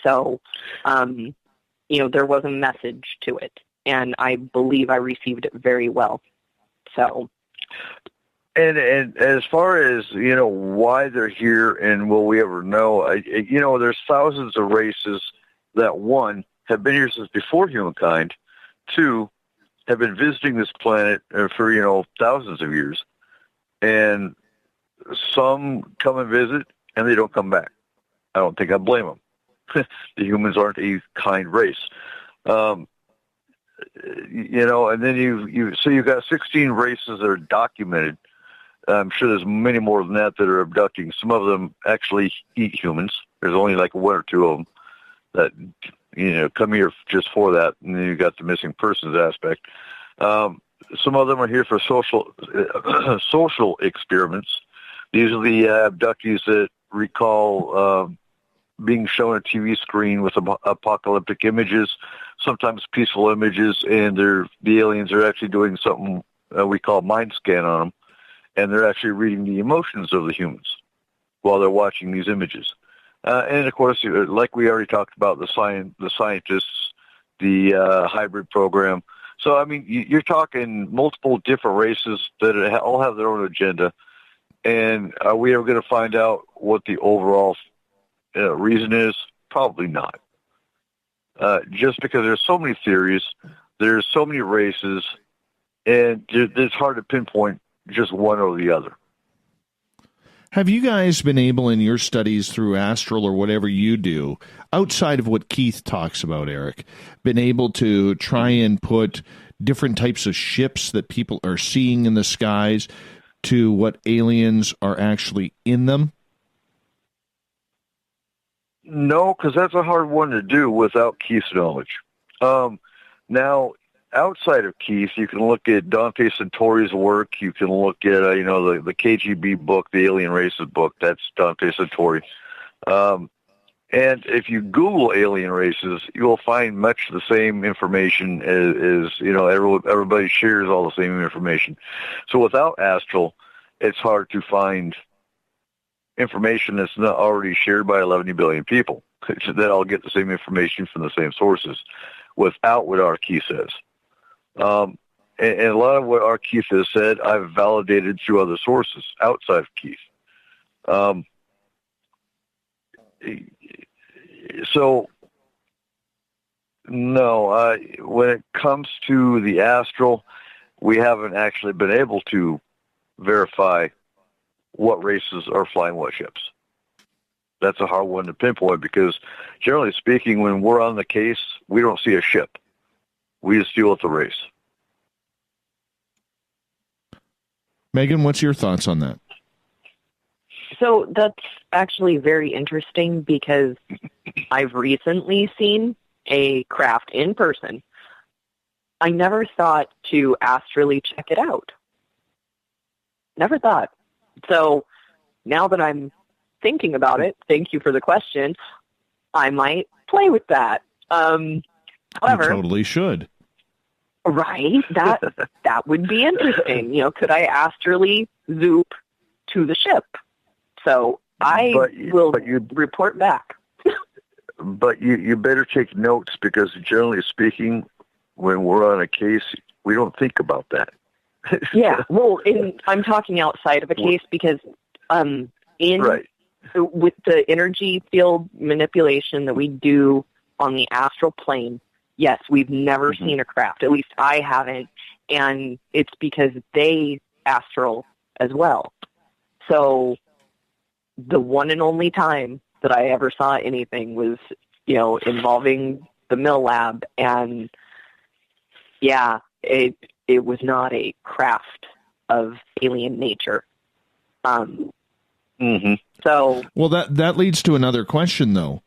So, there was a message to it, and I believe I received it very well. So, and as far as why they're here and will we ever know? There's thousands of races that, one, have been here since before humankind, two, have been visiting this planet for thousands of years, and some come and visit and they don't come back. I don't think I blame them. The humans aren't a kind race. And then you've got 16 races that are documented. I'm sure there's many more than that are abducting. Some of them actually eat humans. There's only like one or two of them that come here just for that, and then you've got the missing persons aspect. Some of them are here for social experiments. These are the abductees that recall being shown a TV screen with apocalyptic images, sometimes peaceful images, and the aliens are actually doing something we call mind scan on them, and they're actually reading the emotions of the humans while they're watching these images. And of course, like we already talked about, the scientists, the hybrid program. So, I mean, you're talking multiple different races that all have their own agenda. And are we ever going to find out what the overall reason is? Probably not. Just because there's so many theories, there's so many races, and it's hard to pinpoint just one or the other. Have you guys been able, in your studies through astral or whatever you do, outside of what Keith talks about, Eric, been able to try and put different types of ships that people are seeing in the skies to what aliens are actually in them? No, because that's a hard one to do without Keith's knowledge. Now, outside of Keith, you can look at Dante Centauri's work. You can look at, the KGB book, the Alien Races book. That's Dante Centauri. And if you Google alien races, you will find much the same information as everybody shares all the same information. So without astral, it's hard to find information that's not already shared by 11 billion people that all get the same information from the same sources without what our Keith says. And a lot of what our Keith has said, I've validated through other sources outside of Keith. So, no, when it comes to the astral, we haven't actually been able to verify what races are flying what ships. That's a hard one to pinpoint because, generally speaking, when we're on the case, we don't see a ship. We just deal with the race. Megan, what's your thoughts on that? So that's actually very interesting because I've recently seen a craft in person. I never thought to astrally check it out. Never thought. So now that I'm thinking about it, thank you for the question, I might play with that. However, you totally should. Right? That would be interesting. Could I astrally zoop to the ship? So I will report back. But you better take notes because generally speaking, when we're on a case, we don't think about that. Yeah, well, I'm talking outside of a case because with the energy field manipulation that we do on the astral plane, yes, we've never seen a craft. At least I haven't, and it's because they astral as well. So the one and only time that I ever saw anything was, involving the mill lab, and yeah, it was not a craft of alien nature. So, well, that leads to another question, though.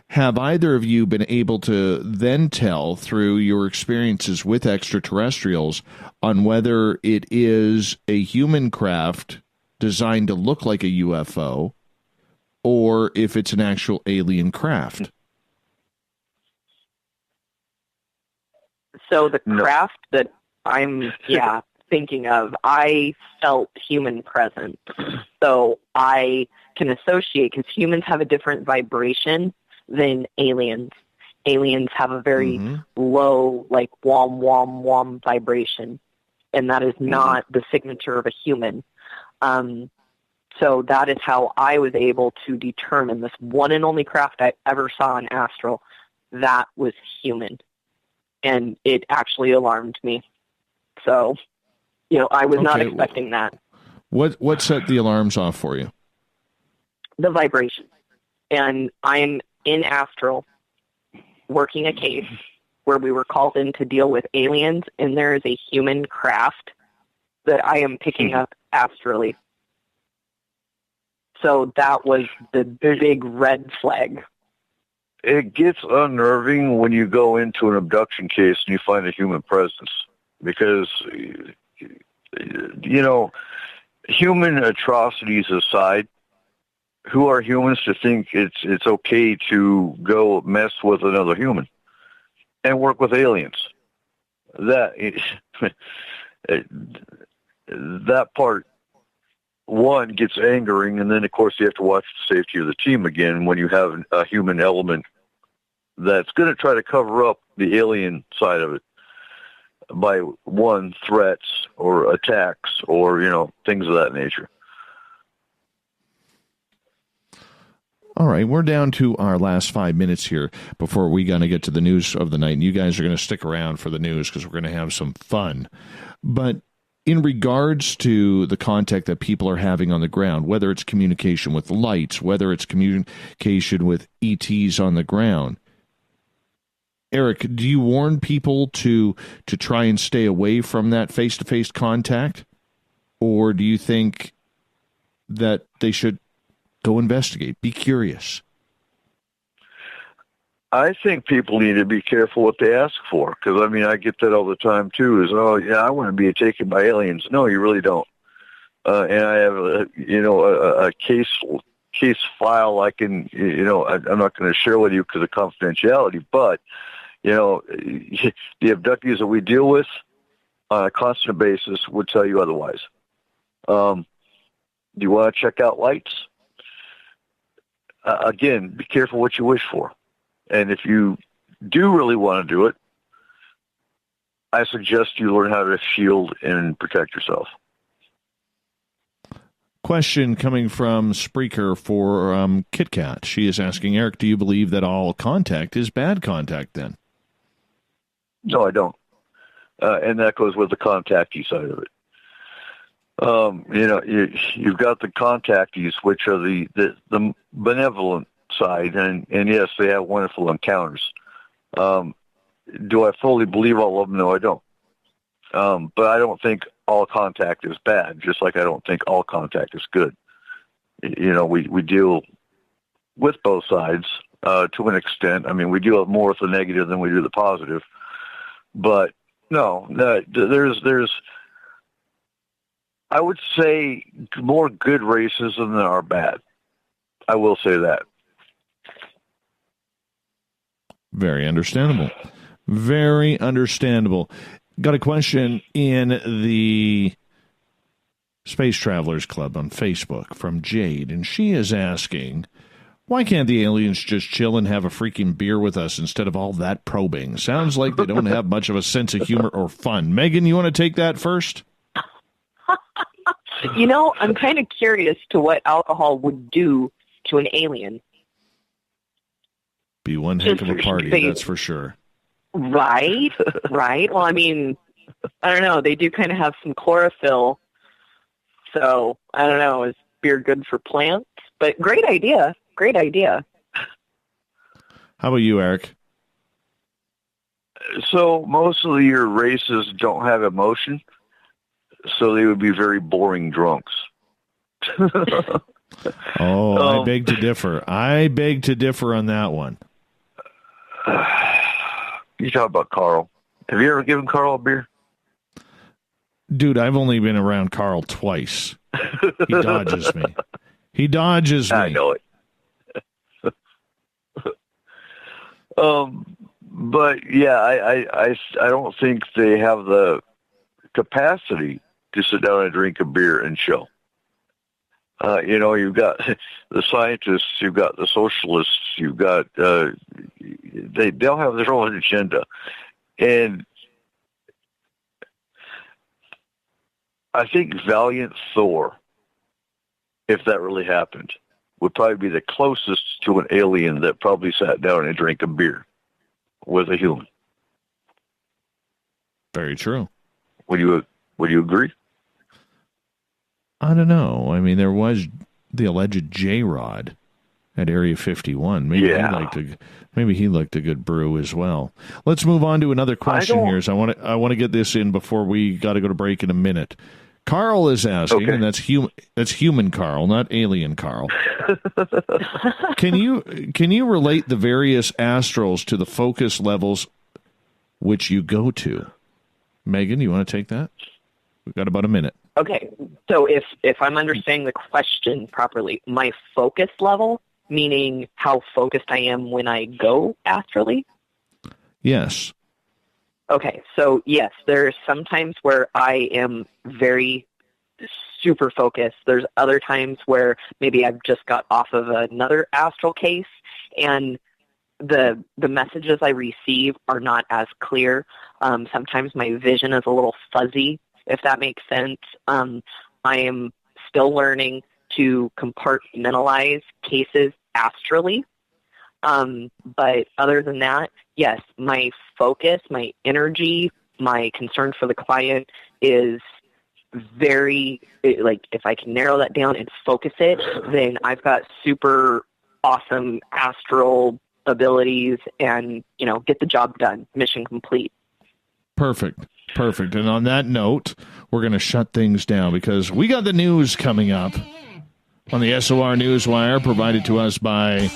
Have either of you been able to then tell through your experiences with extraterrestrials on whether it is a human craft designed to look like a UFO or if it's an actual alien craft? So the craft that I'm thinking of, I felt human presence. So I can associate, because humans have a different vibration than aliens. Aliens have a very low, like wom, wom, wom vibration. And that is not the signature of a human. So that is how I was able to determine this one and only craft I ever saw in astral, that was human. And it actually alarmed me. So, I was not expecting that. What set the alarms off for you? The vibration. And I'm in astral working a case where we were called in to deal with aliens, and there is a human craft that I am picking up astrally. So that was the big red flag. It gets unnerving when you go into an abduction case and you find a human presence because, human atrocities aside, who are humans to think it's okay to go mess with another human and work with aliens? That part, one, gets angering, and then, of course, you have to watch the safety of the team again when you have a human element that's going to try to cover up the alien side of it by, one, threats or attacks or, things of that nature. All right, we're down to our last 5 minutes here before we're going to get to the news of the night. And you guys are going to stick around for the news because we're going to have some fun. But in regards to the contact that people are having on the ground, whether it's communication with lights, whether it's communication with ETs on the ground, Eric, do you warn people to try and stay away from that face-to-face contact? Or do you think that they should go investigate, be curious? I think people need to be careful what they ask for, because, I get that all the time, too, is, I want to be taken by aliens. No, you really don't. And I have, a case file I can, I'm not going to share with you because of confidentiality, but, the abductees that we deal with on a constant basis would tell you otherwise. Do you want to check out lights? Again, be careful what you wish for. And if you do really want to do it, I suggest you learn how to shield and protect yourself. Question coming from Spreaker for Kit Kat. She is asking, Eric, do you believe that all contact is bad contact then? No, I don't. And that goes with the contactee side of it. You've got the contactees, which are the benevolent side, and yes, they have wonderful encounters. Do I fully believe all of them? No, I don't. But I don't think all contact is bad, just like I don't think all contact is good. You know, we deal with both sides to an extent. I mean, we deal more with the negative than we do the positive. But no, there's I would say more good racism than are bad. I will say that. Very understandable. Very understandable. Got a question in the Space Travelers Club on Facebook from Jade, and she is asking, why can't the aliens just chill and have a freaking beer with us instead of all that probing? Sounds like they don't have much of a sense of humor or fun. Megan, you want to take that first? You know, I'm kind of curious to what alcohol would do to an alien. Be one heck of a party, that's for sure. Right, right. Well, I mean, I don't know. They do kind of have some chlorophyll. So, I don't know. Is beer good for plants? But great idea. Great idea. How about you, Eric? So, most of your races don't have emotion, so they would be very boring drunks. I beg to differ. I beg to differ on that one. You talk about Carl. Have you ever given Carl a beer? Dude, I've only been around Carl twice. He dodges me. He dodges me. I know it. But yeah, I don't think they have the capacity to sit down and drink a beer and chill. You know, you've got the scientists, you've got the socialists, you've got they'll have their own agenda, and I think Valiant Thor, if that really happened, would probably be the closest to an alien that probably sat down and drank a beer with a human. Very true. Would you agree? I don't know. I mean, there was the alleged J-Rod at Area 51. Maybe he liked a good brew as well. Let's move on to another question here. So I want to get this in before we got to go to break in a minute. Carl is asking, and that's human Carl, not alien Carl. Can you relate the various astrals to the focus levels which you go to? Megan, you want to take that? We've got about a minute. Okay, so if I'm understanding the question properly, my focus level, meaning how focused I am when I go astrally? Yes. Okay, so yes, there's some times where I am very super focused. There's other times where maybe I've just got off of another astral case, and the messages I receive are not as clear. Sometimes my vision is a little fuzzy, if that makes sense. I am still learning to compartmentalize cases astrally. But other than that, yes, my focus, my energy, my concern for the client is very, if I can narrow that down and focus it, then I've got super awesome astral abilities and, get the job done, mission complete. Perfect. And on that note, we're going to shut things down because we got the news coming up on the SOR Newswire, provided to us by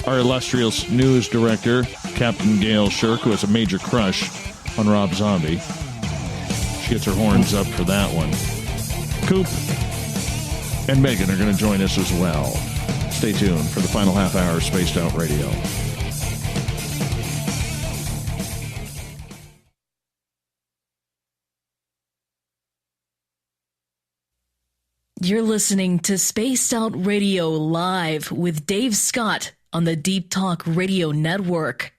our illustrious news director, Captain Gail Shirk, who has a major crush on Rob Zombie. She gets her horns up for that one. Coop and Megan are going to join us as well. Stay tuned for the final half hour of Spaced Out Radio. You're listening to Spaced Out Radio Live with Dave Scott on the Deep Talk Radio Network.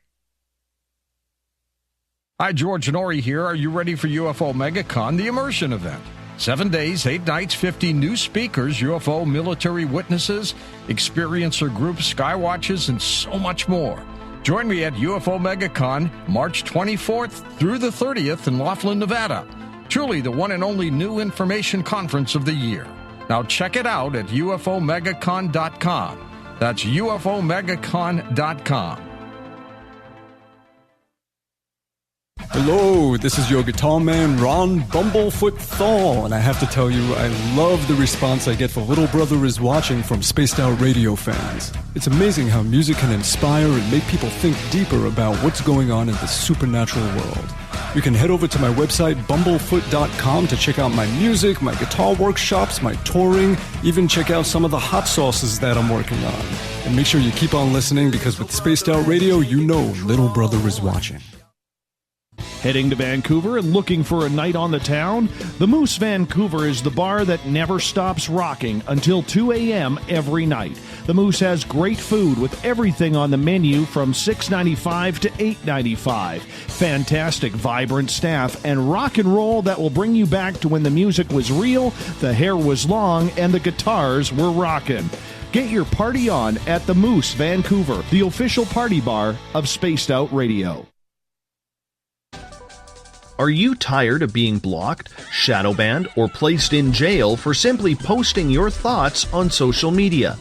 Hi, George and Ori here. Are you ready for UFO MegaCon, the immersion event? 7 days, 8 nights, 50 new speakers, UFO military witnesses, experiencer groups, skywatches, and so much more. Join me at UFO MegaCon, March 24th through the 30th in Laughlin, Nevada. Truly the one and only new information conference of the year. Now check it out at UFOMegaCon.com. That's UFOMegaCon.com. Hello, this is your guitar man, Ron Bumblefoot Thal, and I have to tell you, I love the response I get for Little Brother is Watching from Spaced Out Radio fans. It's amazing how music can inspire and make people think deeper about what's going on in the supernatural world. You can head over to my website, bumblefoot.com, to check out my music, my guitar workshops, my touring, even check out some of the hot sauces that I'm working on. And make sure you keep on listening, because with Spaced Out Radio, you know Little Brother is watching. Heading to Vancouver and looking for a night on the town? The Moose Vancouver is the bar that never stops rocking until 2 a.m. every night. The Moose has great food with everything on the menu from $6.95 to $8.95. Fantastic, vibrant staff and rock and roll that will bring you back to when the music was real, the hair was long, and the guitars were rocking. Get your party on at the Moose Vancouver, the official party bar of Spaced Out Radio. Are you tired of being blocked, shadow banned, or placed in jail for simply posting your thoughts on social media?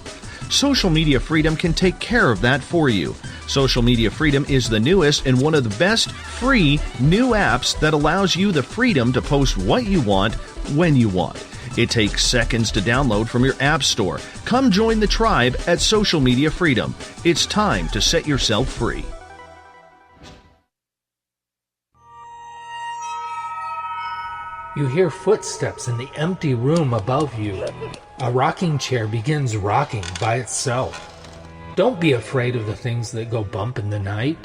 Social Media Freedom can take care of that for you. Social Media Freedom is the newest and one of the best free new apps that allows you the freedom to post what you want, when you want. It takes seconds to download from your app store. Come join the tribe at Social Media Freedom. It's time to set yourself free. You hear footsteps in the empty room above you. A rocking chair begins rocking by itself. Don't be afraid of the things that go bump in the night.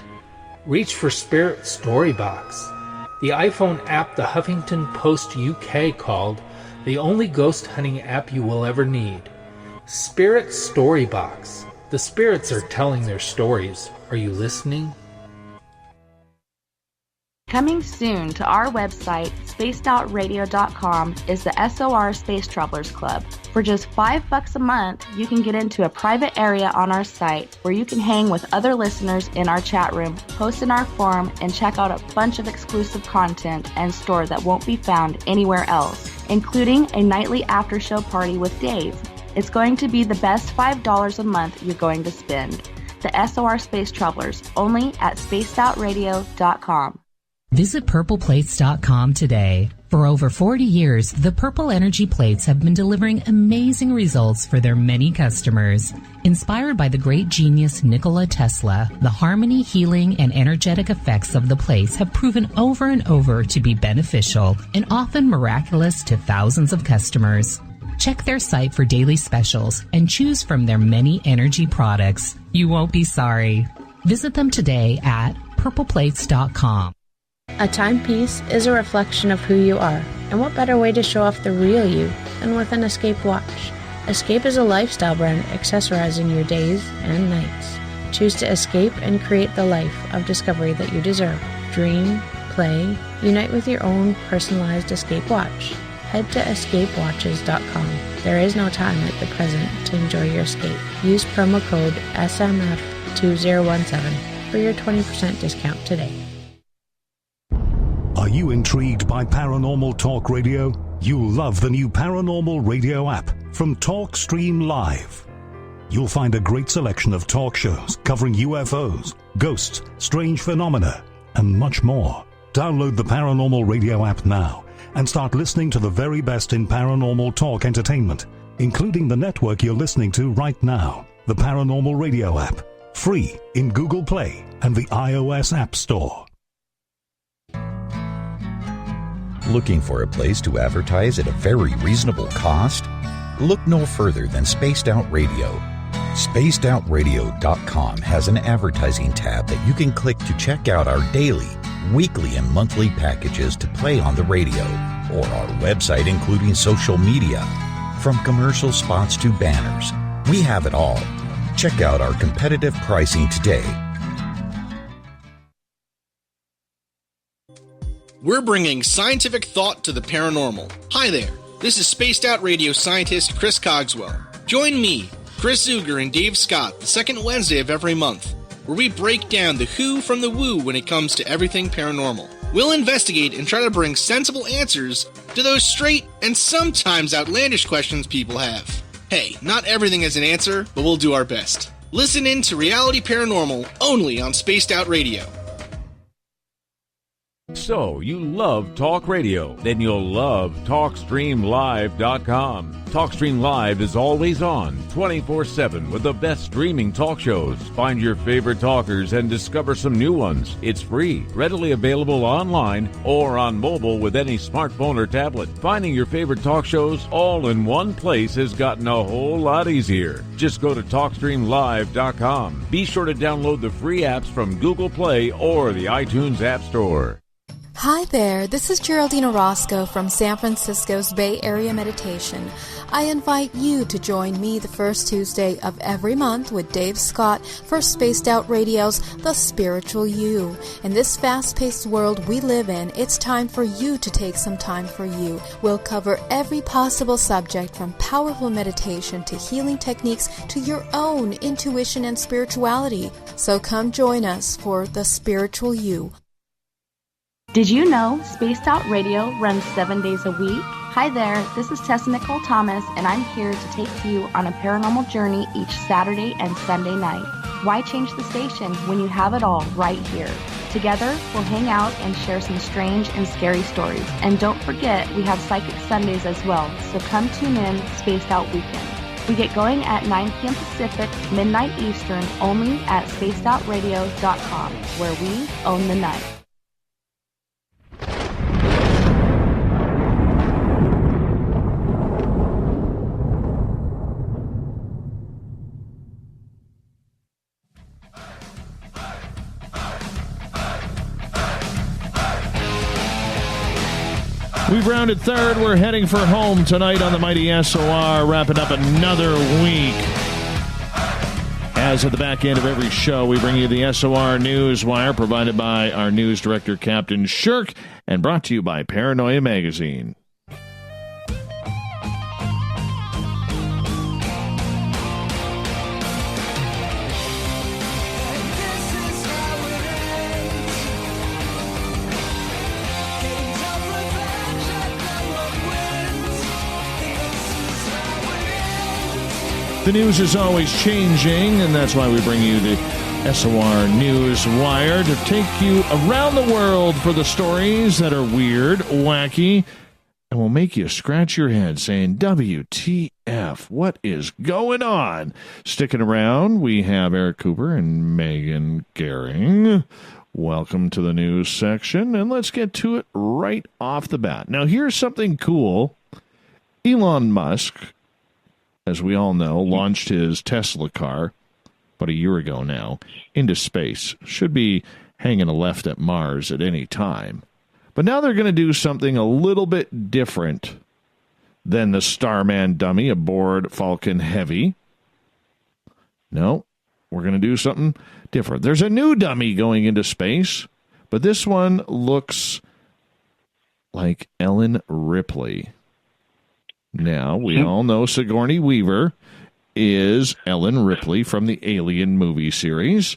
Reach for Spirit Storybox, the iPhone app the Huffington Post UK called the only ghost hunting app you will ever need. Spirit Storybox. The spirits are telling their stories. Are you listening? Coming soon to our website, spacedoutradio.com, is the SOR Space Travelers Club. For just $5 a month, you can get into a private area on our site where you can hang with other listeners in our chat room, post in our forum, and check out a bunch of exclusive content and store that won't be found anywhere else, including a nightly after-show party with Dave. It's going to be the best $5 a month you're going to spend. The SOR Space Travelers, only at spacedoutradio.com. Visit purpleplates.com today. For over 40 years, the Purple Energy Plates have been delivering amazing results for their many customers. Inspired by the great genius Nikola Tesla, the harmony, healing, and energetic effects of the plates have proven over and over to be beneficial and often miraculous to thousands of customers. Check their site for daily specials and choose from their many energy products. You won't be sorry. Visit them today at purpleplates.com. A timepiece is a reflection of who you are, and what better way to show off the real you than with an Escape watch? Escape is a lifestyle brand accessorizing your days and nights. Choose to escape and create the life of discovery that you deserve. Dream, play, unite with your own personalized Escape watch. Head to escapewatches.com. There is no time like the present to enjoy your escape. Use promo code SMF2017 for your 20% discount today. Are you intrigued by Paranormal Talk Radio? You'll love the new Paranormal Radio app from TalkStream Live. You'll find a great selection of talk shows covering UFOs, ghosts, strange phenomena, and much more. Download the Paranormal Radio app now and start listening to the very best in paranormal talk entertainment, including the network you're listening to right now, the Paranormal Radio app, free in Google Play and the iOS App Store. Looking for a place to advertise at a very reasonable cost? Look no further than Spaced Out Radio. SpacedOutRadio.com has an advertising tab that you can click to check out our daily, weekly, and monthly packages to play on the radio, or our website including social media. From commercial spots to banners, we have it all. Check out our competitive pricing today. We're bringing scientific thought to the paranormal. Hi there, this is Spaced Out Radio scientist Chris Cogswell. Join me, Chris Zuger, and Dave Scott the second Wednesday of every month, where we break down the who from the woo when it comes to everything paranormal. We'll investigate and try to bring sensible answers to those straight and sometimes outlandish questions people have. Hey, not everything has an answer, but we'll do our best. Listen in to Reality Paranormal only on Spaced Out Radio. So, you love talk radio? Then you'll love TalkStreamLive.com. TalkStream Live is always on, 24/7, with the best streaming talk shows. Find your favorite talkers and discover some new ones. It's free, readily available online or on mobile with any smartphone or tablet. Finding your favorite talk shows all in one place has gotten a whole lot easier. Just go to TalkStreamLive.com. Be sure to download the free apps from Google Play or the iTunes App Store. Hi there, this is Geraldine Orozco from San Francisco's Bay Area Meditation. I invite you to join me the first Tuesday of every month with Dave Scott for Spaced Out Radio's The Spiritual You. In this fast-paced world we live in, it's time for you to take some time for you. We'll cover every possible subject from powerful meditation to healing techniques to your own intuition and spirituality. So come join us for The Spiritual You. Did you know Spaced Out Radio runs 7 days a week? Hi there, this is Tessa Nicole Thomas, and I'm here to take you on a paranormal journey each Saturday and Sunday night. Why change the station when you have it all right here? Together, we'll hang out and share some strange and scary stories. And don't forget, we have Psychic Sundays as well, so come tune in Spaced Out Weekend. We get going at 9 p.m. Pacific, midnight Eastern, only at spacedoutradio.com, where we own the night. We've rounded third. We're heading for home tonight on the mighty SOR, wrapping up another week. As at the back end of every show, we bring you the SOR News Wire, provided by our news director, Captain Shirk, and brought to you by Paranoia Magazine. The news is always changing, and that's why we bring you the SOR News Wire to take you around the world for the stories that are weird, wacky, and will make you scratch your head saying, WTF, what is going on? Sticking around, we have Eric Cooper and Megan Gehring. Welcome to the news section, and let's get to it right off the bat. Now, here's something cool. Elon Musk, as we all know, launched his Tesla car about a year ago now into space. Should be hanging a left at Mars at any time. But now they're going to do something a little bit different than the Starman dummy aboard Falcon Heavy. No, we're going to do something different. There's a new dummy going into space, but this one looks like Ellen Ripley. Now, we all know Sigourney Weaver is Ellen Ripley from the Alien movie series.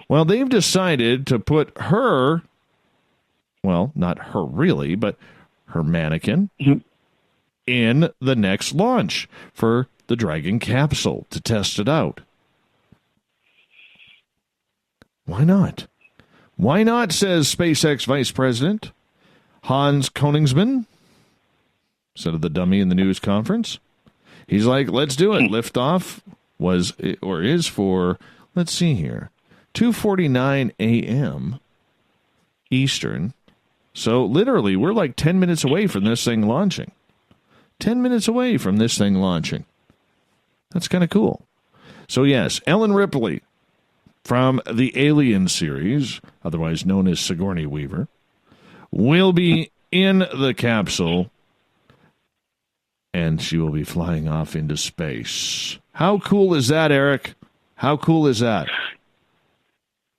Well, they've decided to put her, well, not her really, but her mannequin in the next launch for the Dragon capsule to test it out. Why not? Why not, says SpaceX Vice President Hans Koenigsmann. Said of the dummy in the news conference. He's like, let's do it. Liftoff was, or is for, let's see here, 2:49 a.m. Eastern. So literally, we're like 10 minutes away from this thing launching. 10 minutes away from this thing launching. That's kind of cool. So yes, Ellen Ripley from the Alien series, otherwise known as Sigourney Weaver, will be in the capsule, and she will be flying off into space. How cool is that, Eric? How cool is that?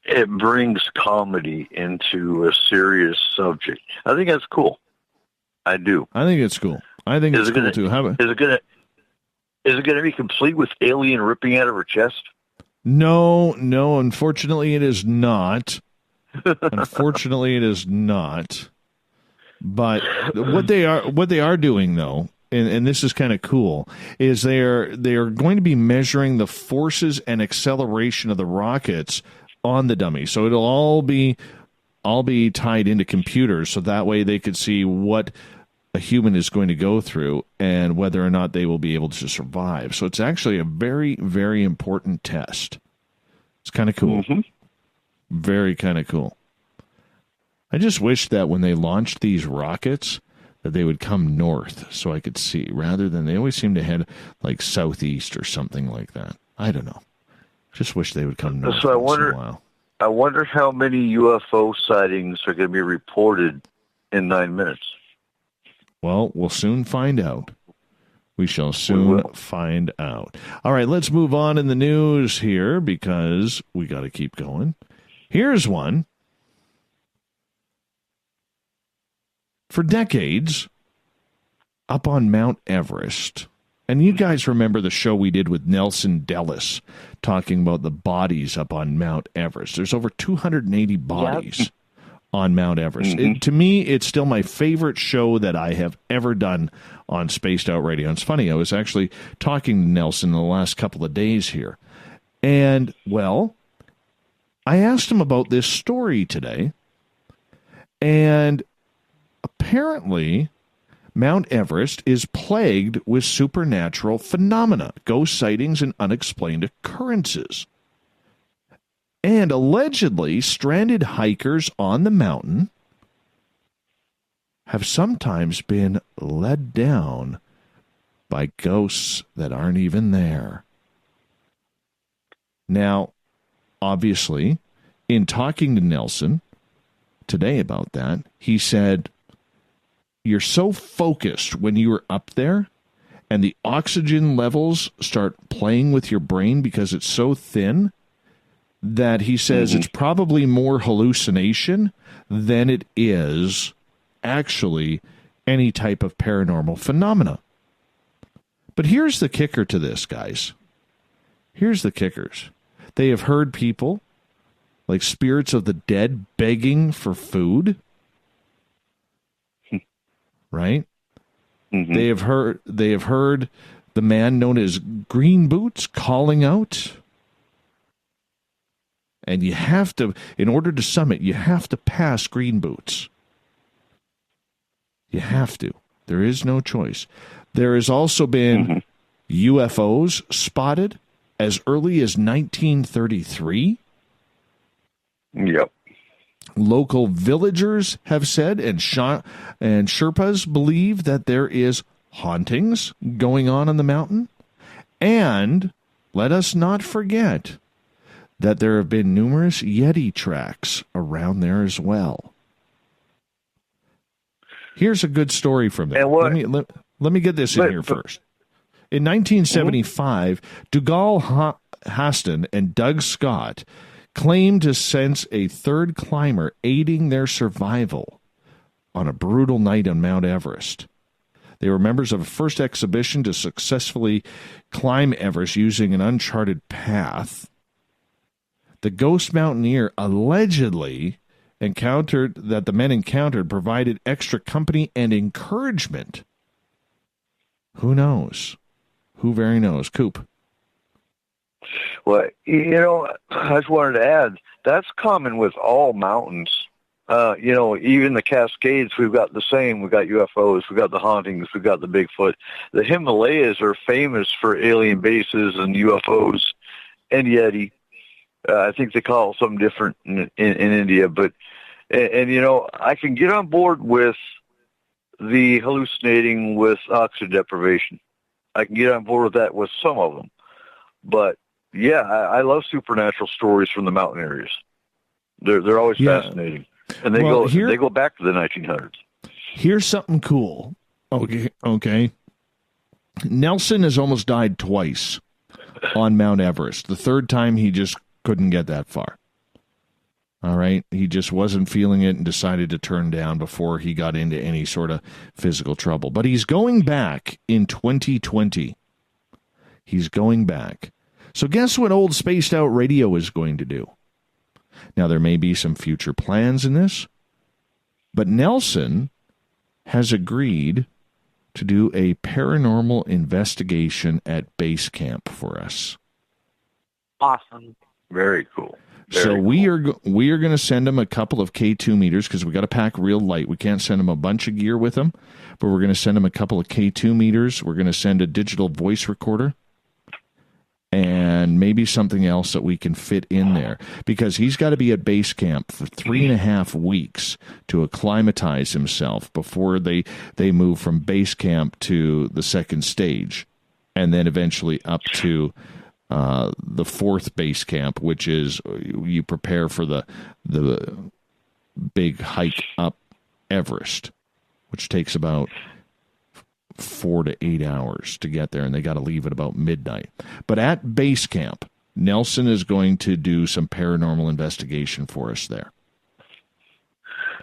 It brings comedy into a serious subject. I think that's cool. I do. I think it's cool. I think it's cool, too. Is it going to be complete with alien ripping out of her chest? No, unfortunately it is not. Unfortunately it is not. But what they are doing, though, and this is kind of cool, is they are going to be measuring the forces and acceleration of the rockets on the dummy. So it'll all be all be tied into computers, so that way they could see what a human is going to go through and whether or not they will be able to survive. So it's actually a very, very important test. It's kind of cool. Mm-hmm. Very kind of cool. I just wish that when they launched these rockets that they would come north so I could see, rather than they always seem to head like southeast or something like that. I don't know. Just wish they would come north. So I wonder how many UFO sightings are going to be reported in 9 minutes. Well, we'll soon find out. We shall soon find out. All right, let's move on in the news here because we got to keep going. Here's one. For decades, up on Mount Everest, and you guys remember the show we did with Nelson Dellis talking about the bodies up on Mount Everest. There's over 280 bodies on Mount Everest. Mm-hmm. To me, it's still my favorite show that I have ever done on Spaced Out Radio. And it's funny, I was actually talking to Nelson the last couple of days here. And, well, I asked him about this story today. And apparently, Mount Everest is plagued with supernatural phenomena, ghost sightings, and unexplained occurrences. And allegedly, stranded hikers on the mountain have sometimes been led down by ghosts that aren't even there. Now, obviously, in talking to Nelson today about that, he said, you're so focused when you were up there and the oxygen levels start playing with your brain because it's so thin that he says it's probably more hallucination than it is actually any type of paranormal phenomena. But here's the kicker to this, guys. Here's the kickers. They have heard people like spirits of the dead begging for food. Right? Mm-hmm. They have heard the man known as Green Boots calling out. And you have to, in order to summit, you have to pass Green Boots. You have to. There is no choice. There has also been UFOs spotted as early as 1933. Yep. Local villagers have said, and Sherpas believe that there is hauntings going on the mountain. And let us not forget that there have been numerous Yeti tracks around there as well. Here's a good story from there. Let me get this in here first. In 1975, Dougal Haston and Doug Scott claimed to sense a third climber aiding their survival on a brutal night on Mount Everest. They were members of a first expedition to successfully climb Everest using an uncharted path. The ghost mountaineer allegedly the men encountered provided extra company and encouragement. Who knows? Who very knows? Coop. Well, I just wanted to add, that's common with all mountains. Even the Cascades, we've got the same. We've got UFOs, we've got the hauntings, we've got the Bigfoot. The Himalayas are famous for alien bases and UFOs and Yeti. I think they call it something different in India. But, I can get on board with the hallucinating with oxygen deprivation. I can get on board with that with some of them. But, yeah, I love supernatural stories from the mountain areas. They're always fascinating. And they go back to the 1900s. Here's something cool. Okay. Nelson has almost died twice on Mount Everest. The third time he just couldn't get that far. All right? He just wasn't feeling it and decided to turn down before he got into any sort of physical trouble. But he's going back in 2020. He's going back. So guess what old Spaced Out Radio is going to do? Now, there may be some future plans in this, but Nelson has agreed to do a paranormal investigation at base camp for us. Awesome. Very cool. So we are going to send him a couple of K2 meters because we got to pack real light. We can't send him a bunch of gear with him, but we're going to send him a couple of K2 meters. We're going to send a digital voice recorder and maybe something else that we can fit in there, because he's got to be at base camp for 3.5 weeks to acclimatize himself before they move from base camp to the second stage, and then eventually up to the fourth base camp, which is you prepare for the big hike up Everest, which takes about 4 to 8 hours to get there, and they got to leave at about midnight. But at base camp, Nelson is going to do some paranormal investigation for us there.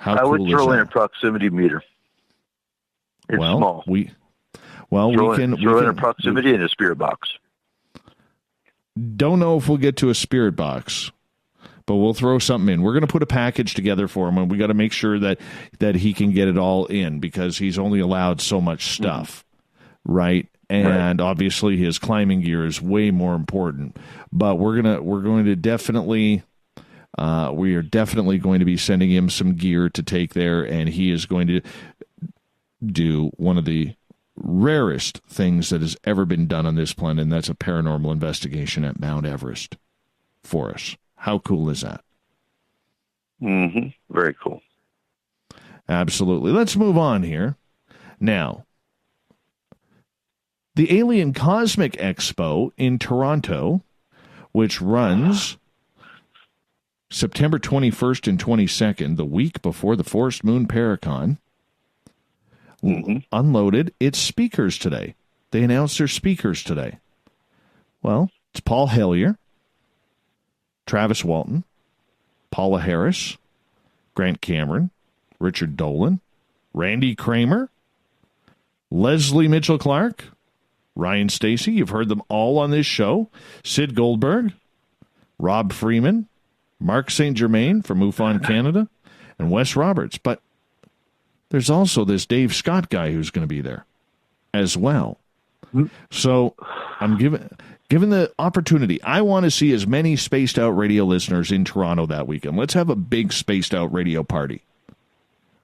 How cool would throw is in that? a proximity meter. It's small. We can throw in a proximity and a spirit box. Don't know if we'll get to a spirit box, but we'll throw something in. We're going to put a package together for him, and we got to make sure that he can get it all in, because he's only allowed so much stuff, right? And obviously his climbing gear is way more important. But we are definitely going to be sending him some gear to take there, and he is going to do one of the rarest things that has ever been done on this planet, and that's a paranormal investigation at Mount Everest for us. How cool is that? Mm-hmm. Very cool. Absolutely. Let's move on here. Now, the Alien Cosmic Expo in Toronto, which runs September 21st and 22nd, the week before the Forest Moon Paranormal, unloaded its speakers today. They announced their speakers today. Well, it's Paul Hellyer, Travis Walton, Paula Harris, Grant Cameron, Richard Dolan, Randy Kramer, Leslie Mitchell-Clark, Ryan Stacy. You've heard them all on this show. Sid Goldberg, Rob Freeman, Mark St. Germain from MUFON Canada, and Wes Roberts. But there's also this Dave Scott guy who's going to be there as well. So I'm given the opportunity. I want to see as many Spaced Out Radio listeners in Toronto that weekend. Let's have a big Spaced Out Radio party.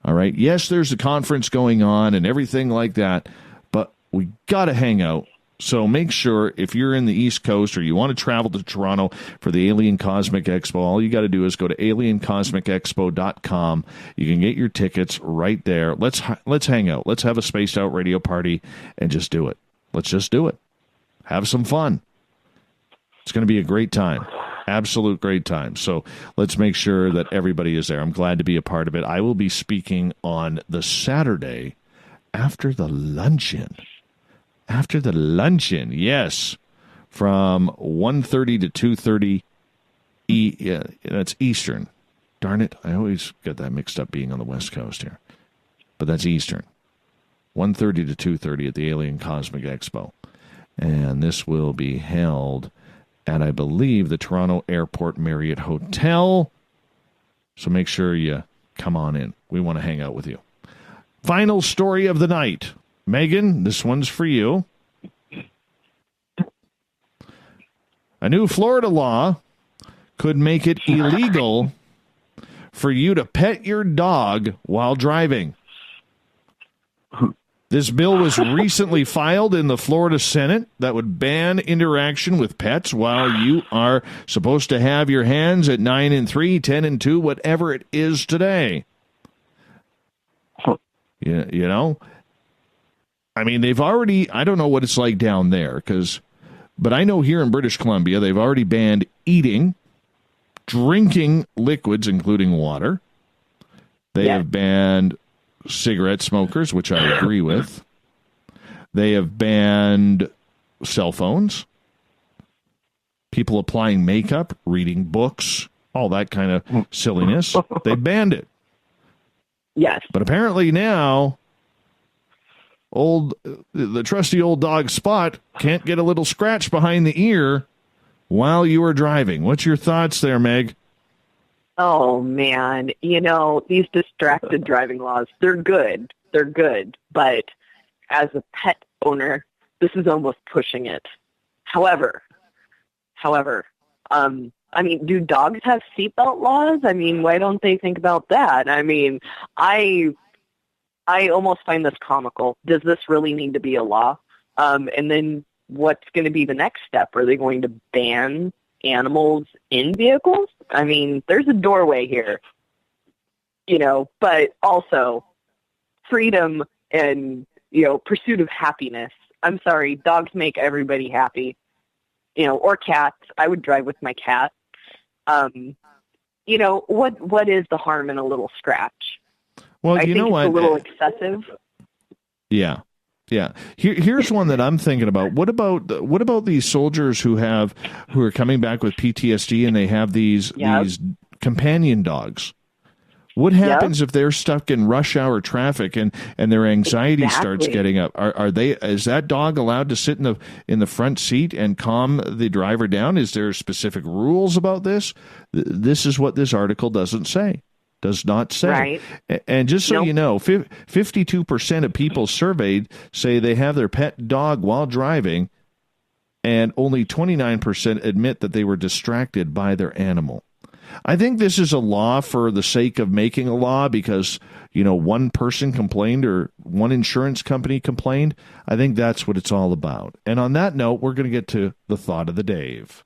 All right. Yes, there's a conference going on and everything like that, but we got to hang out. So make sure, if you're in the East Coast or you want to travel to Toronto for the Alien Cosmic Expo, all you got to do is go to aliencosmicexpo.com. You can get your tickets right there. Let's hang out. Let's have a Spaced Out Radio party and just do it. Let's just do it. Have some fun. It's going to be a great time. Absolute great time. So let's make sure that everybody is there. I'm glad to be a part of it. I will be speaking on the Saturday after the luncheon. After the luncheon, yes, from 1:30 to 2:30. That's Eastern. Darn it, I always get that mixed up being on the West Coast here. But that's Eastern. 1:30 to 2:30 at the Alien Cosmic Expo. And this will be held at, I believe, the Toronto Airport Marriott Hotel. So make sure you come on in. We want to hang out with you. Final story of the night. Megan, this one's for you. A new Florida law could make it illegal for you to pet your dog while driving. This bill was recently filed in the Florida Senate that would ban interaction with pets while you are supposed to have your hands at 9 and 3, 10 and 2, whatever it is today. You know? I mean, they've already, I don't know what it's like down there, but I know here in British Columbia, they've already banned eating, drinking liquids, including water. They have banned cigarette smokers, which I agree with. They have banned cell phones, people applying makeup, reading books, all that kind of silliness. They banned it. Yes. But apparently now, the trusty old dog Spot can't get a little scratch behind the ear while you are driving. What's your thoughts there, Meg? Oh, man. You know, these distracted driving laws, they're good. They're good. But as a pet owner, this is almost pushing it. However, I mean, do dogs have seatbelt laws? I mean, why don't they think about that? I mean, I almost find this comical. Does this really need to be a law? And then what's going to be the next step? Are they going to ban animals in vehicles? I mean, there's a doorway here, but also freedom and, pursuit of happiness. I'm sorry, dogs make everybody happy, or cats. I would drive with my cat. What is the harm in a little scratch? Well, I think know it's what? a little excessive. Yeah. Here's one that I'm thinking about. What about these soldiers who are coming back with PTSD and they have these companion dogs? What happens if they're stuck in rush hour traffic and their anxiety starts getting up? Is that dog allowed to sit in the front seat and calm the driver down? Is there specific rules about this? This is what this article does not say. Right. And just so you know, 52% of people surveyed say they have their pet dog while driving, and only 29% admit that they were distracted by their animal. I think this is a law for the sake of making a law because, one person complained or one insurance company complained. I think that's what it's all about. And on that note, we're going to get to the thought of the Dave.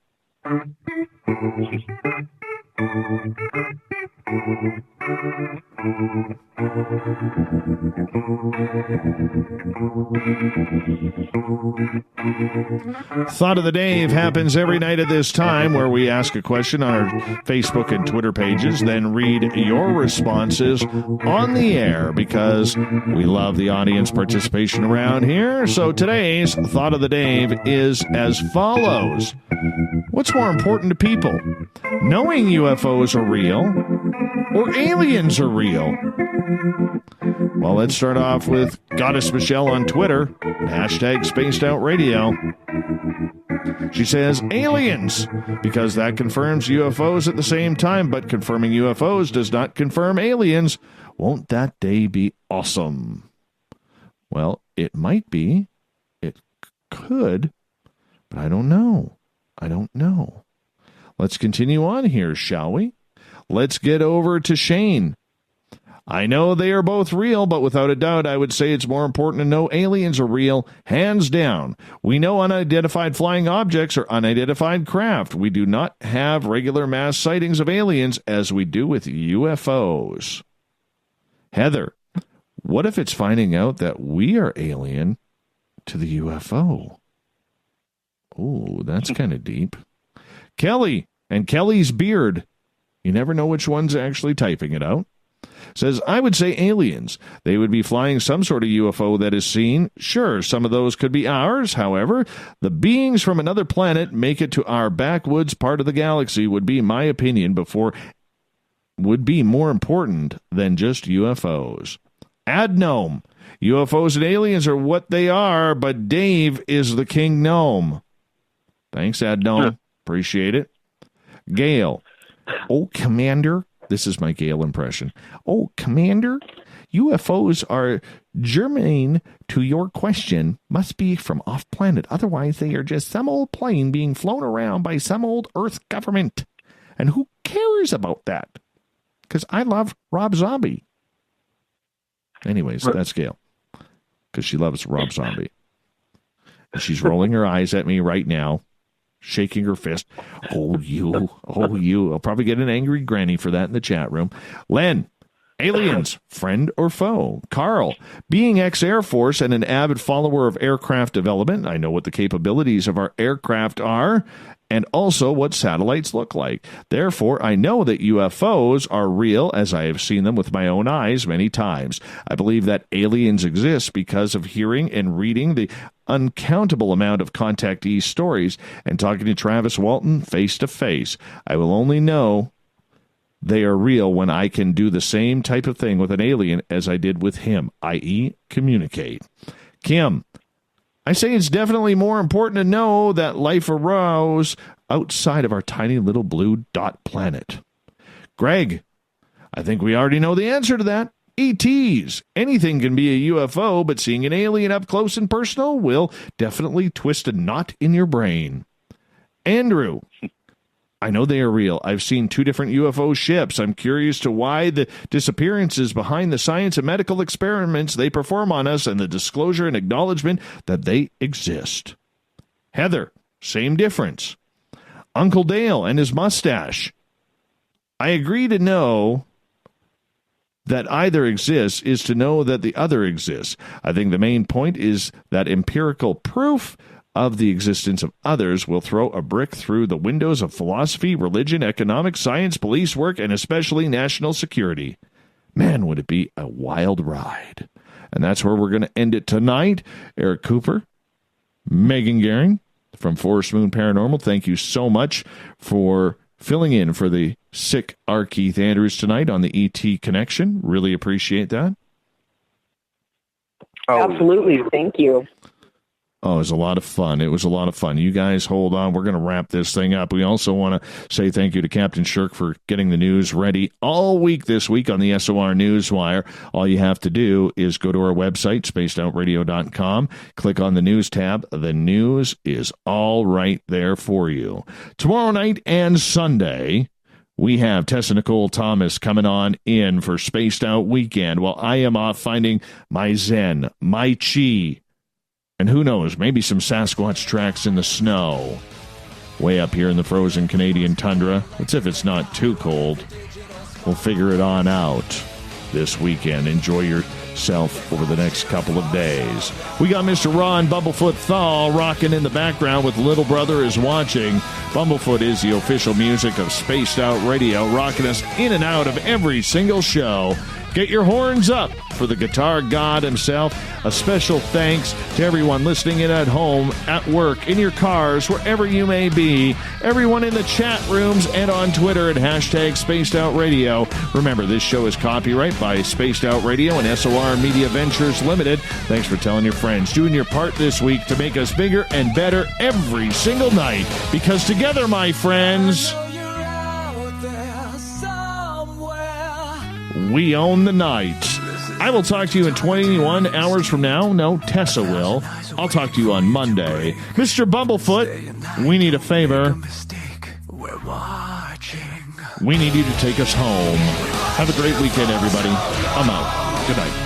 Thought of the Dave happens every night at this time, where we ask a question on our Facebook and Twitter pages, then read your responses on the air because we love the audience participation around here. So today's Thought of the Dave is as follows. What's more important to people? Knowing UFOs are real or aliens are real? Well, let's start off with Goddess Michelle on Twitter, #SpacedOutRadio. She says, aliens, because that confirms UFOs at the same time, but confirming UFOs does not confirm aliens. Won't that day be awesome? Well, it might be. It could, but I don't know. Let's continue on here, shall we? Let's get over to Shane. I know they are both real, but without a doubt, I would say it's more important to know aliens are real, hands down. We know unidentified flying objects are unidentified craft. We do not have regular mass sightings of aliens as we do with UFOs. Heather, what if it's finding out that we are alien to the UFO? Ooh, that's kind of deep. Kelly and Kelly's beard. You never know which one's actually typing it out. Says, I would say aliens. They would be flying some sort of UFO that is seen. Sure, some of those could be ours. However, the beings from another planet make it to our backwoods part of the galaxy would be my opinion would be more important than just UFOs. Ad gnome. UFOs and aliens are what they are, but Dave is the king gnome. Thanks, Ad gnome. Sure. Appreciate it. Gail. Oh, Commander. This is my Gale impression. Oh, Commander, UFOs are germane to your question. Must be from off-planet. Otherwise, they are just some old plane being flown around by some old Earth government. And who cares about that? Because I love Rob Zombie. Anyways, that's Gail. Because she loves Rob Zombie. And she's rolling her eyes at me right now, shaking her fist. Oh, you. I'll probably get an angry granny for that in the chat room. Len, aliens, friend or foe? Carl, being ex-Air Force and an avid follower of aircraft development, I know what the capabilities of our aircraft are and also what satellites look like. Therefore, I know that UFOs are real as I have seen them with my own eyes many times. I believe that aliens exist because of hearing and reading the uncountable amount of contactee stories and talking to Travis Walton face to face. I will only know they are real when I can do the same type of thing with an alien as I did with him, i.e. communicate. Kim, I say it's definitely more important to know that life arose outside of our tiny little blue dot planet. Greg, I think we already know the answer to that. ETs. Anything can be a UFO, but seeing an alien up close and personal will definitely twist a knot in your brain. Andrew, I know they are real. I've seen 2 different UFO ships. I'm curious to why the disappearances behind the science and medical experiments they perform on us and the disclosure and acknowledgement that they exist. Heather, same difference. Uncle Dale and his mustache. I agree to know that either exists is to know that the other exists. I think the main point is that empirical proof of the existence of others will throw a brick through the windows of philosophy, religion, economics, science, police work, and especially national security. Man, would it be a wild ride. And that's where we're going to end it tonight. Eric Cooper, Megan Gehring from Forest Moon Paranormal, thank you so much for filling in for the sick R. Keith Andrews tonight on the ET Connection. Really appreciate that. Absolutely. Thank you. Oh, it was a lot of fun. It was a lot of fun. You guys hold on. We're going to wrap this thing up. We also want to say thank you to Captain Shirk for getting the news ready all week this week on the SOR Newswire. All you have to do is go to our website, spacedoutradio.com, click on the news tab. The news is all right there for you. Tomorrow night and Sunday, we have Tessa Nicole Thomas coming on in for Spaced Out Weekend while I am off finding my Zen, my Chi, and who knows, maybe some Sasquatch tracks in the snow. Way up here in the frozen Canadian tundra. Let's if it's not too cold. We'll figure it on out this weekend. Enjoy yourself over the next couple of days. We got Mr. Ron Bumblefoot Thal rocking in the background with Little Brother is Watching. Bumblefoot is the official music of Spaced Out Radio, rocking us in and out of every single show. Get your horns up for the guitar god himself. A special thanks to everyone listening in at home, at work, in your cars, wherever you may be. Everyone in the chat rooms and on Twitter at hashtag Spaced Out Radio. Remember, this show is copyright by Spaced Out Radio and SOR Media Ventures Limited. Thanks for telling your friends. Doing your part this week to make us bigger and better every single night. Because together, my friends, we own the night. I will talk to you in 21 hours from now. No, Tessa will. I'll talk to you on Monday. Mr. Bumblefoot, we need a favor. We need you to take us home. Have a great weekend, everybody. I'm out. Good night.